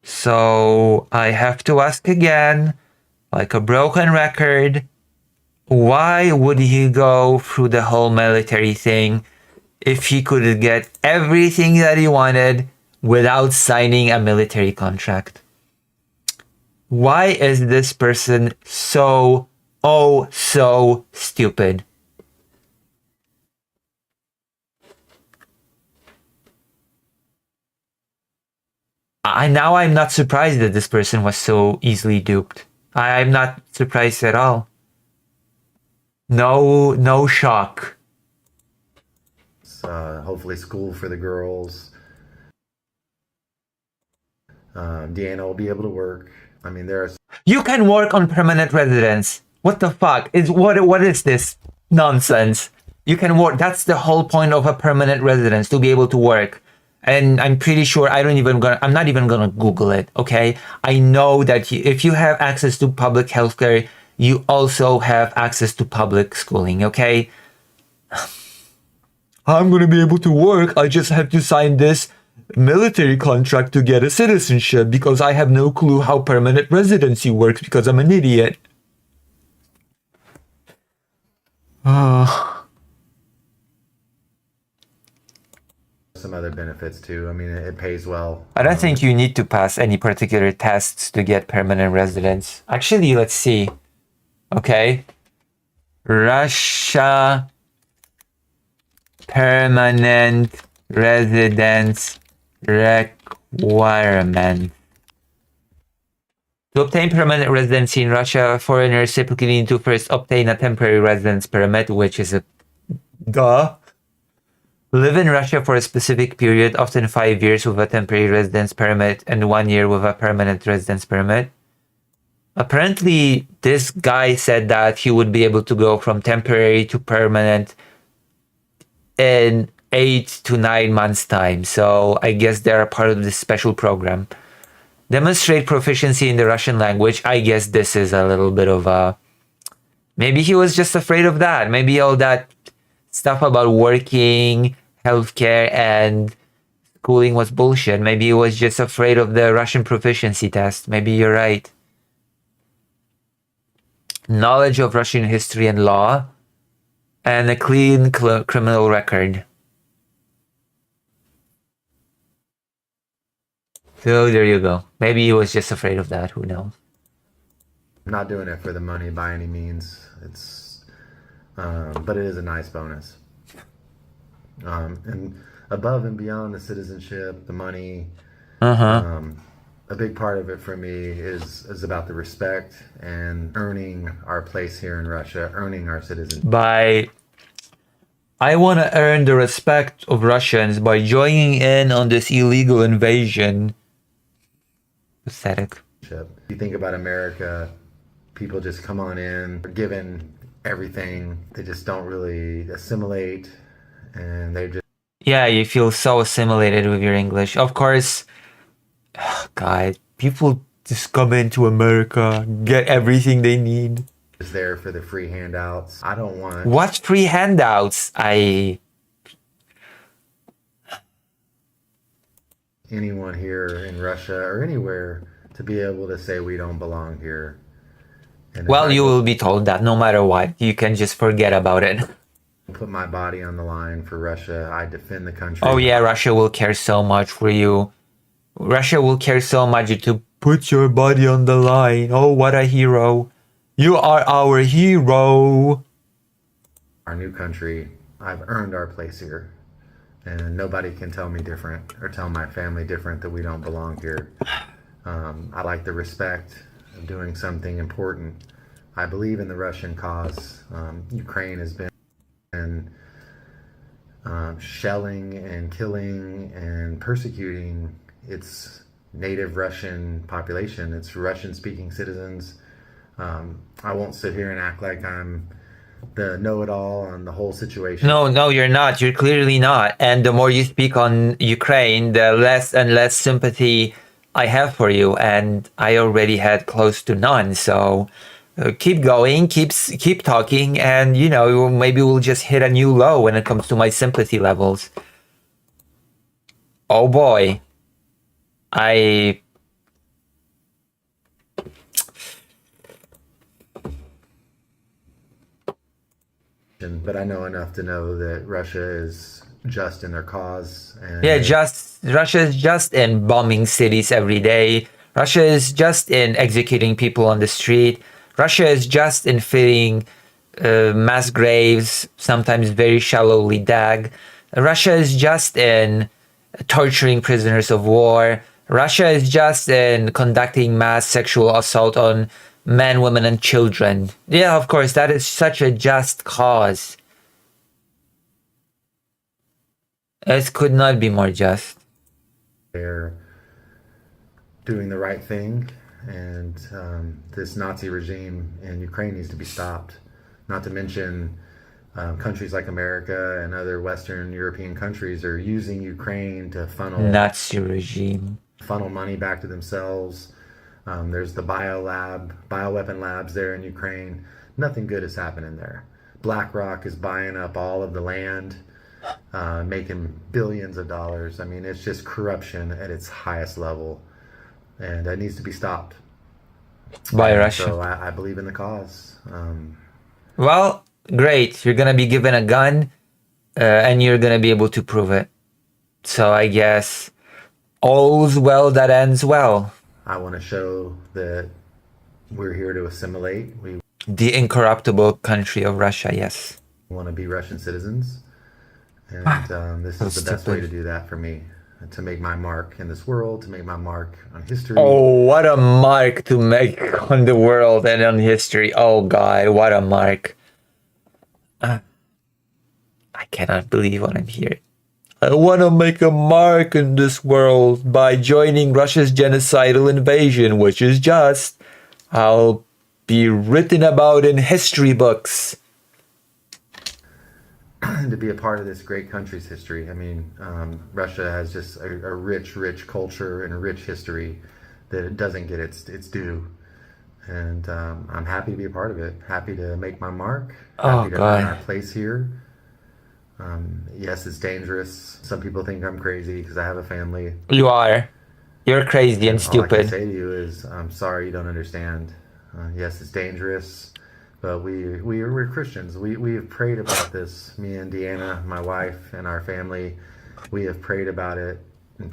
So I have to ask again, like a broken record, why would he go through the whole military thing if he could get everything that he wanted without signing a military contract? Why is this person so stupid? I'm not surprised that this person was so easily duped. I'm not surprised at all. No shock. Hopefully school for the girls. Deanna will be able to work. I mean, You can work on permanent residence. What the fuck? What is this nonsense? You can work. That's the whole point of a permanent residence, to be able to work. And I'm pretty sure I'm not even gonna Google it, okay? I know that if you have access to public healthcare, you also have access to public schooling, okay? I'm gonna be able to work. I just have to sign this military contract to get a citizenship because I have no clue how permanent residency works because I'm an idiot. some other benefits too. I mean, it pays well. I don't think you need to pass any particular tests to get permanent residence. Actually, let's see. Okay. Russia permanent residence requirement. To obtain permanent residency in Russia, foreigners typically need to first obtain a temporary residence permit, which is a duh. Live in Russia for a specific period, often 5 years with a temporary residence permit and 1 year with a permanent residence permit. Apparently, this guy said that he would be able to go from temporary to permanent in 8 to 9 months' time. So I guess they're a part of this special program. Demonstrate proficiency in the Russian language. I guess this is a little bit of a... Maybe he was just afraid of that. Maybe all that stuff about working, healthcare, and schooling was bullshit. Maybe he was just afraid of the Russian proficiency test. Maybe you're right. Knowledge of Russian history and law, and a clean criminal record. So there you go. Maybe he was just afraid of that. Who knows? I'm not doing it for the money by any means. It's, but it is a nice bonus. And above and beyond the citizenship, the money, a big part of it for me is about the respect and earning our place here in Russia, earning our citizenship. I want to earn the respect of Russians by joining in on this illegal invasion. Pathetic. You think about America, people just come on in, they're given everything, they just don't really assimilate, and they just... Yeah, you feel so assimilated with your English. Of course, God, people just come into America, get everything they need. Is there for the free handouts. I don't want... What free handouts? Anyone here in Russia or anywhere to be able to say we don't belong here. And well, you will be told that no matter what. You can just forget about it. Put my body on the line for Russia. I defend the country. Oh yeah, Russia will care so much for you. Russia will care so much to put your body on the line. Oh, what a hero. You are our hero. Our new country. I've earned our place here. And nobody can tell me different or tell my family different that we don't belong here. I like the respect of doing something important. I believe in the Russian cause. Ukraine has been shelling and killing and persecuting its native Russian population, its Russian-speaking citizens. I won't sit here and act like I'm the know-it-all on the whole situation. No, you're not. You're clearly not. And the more you speak on Ukraine, the less and less sympathy I have for you. And I already had close to none. So keep going, keep talking, and maybe we'll just hit a new low when it comes to my sympathy levels. Oh boy. But I know enough to know that Russia is just in their cause. And Russia is just in bombing cities every day. Russia is just in executing people on the street. Russia is just in filling mass graves, sometimes very shallowly dug. Russia is just in torturing prisoners of war. Russia is just in conducting mass sexual assault on men, women, and children. Yeah, of course, that is such a just cause. It could not be more just. They're doing the right thing, and this Nazi regime in Ukraine needs to be stopped. Not to mention countries like America and other Western European countries are using Ukraine to Nazi regime. Funnel money back to themselves. There's the bioweapon labs there in Ukraine. Nothing good is happening there. BlackRock is buying up all of the land, making billions of dollars. I mean, it's just corruption at its highest level, and that needs to be stopped by Russia. So I believe in the cause. Well, great. You're going to be given a gun, and you're going to be able to prove it. So I guess all's well that ends well. I want to show that we're here to assimilate. The incorruptible country of Russia, yes. We want to be Russian citizens. And this is the best way to do that for me. To make my mark in this world, to make my mark on history. Oh, what a mark to make on the world and on history. Oh, God, what a mark. I cannot believe what I'm hearing. I want to make a mark in this world by joining Russia's genocidal invasion, which is just. I'll be written about in history books. To be a part of this great country's history. I mean, Russia has just a rich culture and a rich history that it doesn't get its due. And I'm happy to be a part of it. Happy to make my mark. Happy to earn our place here. Yes, it's dangerous. Some people think I'm crazy because I have a family. You are. You're crazy and stupid. All I can say to you is, I'm sorry you don't understand. Yes, it's dangerous, but we're Christians. We have prayed about this. Me and Deanna, my wife, and our family, we have prayed about it.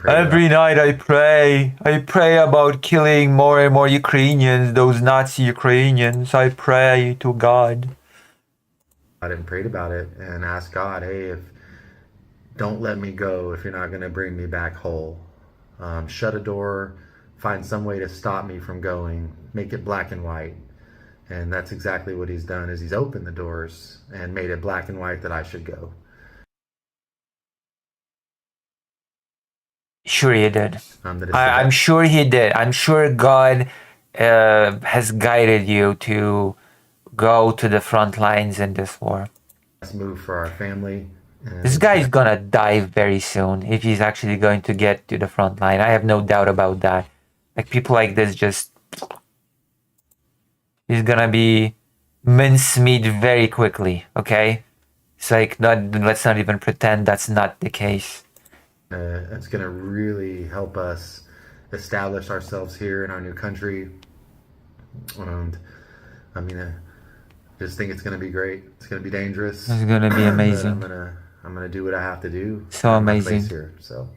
Every night I pray. I pray about killing more and more Ukrainians, those Nazi Ukrainians. I pray to God. I prayed about it and asked God, hey, don't let me go if you're not going to bring me back whole. Shut a door, find some way to stop me from going, make it black and white. And that's exactly what he's done, is he's opened the doors and made it black and white that I should go. Sure he did. I'm sure he did. I'm sure God has guided you to go to the front lines in this war. Let's move for our family. This guy's gonna die very soon if he's actually going to get to the front line. I have no doubt about that. Like, people like this he's gonna be mincemeat very quickly, okay? It's like, let's not even pretend that's not the case. It's gonna really help us establish ourselves here in our new country. And I mean, just think it's gonna be great. It's gonna be dangerous. It's gonna be amazing. I'm gonna do what I have to do. So amazing. Here, so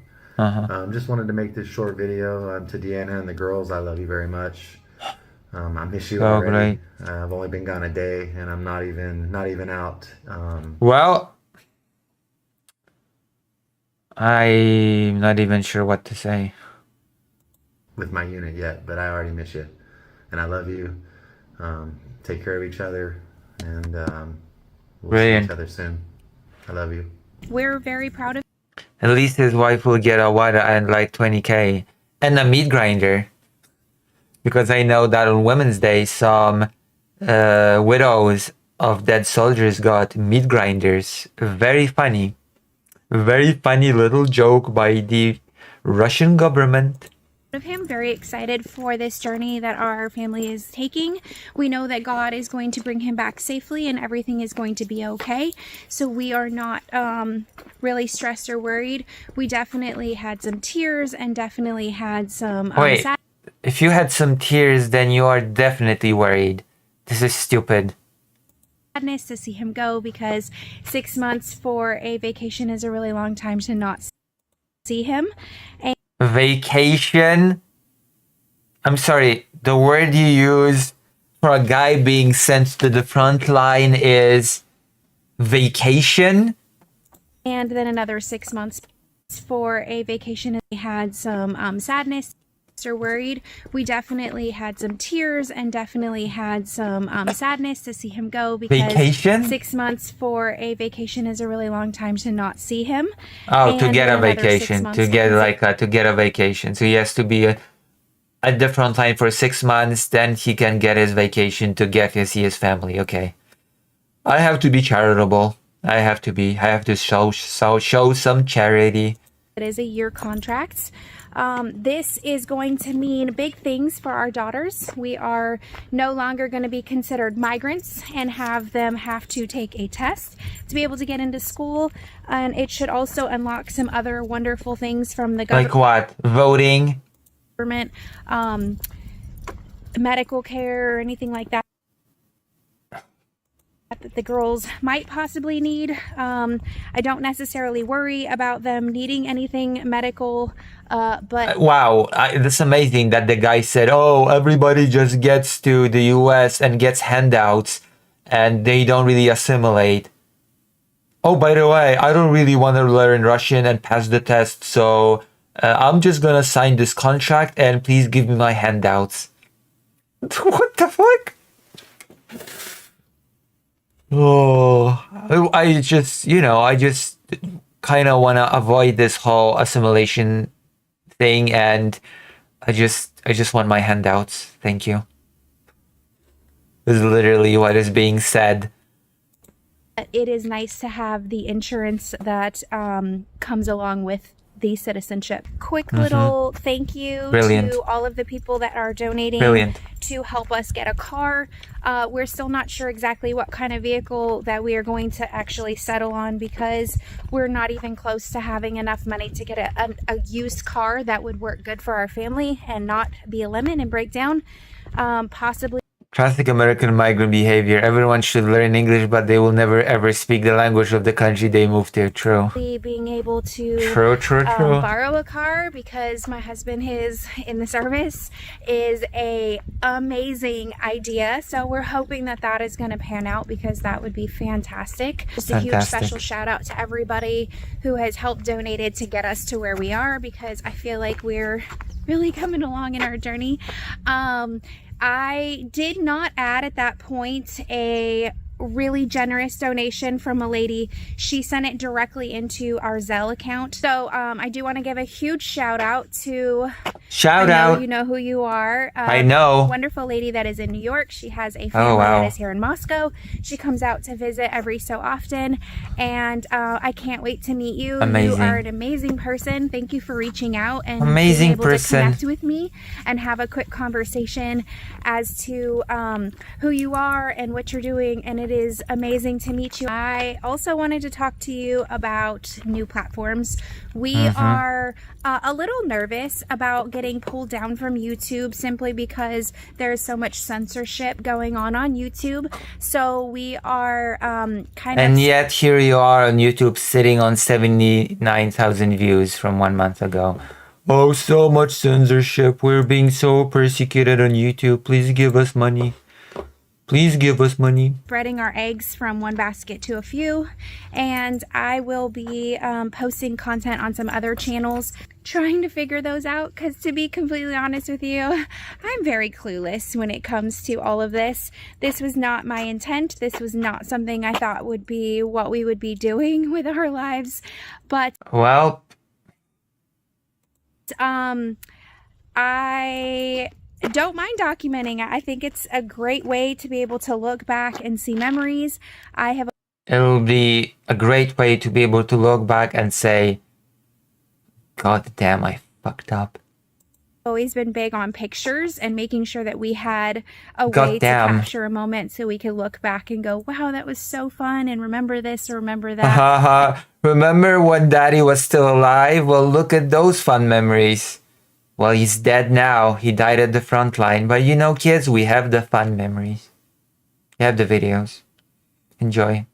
just wanted to make this short video to Deanna and the girls. I love you very much. I miss you already. Great. I've only been gone a day, and I'm not even out. Well, I'm not even sure what to say with my unit yet, but I already miss you, and I love you. Take care of each other, and we'll see each other soon. I love you. We're very proud of. At least his wife will get a water and like 20K and a meat grinder, because I know that on Women's Day some widows of dead soldiers got meat grinders. Very funny. Very funny little joke by the Russian government. Of him, very excited for this journey that our family is taking. We know that God is going to bring him back safely and everything is going to be okay. So we are not really stressed or worried. We definitely had some tears and definitely had some Wait, if you had some tears, then you are definitely worried. This is stupid. sadness to see him go, because 6 months for a vacation is a really long time to not see him. And Vacation? I'm sorry, the word you use for a guy being sent to the front line is vacation? And then another 6 months for a vacation. We had some sadness or worried. We definitely had some tears and definitely had some sadness to see him go, because Vacation? 6 months for a vacation is a really long time to not see him. Oh, to And get then a another 6 vacation, months to get was- like to get a vacation. So he has to be at the front line for 6 months, then he can get his vacation to get to see his family. Okay, I have to be charitable. I have to show some charity. It is a year contract. This is going to mean big things for our daughters. We are no longer going to be considered migrants and have them have to take a test to be able to get into school. And it should also unlock some other wonderful things from the Like what? Voting? government, medical care, or anything like that that the girls might possibly need. I don't necessarily worry about them needing anything medical, but Wow, that's amazing that the guy said, oh, everybody just gets to the US and gets handouts and they don't really assimilate. Oh, by the way, I don't really want to learn Russian and pass the test, so I'm just gonna sign this contract and please give me my handouts. What the fuck? Oh, I just kind of want to avoid this whole assimilation thing, and I just want my handouts. Thank you. This is literally what is being said. it is nice to have the insurance that comes along with the citizenship. Quick little thank you Brilliant. to all of the people that are donating Brilliant. to help us get a car. We're still not sure exactly what kind of vehicle that we are going to actually settle on, because we're not even close to having enough money to get a used car that would work good for our family and not be a lemon and break down. Possibly Classic American migrant behavior. Everyone should learn English, but they will never ever speak the language of the country they moved to. True. being able to True. borrow a car, because my husband is in the service, is a amazing idea. So we're hoping that that is going to pan out, because that would be fantastic. Just a huge Fantastic. special shout out to everybody who has helped donated to get us to where we are, because I feel like we're really coming along in our journey. I did not add at that point a really generous donation from a lady. She sent it directly into our Zelle account. So I do want to give a huge shout out to Shout I know out. you know who you are. I know. Wonderful lady that is in New York. She has a family Oh, wow. that is here in Moscow. She comes out to visit every so often, and I can't wait to meet you. Amazing. You are an amazing person. Thank you for reaching out and Amazing being able person. to connect with me and have a quick conversation as to who you are and what you're doing. And it is amazing to meet you. I also wanted to talk to you about new platforms. We are a little nervous about getting pulled down from YouTube, simply because there's so much censorship going on YouTube. So we are kind And of yet here you are on YouTube sitting on 79,000 views from 1 month ago. Oh, so much censorship. We're being so persecuted on YouTube. Please give us money. Please give us money. spreading our eggs from one basket to a few, and I will be posting content on some other channels, trying to figure those out, because to be completely honest with you, I'm very clueless when it comes to all of this. This was not my intent. This was not something I thought would be what we would be doing with our lives, but Well, I don't mind documenting. I think it's a great way to be able to look back and see memories. I have It'll be a great way to be able to look back and say, God damn, I fucked up. always been big on pictures and making sure that we had a God way damn. to capture a moment so we could look back and go, wow, that was so fun, and remember this or remember that. Haha, remember when Daddy was still alive? Well, look at those fun memories. Well, he's dead now. He died at the front line. But you know, kids, we have the fun memories. We have the videos. Enjoy.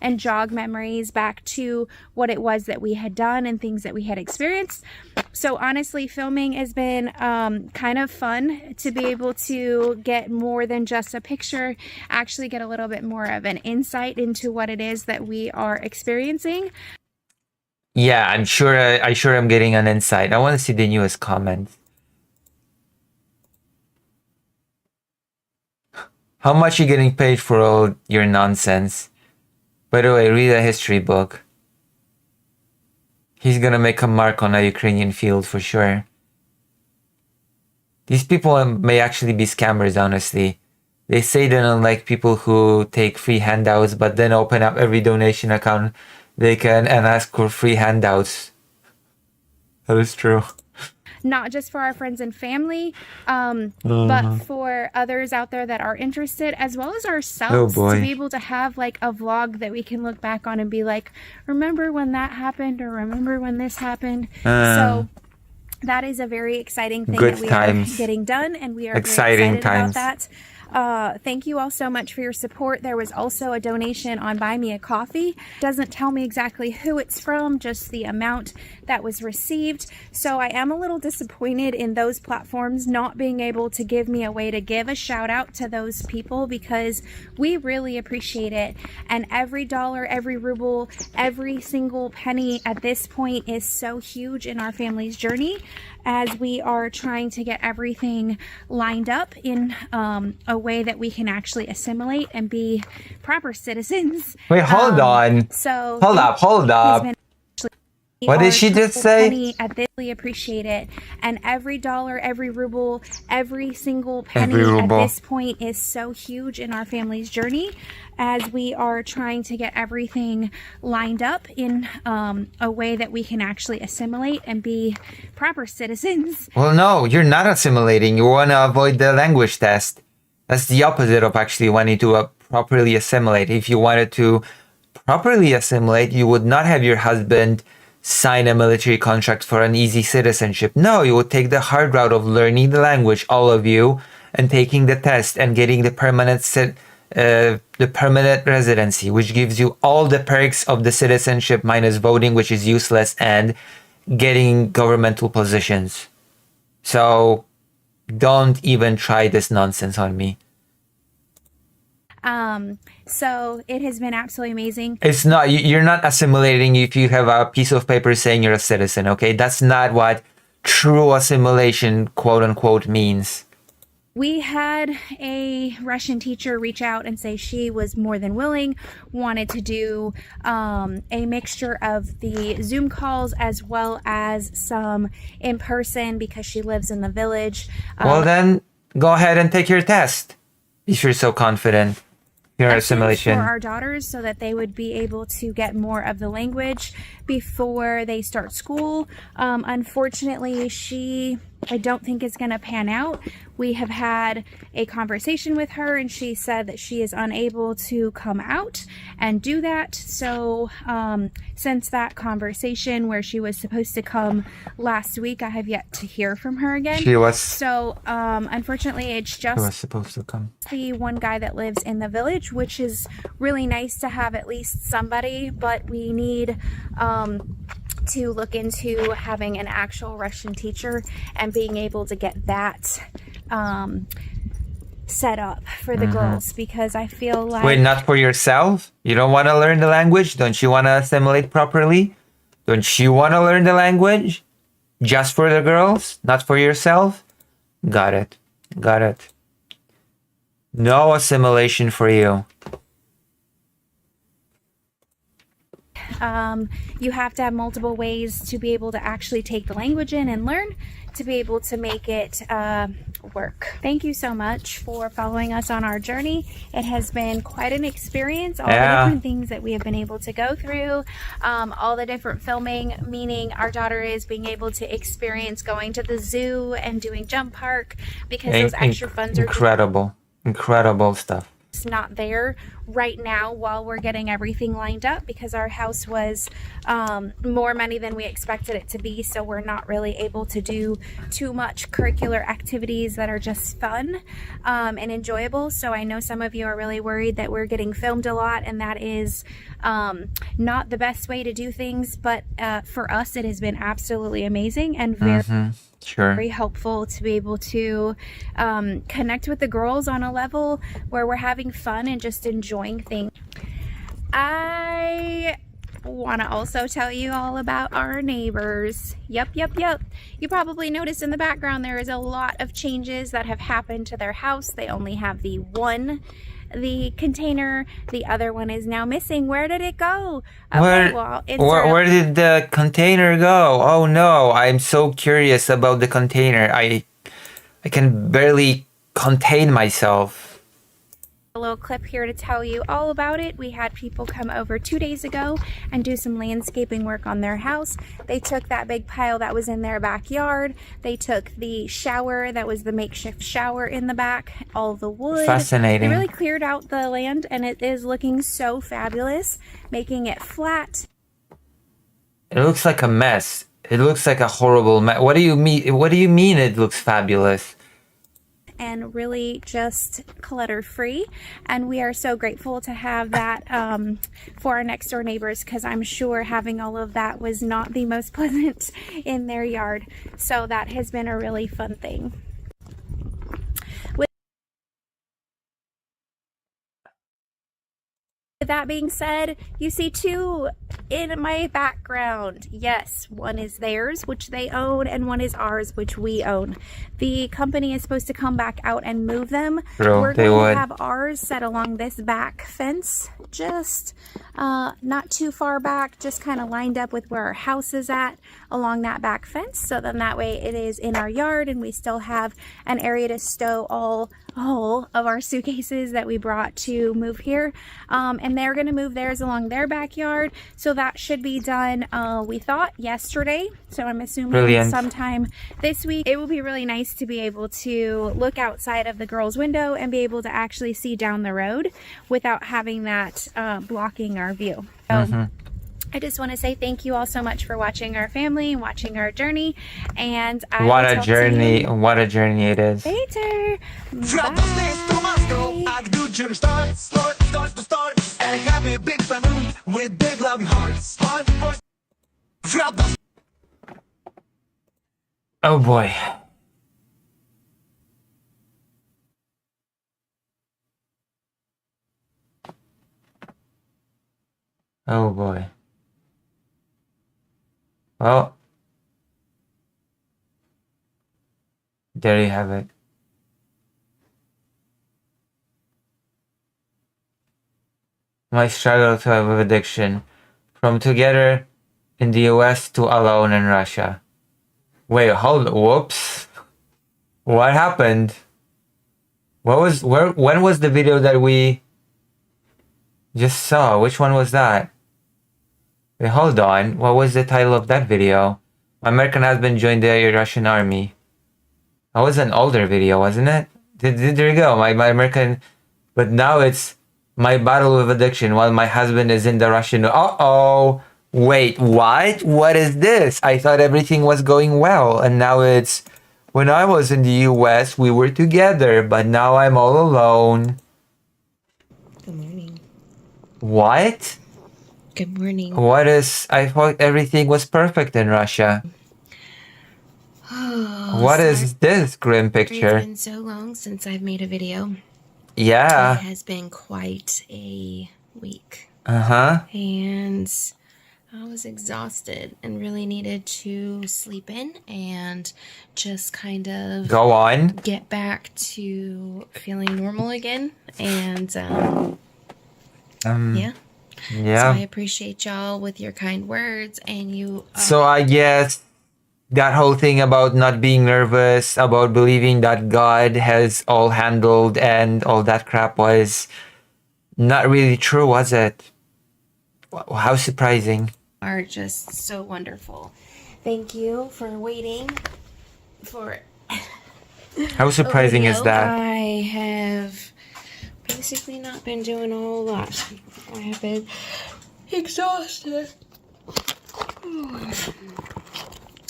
And jog memories back to what it was that we had done and things that we had experienced. So honestly, filming has been kind of fun to be able to get more than just a picture, actually get a little bit more of an insight into what it is that we are experiencing. Yeah, I'm sure I'm getting an insight. I want to see the newest comments. How much are you getting paid for all your nonsense? By the way, read a history book. He's gonna make a mark on a Ukrainian field for sure. These people may actually be scammers, honestly. They say they don't like people who take free handouts, but then open up every donation account they can and ask for free handouts. That is true. Not just for our friends and family, but for others out there that are interested, as well as ourselves, Oh boy. to be able to have like a vlog that we can look back on and be like, remember when that happened, or remember when this happened. So that is a very exciting thing Good that we times. are getting done, and we are Exciting very excited times. about that. Thank you all so much for your support. There was also a donation on Buy Me a Coffee. Doesn't tell me exactly who it's from, just the amount that was received. So I am a little disappointed in those platforms not being able to give me a way to give a shout out to those people, because we really appreciate it. And every dollar, every ruble, every single penny at this point is so huge in our family's journey, as we are trying to get everything lined up in a way that we can actually assimilate and be proper citizens. Wait, hold on. So Hold up. What did she just say? Penny, I really appreciate it. And every dollar, every ruble, every single penny Every at ruble. this point is so huge in our family's journey, as we are trying to get everything lined up in a way that we can actually assimilate and be proper citizens. Well, no, you're not assimilating. You want to avoid the language test. That's the opposite of actually wanting to properly assimilate. If you wanted to properly assimilate, you would not have your husband sign a military contract for an easy citizenship. No, you would take the hard route of learning the language, all of you, and taking the test and getting the permanent residency, which gives you all the perks of the citizenship minus voting, which is useless, and getting governmental positions. So don't even try this nonsense on me. So it has been absolutely amazing. It's not, you're not assimilating if you have a piece of paper saying you're a citizen, okay? That's not what true assimilation, quote unquote, means. We had a Russian teacher reach out and say she was more than willing, wanted to do a mixture of the Zoom calls as well as some in person, because she lives in the village. Well, then go ahead and take your test if you're so confident. Your assimilation. For our daughters, so that they would be able to get more of the language before they start school. Unfortunately, I don't think is going to pan out. We have had a conversation with her, and she said that she is unable to come out and do that. So since that conversation where she was supposed to come last week, I have yet to hear from her again. So unfortunately, it's just She was supposed to come. the one guy that lives in the village, which is really nice to have at least somebody, but we need to look into having an actual Russian teacher and being able to get that set up for the girls, because I feel like... Wait, not for yourself? You don't want to learn the language? Don't you want to assimilate properly? Don't you want to learn the language? Just for the girls? Not for yourself? Got it. Got it. No assimilation for you. You have to have multiple ways to be able to actually take the language in and learn. to be able to make it work. Thank you so much for following us on our journey. It has been quite an experience, all the different things that we have been able to go through, all the different filming, meaning our daughter is being able to experience going to the zoo and doing jump park, because those extra funds are incredible stuff. not there right now while we're getting everything lined up, because our house was more money than we expected it to be, so we're not really able to do too much curricular activities that are just fun and enjoyable. So I know some of you are really worried that we're getting filmed a lot, and that is not the best way to do things, but for us it has been absolutely amazing and very helpful to be able to connect with the girls on a level where we're having fun and just enjoying things. I want to also tell you all about our neighbors. Yep. You probably noticed in the background there is a lot of changes that have happened to their house. They only have the container. The other one is now missing. Where did it go? Okay, where did the container go? Oh no, I'm so curious about the container. I can barely contain myself. A little clip here to tell you all about it. We had people come over 2 days ago and do some landscaping work on their house. They took that big pile that was in their backyard. They took the shower that was the makeshift shower in the back, all the wood. Fascinating. They really cleared out the land, and it is looking so fabulous, making it flat. It looks like a mess. It looks like a horrible mess. What do you mean? What do you mean it looks fabulous? And really just clutter free, and we are so grateful to have that for our next door neighbors, because I'm sure having all of that was not the most pleasant in their yard. So that has been a really fun thing. With that being said, you see two in my background. Yes, one is theirs, which they own, and one is ours, which we own. The company is supposed to come back out and move them. We're going to have ours set along this back fence, just not too far back, just kind of lined up with where our house is at along that back fence. So then that way it is in our yard, and we still have an area to stow all of our suitcases that we brought to move here. And they're going to move theirs along their backyard. So that should be done, we thought, yesterday. So I'm assuming sometime this week. It will be really nice to be able to look outside of the girls' window and be able to actually see down the road without having that blocking our view. So I just want to say thank you all so much for watching our family and watching our journey. And what a journey it is. Later. Oh boy. Oh boy. Well, there you have it. My struggle to have addiction, from together in the US to alone in Russia. Wait, whoops. What happened? When was the video that we just saw? Which one was that? Wait, hold on. What was the title of that video? My American husband joined the Russian army. That was an older video, wasn't it? There you go. My American... But now it's my battle with addiction while my husband is in the Russian... Uh-oh! Wait, what? What is this? I thought everything was going well. And now it's... When I was in the US, we were together. But now I'm all alone. Good morning. What? Good morning. What is... I thought everything was perfect in Russia. What is this grim picture? It's been so long since I've made a video. Yeah. It has been quite a week. Uh-huh. And I was exhausted and really needed to sleep in and just kind of go on, get back to feeling normal again. And yeah. So I appreciate y'all with your kind words, and you so I guess that whole thing about not being nervous, about believing that God has all handled and all that crap was not really true, was it? How surprising. Are just so wonderful. Thank you for waiting for How surprising is that? I have basically not been doing a whole lot. I have been exhausted.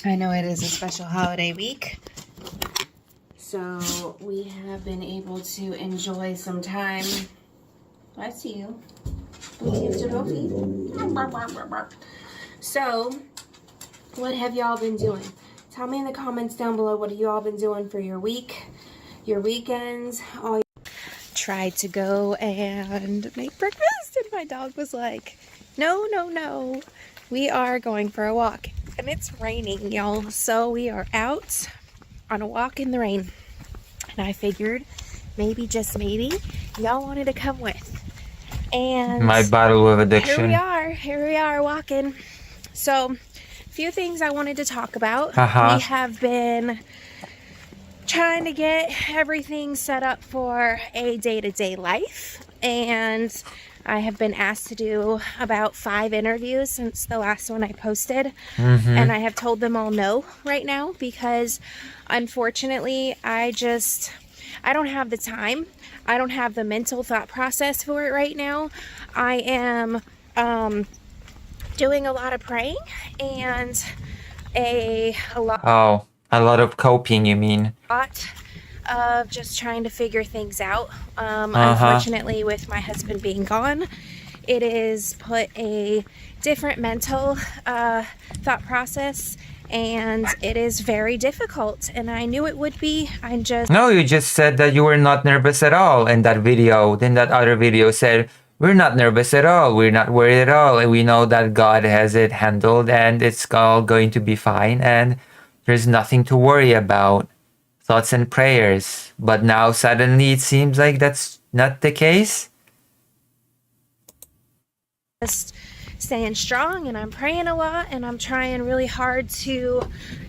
I know it is a special holiday week, so we have been able to enjoy some time. I see you. So, what have y'all been doing? Tell me in the comments down below, what have you all been doing for your week, your weekends? Tried to go and make breakfast, and my dog was like, no, no, no. We are going for a walk, and it's raining, y'all. So we are out on a walk in the rain, and I figured maybe, just maybe, y'all wanted to come with. And my battle with addiction. Here we are walking. So, a few things I wanted to talk about. We have been trying to get everything set up for a day-to-day life, and I have been asked to do about 5 interviews since the last one I posted, and I have told them all no right now because unfortunately I don't have the time. I don't have the mental thought process for it right now. I am doing a lot of praying and a lot. Oh, a lot of coping, you mean? Of just trying to figure things out. Unfortunately, with my husband being gone, it has put a different mental thought process, and it is very difficult, and I knew it would be. No, you just said that you were not nervous at all in that video. Then that other video said, we're not nervous at all, we're not worried at all, and we know that God has it handled and it's all going to be fine and there's nothing to worry about. Thoughts and prayers. But now suddenly it seems like that's not the case. Just staying strong, and I'm praying a lot, and I'm trying really hard to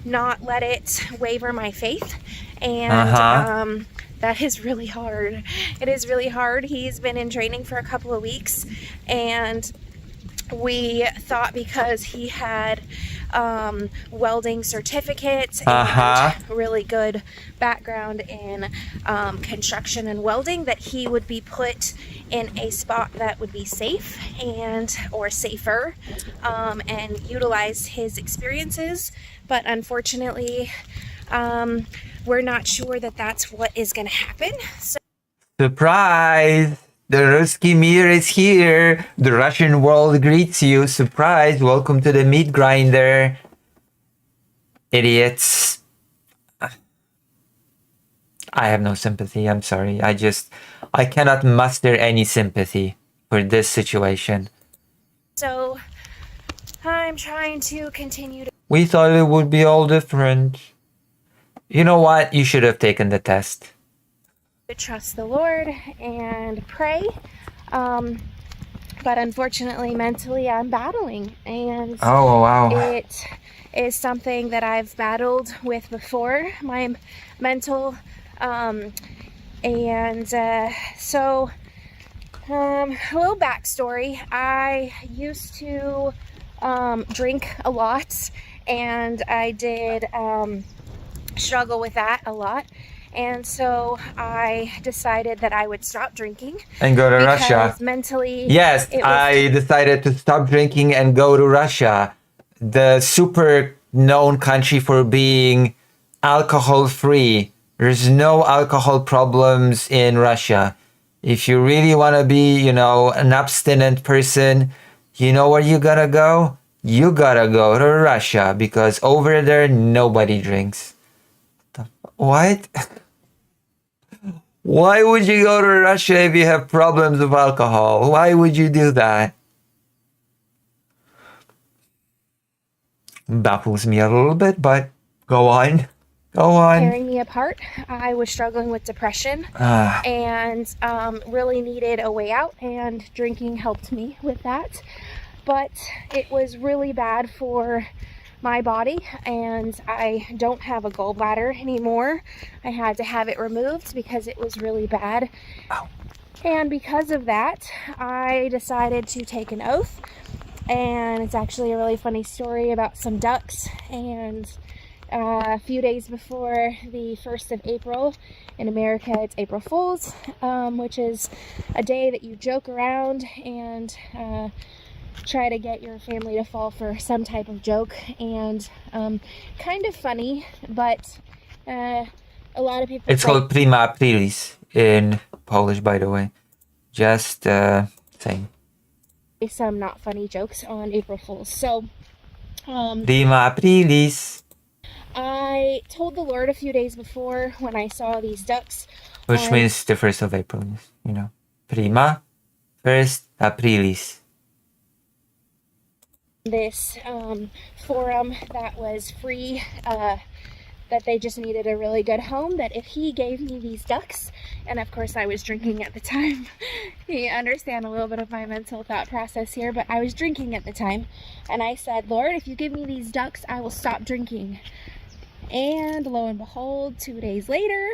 not let it waver my faith, and that is really hard. It is really hard. He's been in training for a couple of weeks, and we thought because he had welding certificates and really good background in construction and welding, that he would be put in a spot that would be safe or safer, and utilize his experiences. But unfortunately, we're not sure that that's what is going to happen. So Surprise! The Ruski Mir is here. The Russian world greets you. Surprise! Welcome to the meat grinder. Idiots. I have no sympathy. I'm sorry. I cannot muster any sympathy for this situation. So I'm trying to continue to. We thought it would be all different. You know what? You should have taken the test. Trust the Lord and pray, but unfortunately mentally I'm battling, and it is something that I've battled with before, my mental, so a little backstory. I used to drink a lot, and I did struggle with that a lot. And so I decided that I would stop drinking and go to Russia. Mentally, yes, I decided to stop drinking and go to Russia, the super known country for being alcohol free. There's no alcohol problems in Russia. If you really want to be, an abstinent person, you know where you gotta go? You gotta go to Russia, because over there nobody drinks. What? Why would you go to Russia if you have problems with alcohol? Why would you do that? Baffles me a little bit, but go on. Go on. Tearing me apart. I was struggling with depression and really needed a way out, and drinking helped me with that. But it was really bad for my body, and I don't have a gallbladder anymore. I had to have it removed because it was really bad. And because of that, I decided to take an oath. And it's actually a really funny story about some ducks. And a few days before the 1st of April, in America, it's April Fool's, which is a day that you joke around and try to get your family to fall for some type of joke. And kind of funny, but a lot of people It's called Prima Aprilis in Polish, by the way. Just saying. Some not funny jokes on April Fool's. So Prima Aprilis. I told the Lord a few days before when I saw these ducks. Which means the 1st of April, you know. Prima, 1st Aprilis. This forum that was free, that they just needed a really good home, that if he gave me these ducks, and of course I was drinking at the time, you understand a little bit of my mental thought process here, but I was drinking at the time, and I said, Lord, if you give me these ducks, I will stop drinking. And lo and behold, 2 days later,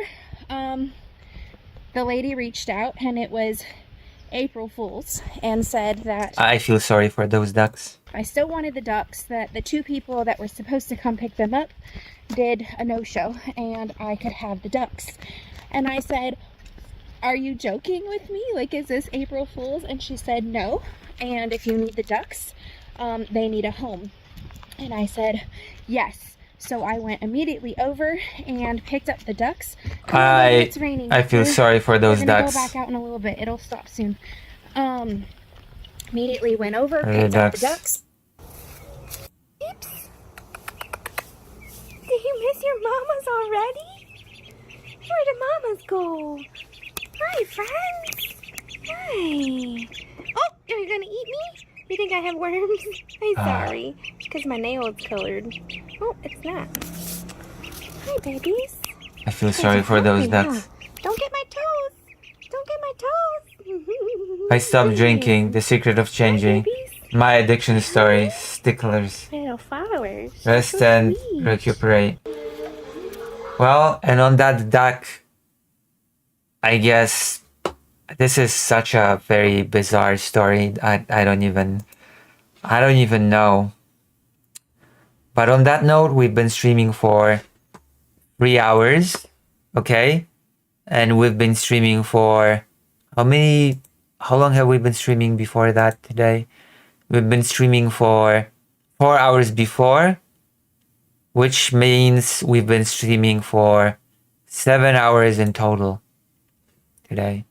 the lady reached out, and it was April Fool's, and said that I feel sorry for those ducks. I still wanted the ducks, that the 2 people that were supposed to come pick them up did a no-show, and I could have the ducks. And I said, are you joking with me? Like, is this April Fool's? And she said, no. And if you need the ducks, they need a home. And I said, yes. So I went immediately over and picked up the ducks. It's raining. I feel sorry for those We're gonna ducks. go back out in a little bit. It'll stop soon. Immediately went over, The picked up the ducks. ducks. Oops. Did you miss your mamas already? Where did mamas go? Hi, friends. Hi. Oh, are you gonna eat me? You think I have worms? I'm sorry. Because my nail is colored. Oh, it's not. Hi, babies. I feel sorry for those ducks. Don't get my toes. Don't get my toes. I stopped drinking. The secret of changing. My addiction story. Sticklers. Little followers. Rest So and sweet. recuperate. Well, and on that duck, I guess this is such a very bizarre story. I don't even know. But on that note, we've been streaming for 3 hours, okay? And we've been streaming for how long have we been streaming before that today? We've been streaming for 4 hours before, which means we've been streaming for 7 hours in total today.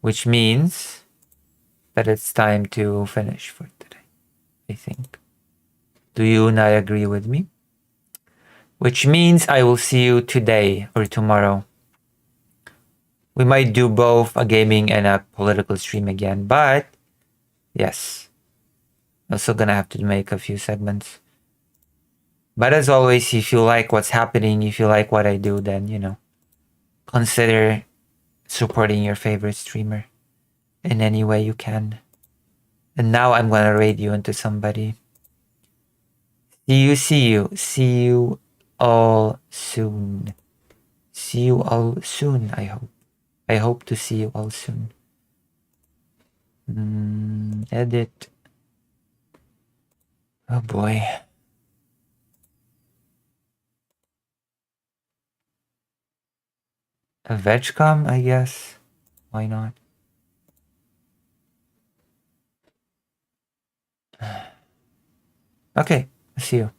Which means that it's time to finish for today, I think. Do you not agree with me? Which means I will see you today or tomorrow. We might do both a gaming and a political stream again, but yes, also gonna have to make a few segments. But as always, if you like what's happening, if you like what I do, then, you know, consider supporting your favorite streamer in any way you can. And now I'm gonna raid you into somebody. See you all soon. See you all soon, I hope. I hope to see you all soon. Edit. Oh boy. A vegcom, I guess. Why not? Okay, see you.